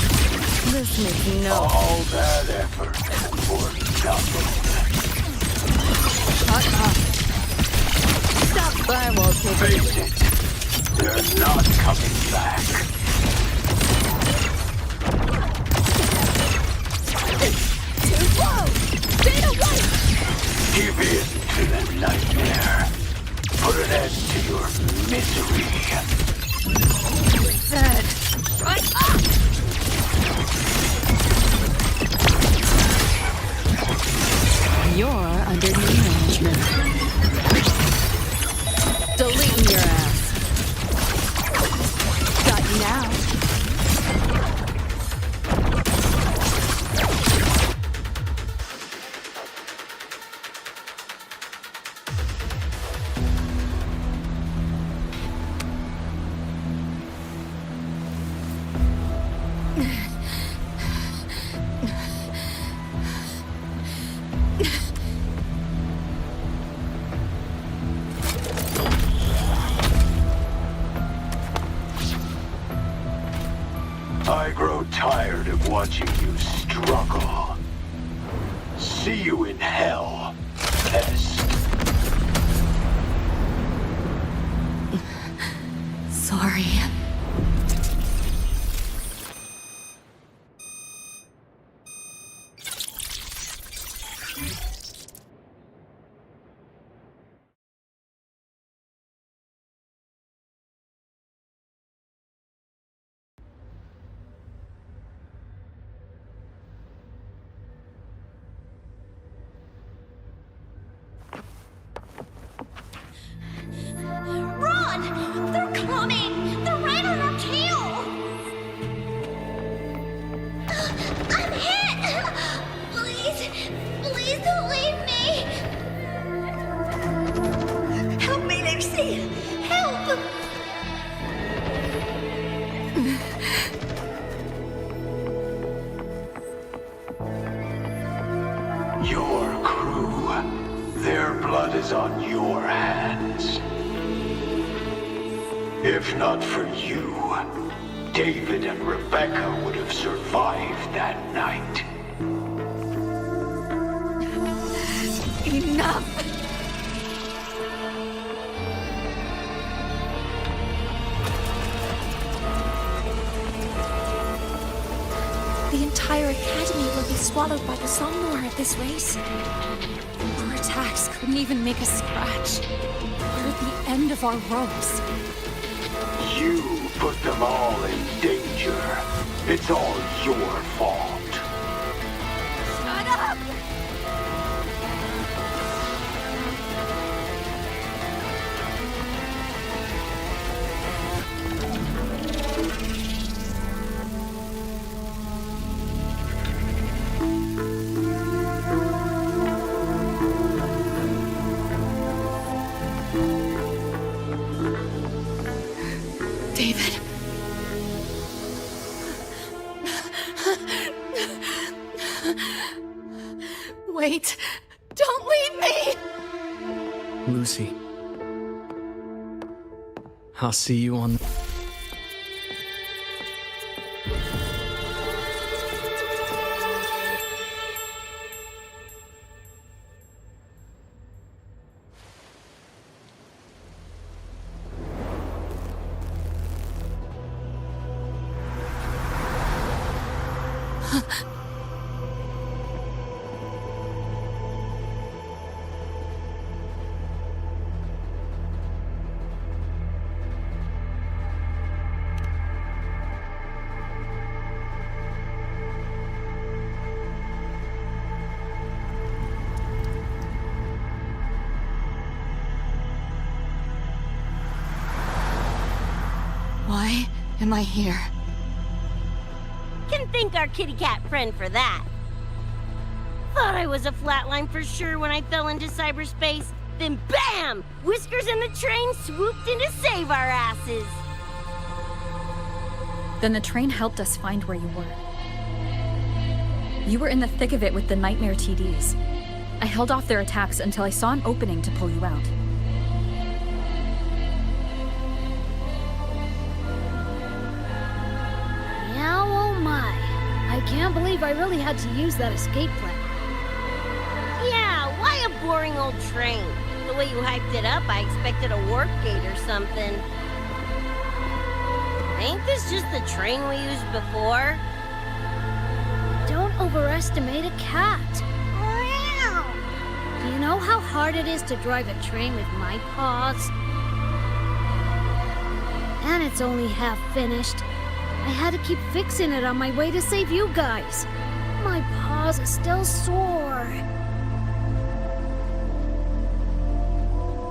This makes no... All that effort for nothing. Shut up. Stop firewall taking... Face it, they're not coming back. Too slow! Stay away! Give in to the nightmare. Put an end to your misery. Said. Shut up! You're under new management. Deleting your ass. Got you now. watching you struggle. See you in hell, pest. Sorry. Run! They're coming! They're right on our tail! I'm hit! Please don't leave me! Help me, Lucy! Help! Your crew, their blood is on your hands. If not for you, David and Rebecca would have survived that night. Enough! The entire academy will be swallowed by the Somnor at this race. Our attacks couldn't even make a scratch. We're at the end of our ropes. You put them all in danger. It's all your fault. Shut up! David. Wait. Don't leave me! Lucy. I'll see you on... Why am I here? Can thank our kitty cat friend for that. Thought I was a flatline for sure when I fell into cyberspace. Then BAM! Whiskers and the train swooped in to save our asses. Then the train helped us find where you were. You were in the thick of it with the Nightmare TDs. I held off their attacks until I saw an opening to pull you out. Now, oh my. I can't believe I really had to use that escape plan. Yeah, why a boring old train? The way you hyped it up, I expected a warp gate or something. Ain't this just the train we used before? Don't overestimate a cat. Do you know how hard it is to drive a train with my paws? And it's only half finished. I had to keep fixing it on my way to save you guys. My paws are still sore.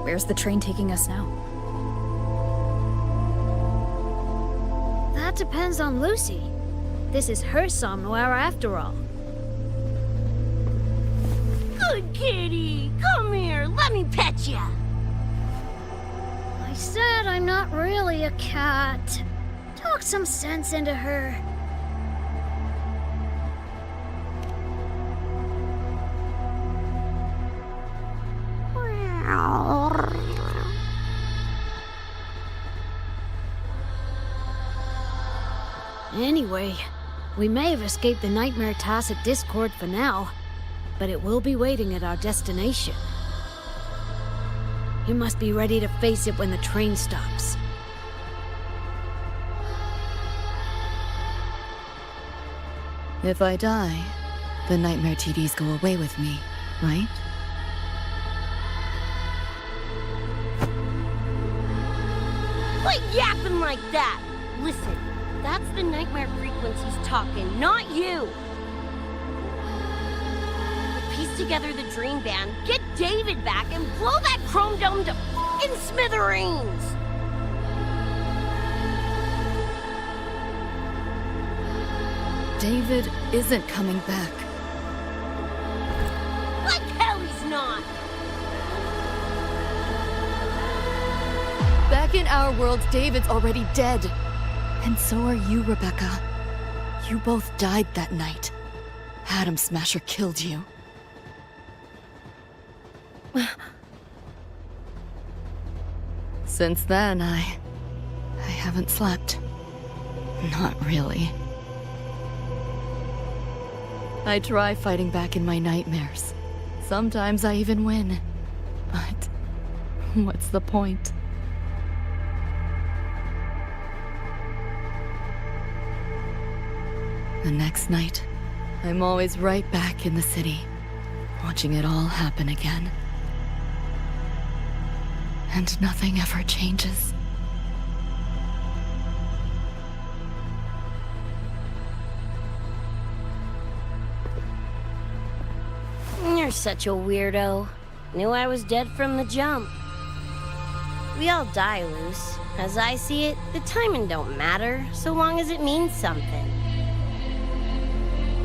Where's the train taking us now? That depends on Lucy. This is her somnwhere after all. Good kitty! Come here, let me pet ya! I said I'm not really a cat. Talk some sense into her. Anyway, We may have escaped the Nightmare Tacit Discord for now, but it will be waiting at our destination. You must be ready to face it when the train stops. If I die, the Nightmare TDs go away with me, right? Quit yapping like that! Listen, that's the nightmare frequencies talking, not you! Piece together the dream band, get David back, and blow that chrome dome to f***ing smithereens! David isn't coming back. Like hell he's not! Back in our world, David's already dead. And so are you, Rebecca. You both died that night. Atom Smasher killed you. Since then, I haven't slept. Not really. I try fighting back in my nightmares. Sometimes I even win. But what's the point? The next night, I'm always right back in the city, watching it all happen again. And nothing ever changes. You're such a weirdo. Knew I was dead from the jump. We all die, Luce. As I see it, the timing don't matter, so long as it means something.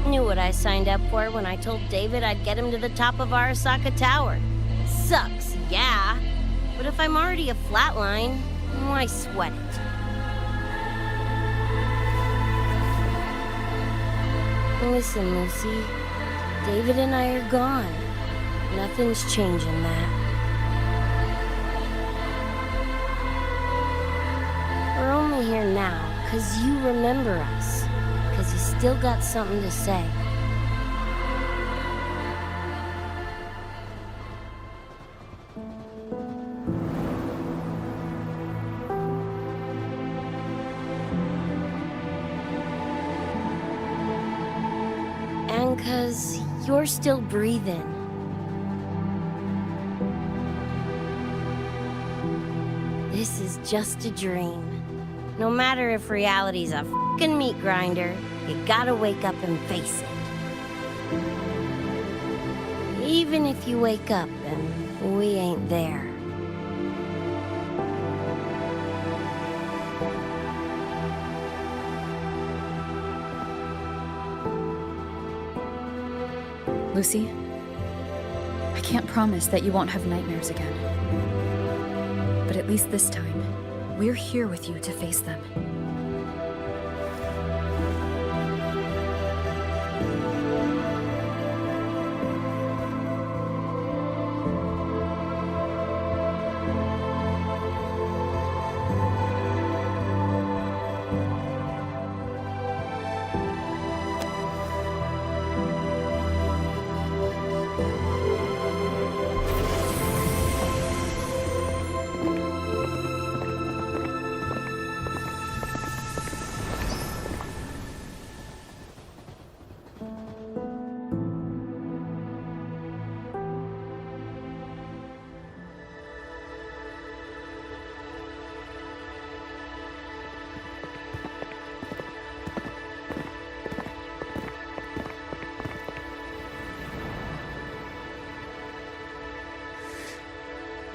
Knew what I signed up for when I told David I'd get him to the top of Arasaka Tower. Sucks, yeah. But if I'm already a flatline, why sweat it? Listen, Lucy. David and I are gone. Nothing's changing that. We're only here now because you remember us. Because you still got something to say. And 'cause you're still breathing. This is just a dream. No matter if reality's a f***ing meat grinder, you gotta wake up and face it. Even if you wake up and we ain't there. Lucy, I can't promise that you won't have nightmares again. But at least this time, we're here with you to face them.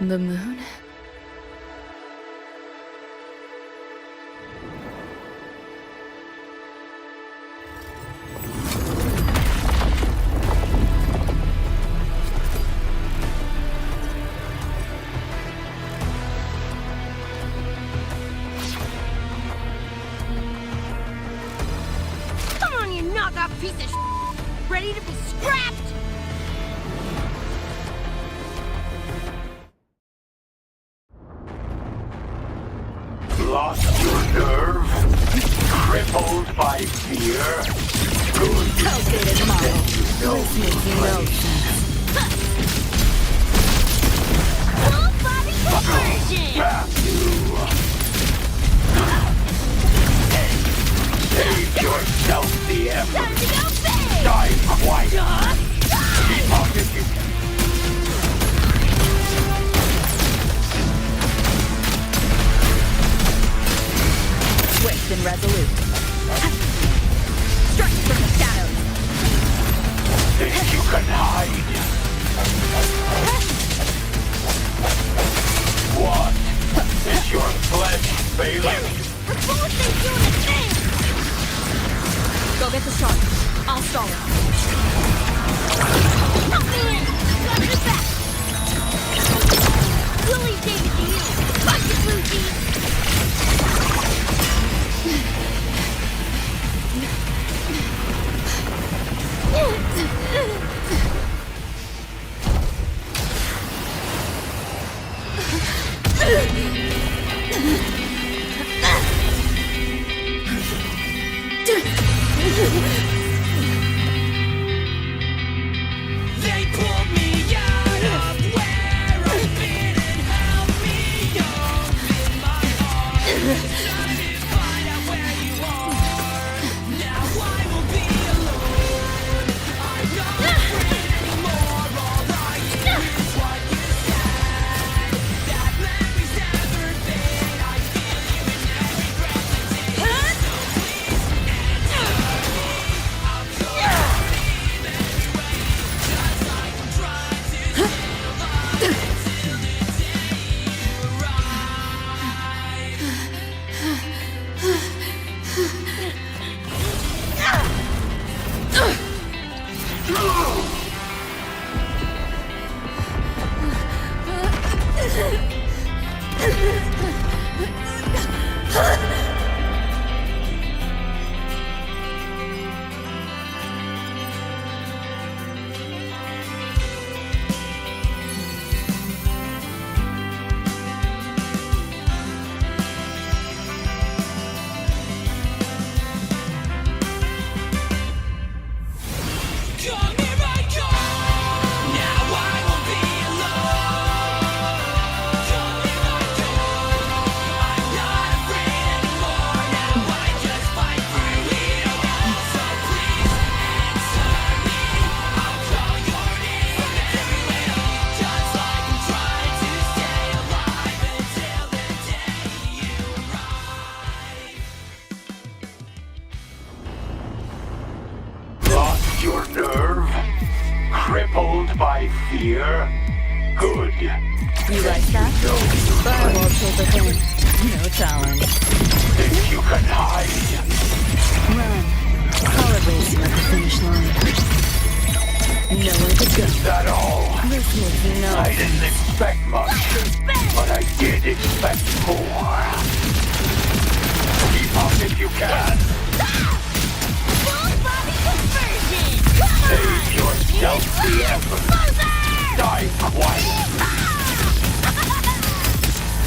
The moon? Come on, you knockoff piece of shit! Ready to be scrapped? Lost your nerve? Crippled by fear? updated model. This makes no sense. Full body conversion! Save yourself the effort. Time to go big! Die quiet. Keep up if you can. Swift and resolute. Strike from the shadows. Think you can hide? What? Is your flesh failing? The bullets ain't doing a thing! Go get the shark. I'll stall it. Help me in! Got your back! We'll leave David to you. Fuck you, Lucy! They pulled me out of where I've been and held me open my heart. Trying to find out where you are. Now I will be alone. I'm not afraid anymore. All I hear is what you said. That memories never fade. I feel you in every breath I take. So please answer me. I'll go leave anyway. Just like I'm trying to stay alive until the day you Come here I come, now I won't be alone. Come here I come, I'm not afraid anymore. Now I just fight through it all. So please answer me. I'll call your name everywhere. Just like I'm trying to stay alive until the day you arrive. Lost your nerve? Crippled by fear? Good. You like that? Fireball paper thin. No challenge. Think you can hide? Run. Collab racing at the finish line. Nowhere to go. That all? This makes no I didn't expect much, but I did expect more. Keep up if you can. Full body conversion! Come on! Save yourself the effort. Die quiet.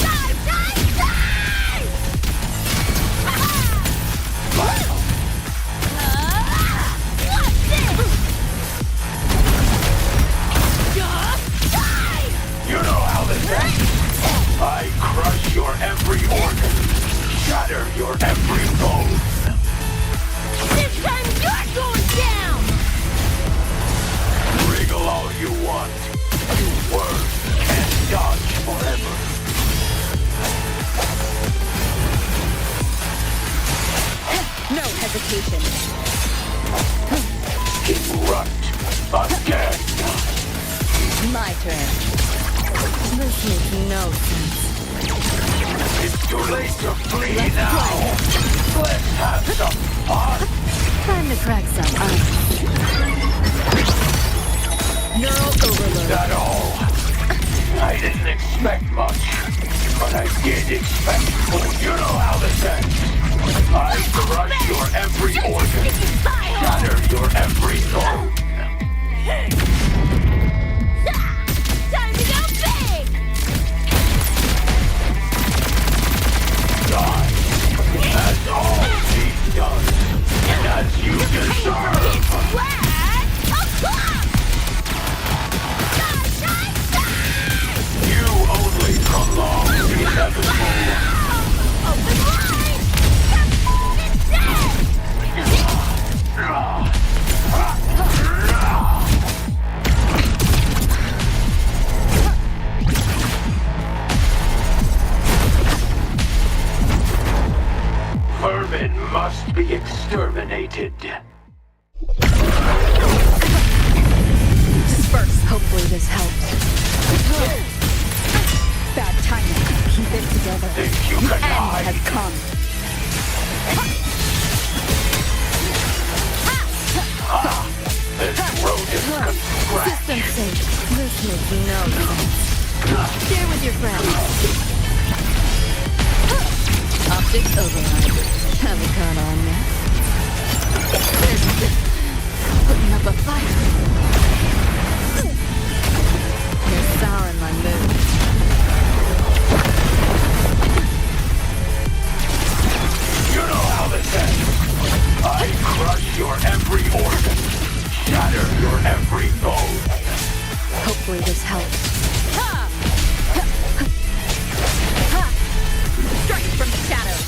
Die, die, die! Smile. What's this? Die! You know how this ends. I crush your every organ. Shatter your every bone. This time you're going down! Wriggle all you want. You words can't dodge forever. No hesitation. Erupt again. My turn. This makes no sense. It's too late to flee now. Let's have some fun. Time to crack some ice. Neural overload. That all? I didn't expect much, but I did expect more. You know how this ends. I crush your every organ, shatter your every bone. Time to go big! Die, as all she does, and as you deserve. be exterminated. Disperse. Hopefully this helps. Bad timing. Keep it together. Think you The can end hide? has come. This road is constructed. System's sake, this makes no sense. Share with your friends. Optics override. Have a con on yet? Putting up a fight. You're souring my mood. You know how this ends. I crush your every organ, shatter your every bone. Hopefully this helps. Strike from the shadows.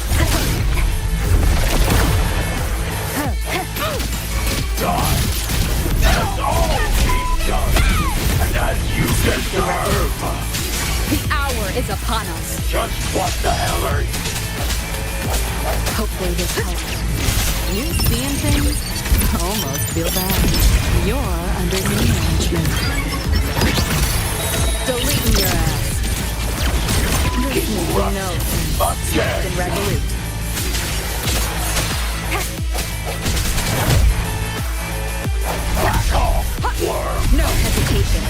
Die. As all be done. And as you deserve. The hour is upon us. Just what the hell are you? Hopefully this helps. You seeing things? Almost feel bad. You're under new management. Deleting your ass. This makes no sense. Swift and resolute. Back off, worm. No hesitation.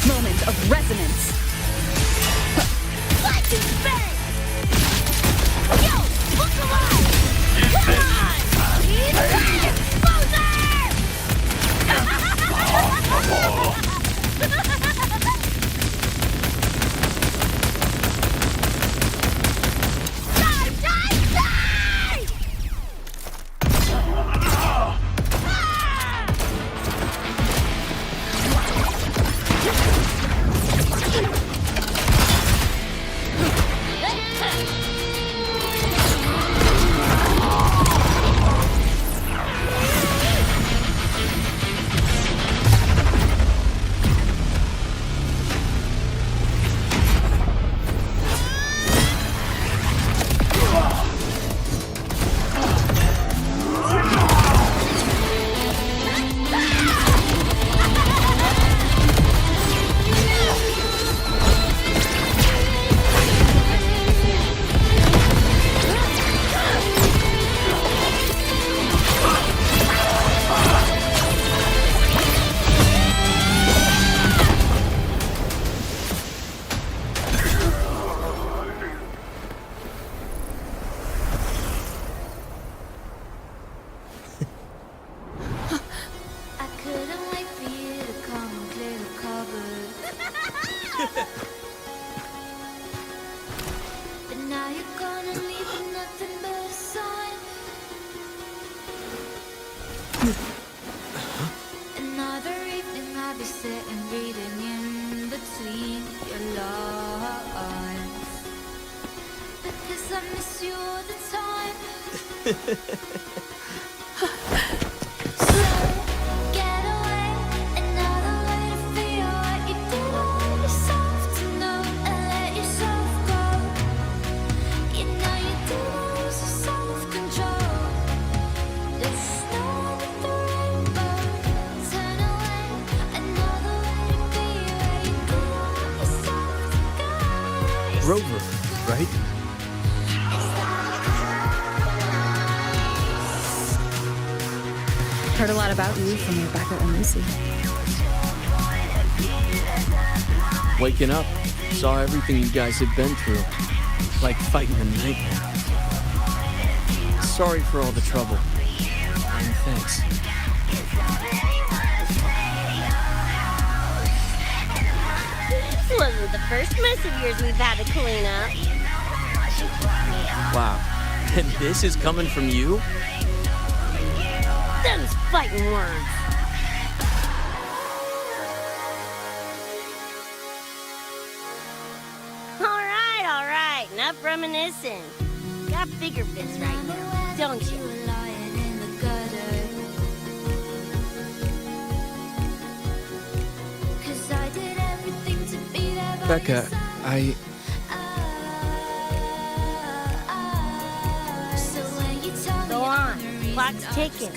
Moment of resonance. Let's do bang! Yo, look alive! Come on! Rover, right? Heard a lot about you from Rebecca and Lucy. Waking up, saw everything you guys had been through. Like fighting a nightmare. Sorry for all the trouble. And thanks. This wasn't the first mess of yours we've had to clean up. Wow. And this is coming from you? Them's fighting words. All right. Enough reminiscing. Got bigger fish right now, don't you? Becca, clock's ticking.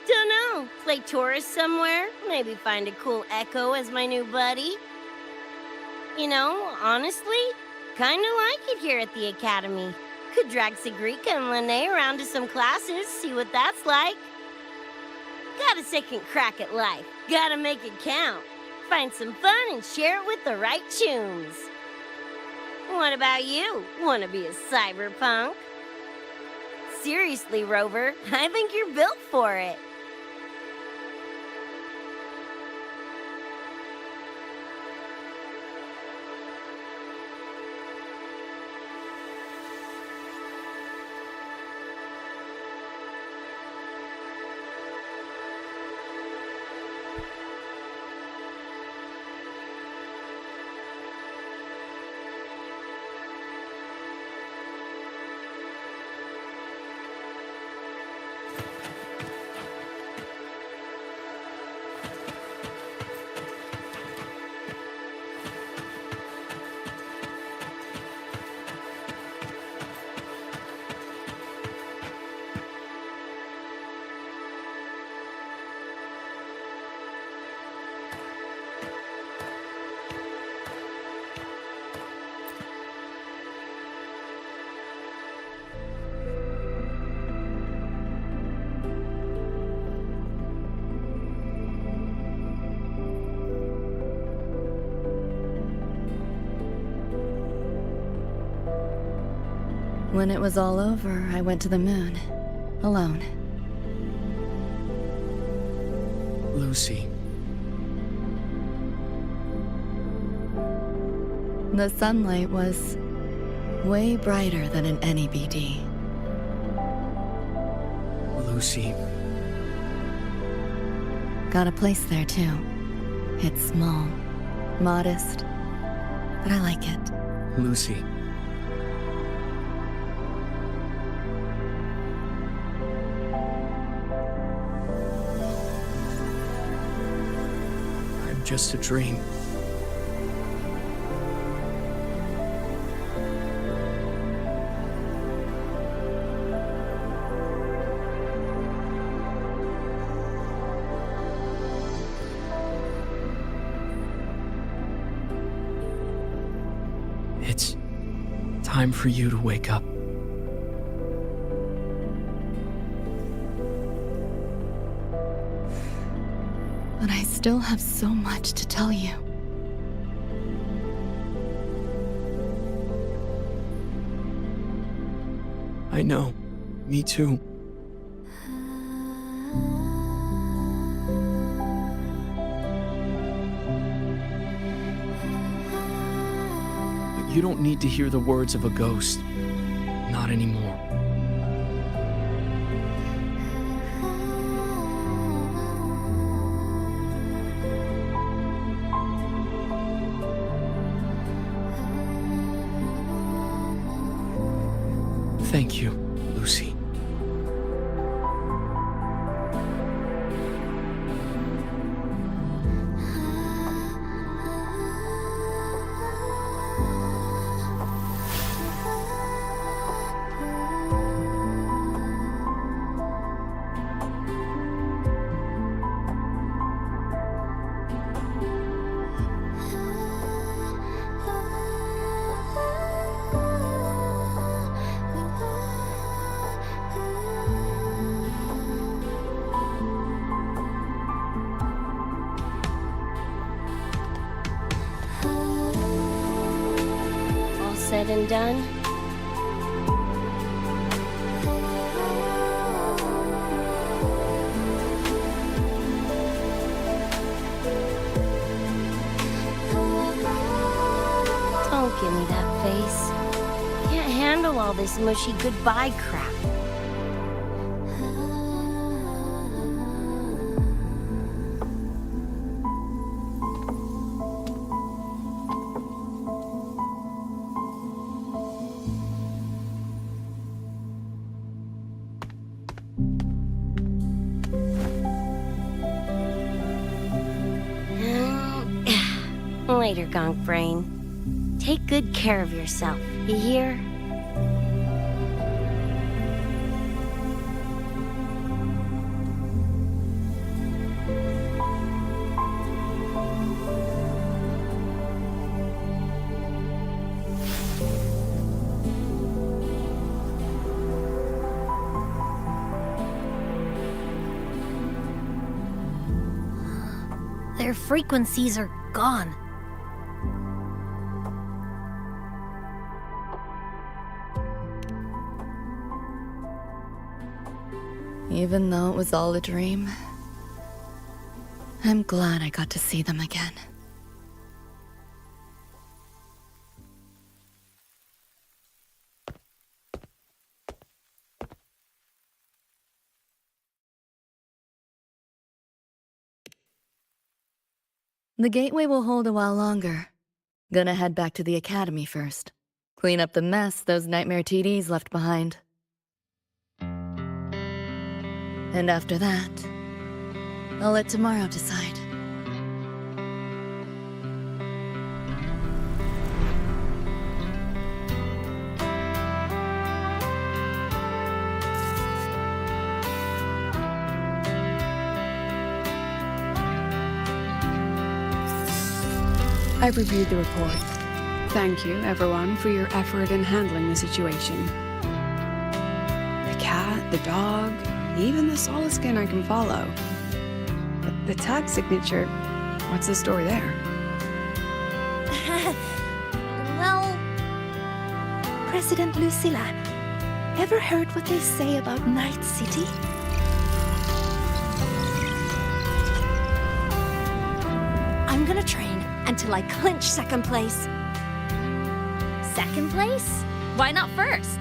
Dunno. Play tourist somewhere? Maybe find a cool Echo as my new buddy? You know, honestly, kinda like it here at the Academy. Could drag Sigrika and Lene around to some classes, see what that's like. Got a second crack at life. Gotta make it count. Find some fun and share it with the right tunes. What about you? Wanna be a cyberpunk? Seriously, Rover, I think you're built for it. When it was all over, I went to the moon. Alone. Lucy. The sunlight was way brighter than in any BD. Lucy. Got a place there too. It's small, modest, but I like it. Lucy. I'm just a dream. It's time for you to wake up. But I still have so much to tell you. I know. Me too. But you don't need to hear the words of a ghost. Not anymore. Thank you, Lucy. said and done. Don't give me that face. Can't handle all this mushy goodbye crap. Later, Gonk Brain. Take good care of yourself, you hear? Their frequencies are gone. Even though it was all a dream, I'm glad I got to see them again. The gateway will hold a while longer. Gonna head back to the academy first. Clean up the mess those nightmare TDs left behind. And after that, I'll let tomorrow decide. I've reviewed the report. Thank you, everyone, for your effort in handling the situation. The cat, the dog, even the solid skin I can follow. But the tag signature, what's the story there? Well, President Lucilla, ever heard what they say about Night City? I'm gonna train until I clinch second place. Second place? Why not first?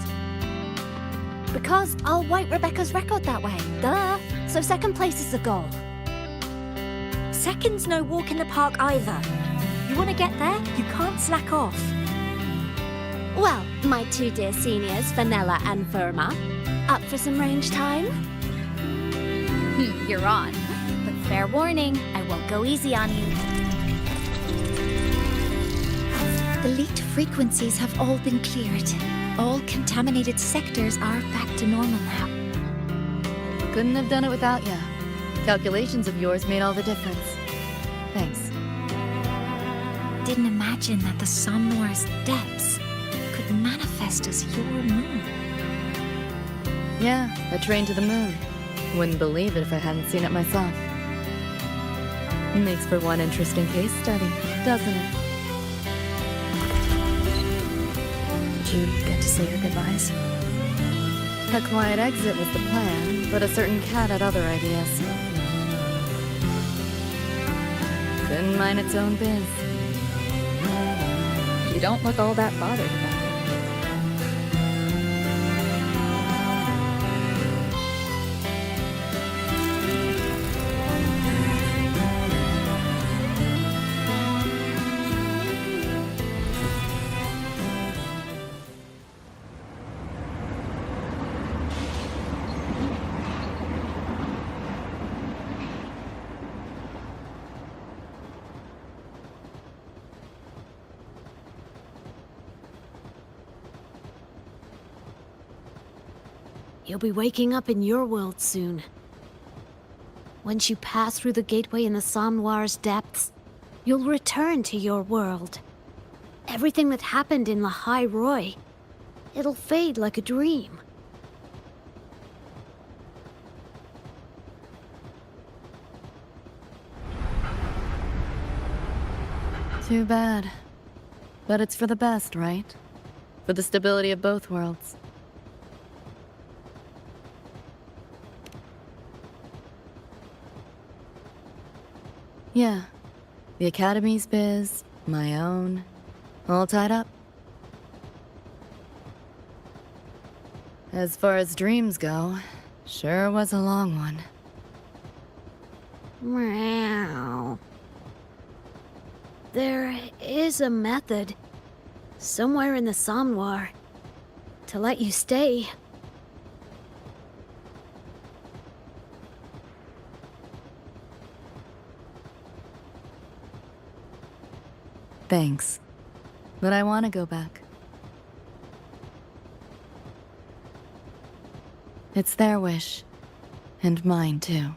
Because I'll wipe Rebecca's record that way. Duh. So second place is the goal. Second's no walk in the park either. You want to get there, you can't slack off. Well, my two dear seniors, Vanilla and Verma, up for some range time? You're on. But fair warning, I won't go easy on you. The leaked frequencies have all been cleared. All contaminated sectors are back to normal now. Couldn't have done it without ya. Calculations of yours made all the difference. Thanks. Didn't imagine that the Somnoir's depths could manifest as your moon. Yeah, a train to the moon. Wouldn't believe it if I hadn't seen it myself. Makes for one interesting case study, doesn't it? Did you get to say your goodbyes? A quiet exit was the plan, but a certain cat had other ideas. Couldn't mind its own biz. You don't look all that bothered about it. You'll be waking up in your world soon. Once you pass through the gateway in the Somnoir's depths, you'll return to your world. Everything that happened in Lahai Roy, it'll fade like a dream. Too bad. But it's for the best, right? for the stability of both worlds. Yeah, the Academy's biz, my own, all tied up. As far as dreams go, sure was a long one. Meow. There is a method, somewhere in the Somnoir, to let you stay. Thanks, but I want to go back. It's their wish, and mine too.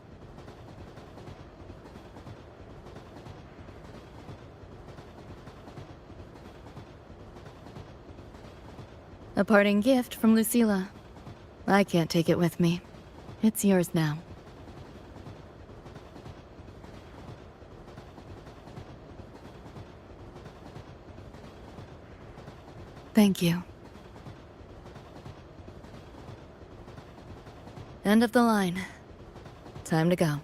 A parting gift from Lucilla. I can't take it with me. It's yours now. Thank you. End of the line. Time to go.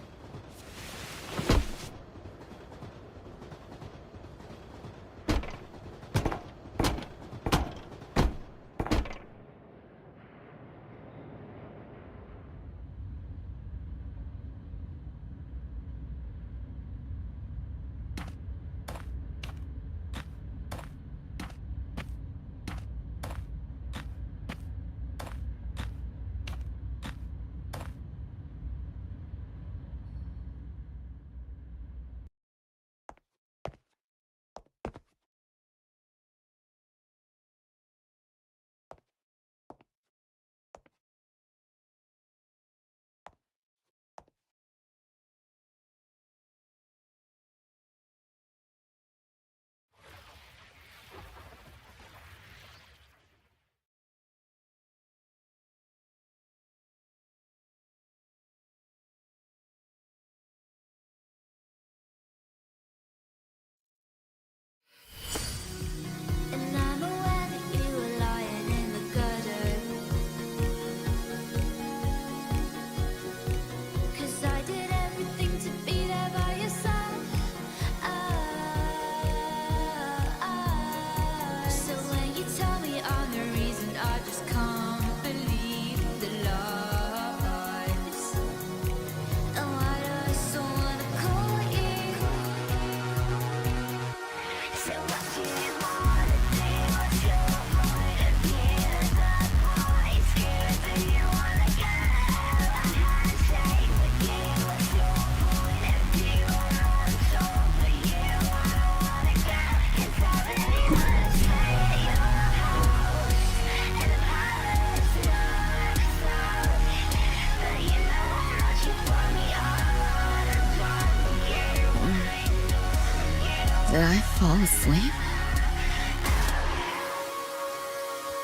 Did I fall asleep?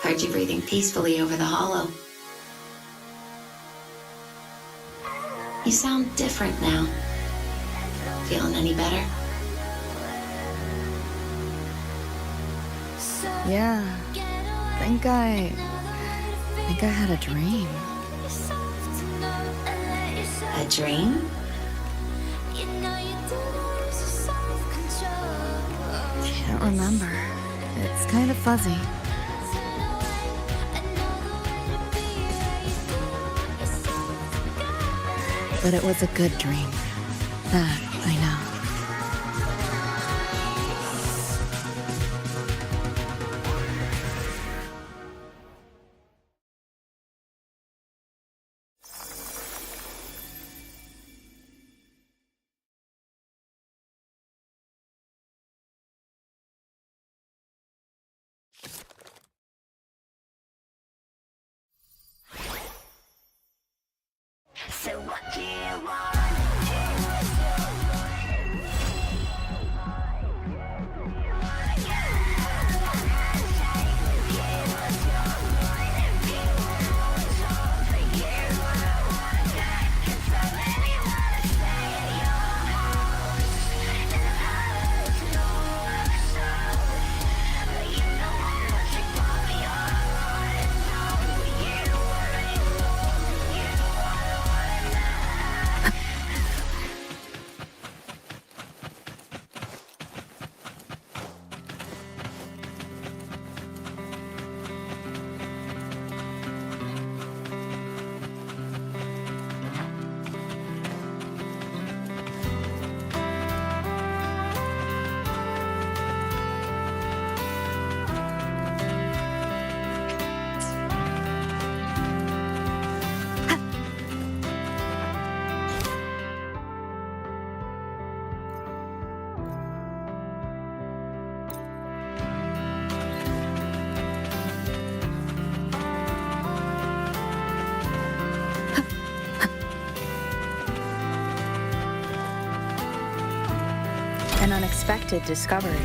Heard you breathing peacefully over the hollow. You sound different now. Feeling any better? Yeah. Think I had a dream. A dream? Can't remember. It's kind of fuzzy. But it was a good dream. That I know. So what do you want? An unexpected discovery.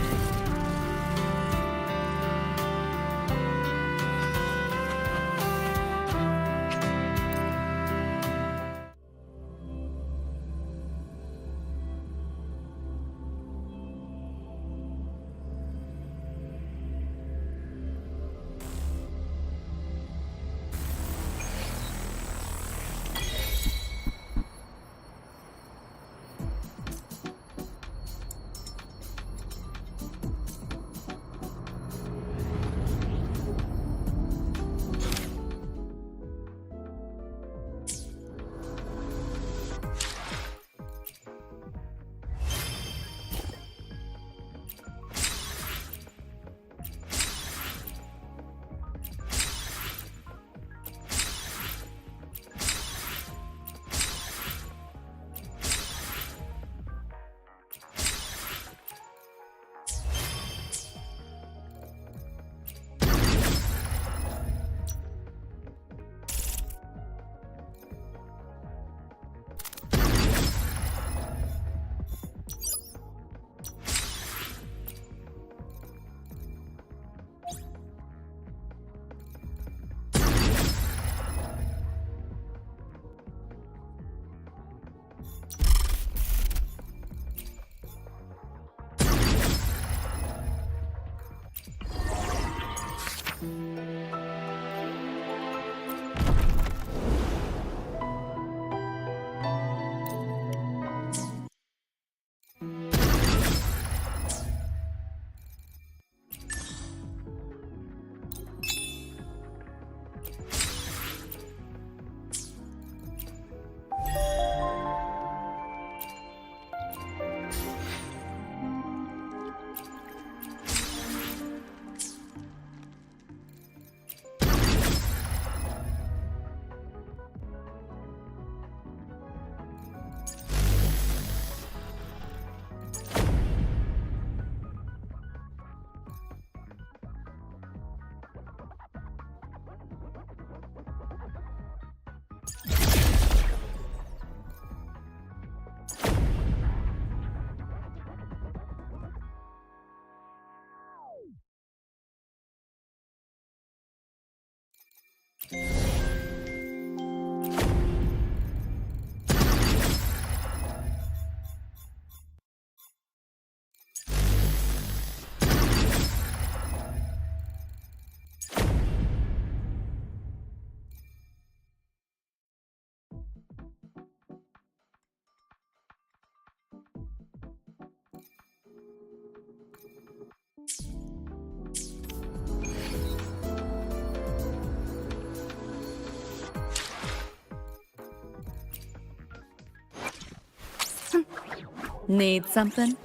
Need something?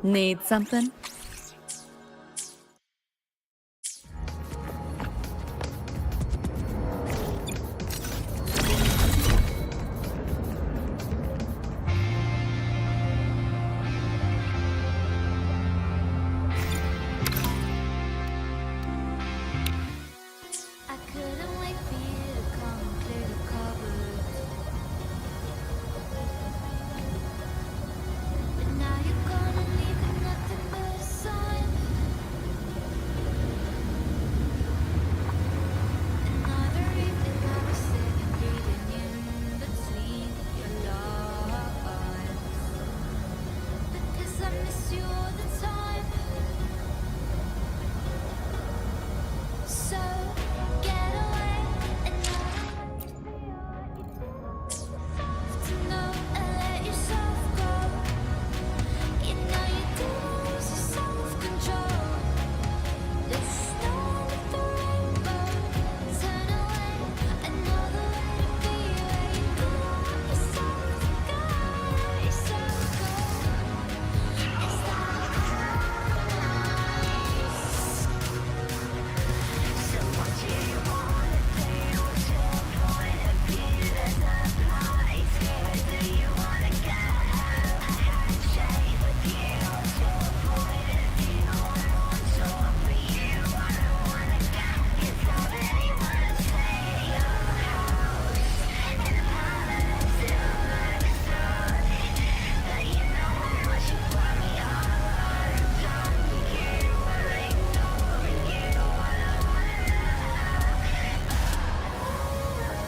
Need something?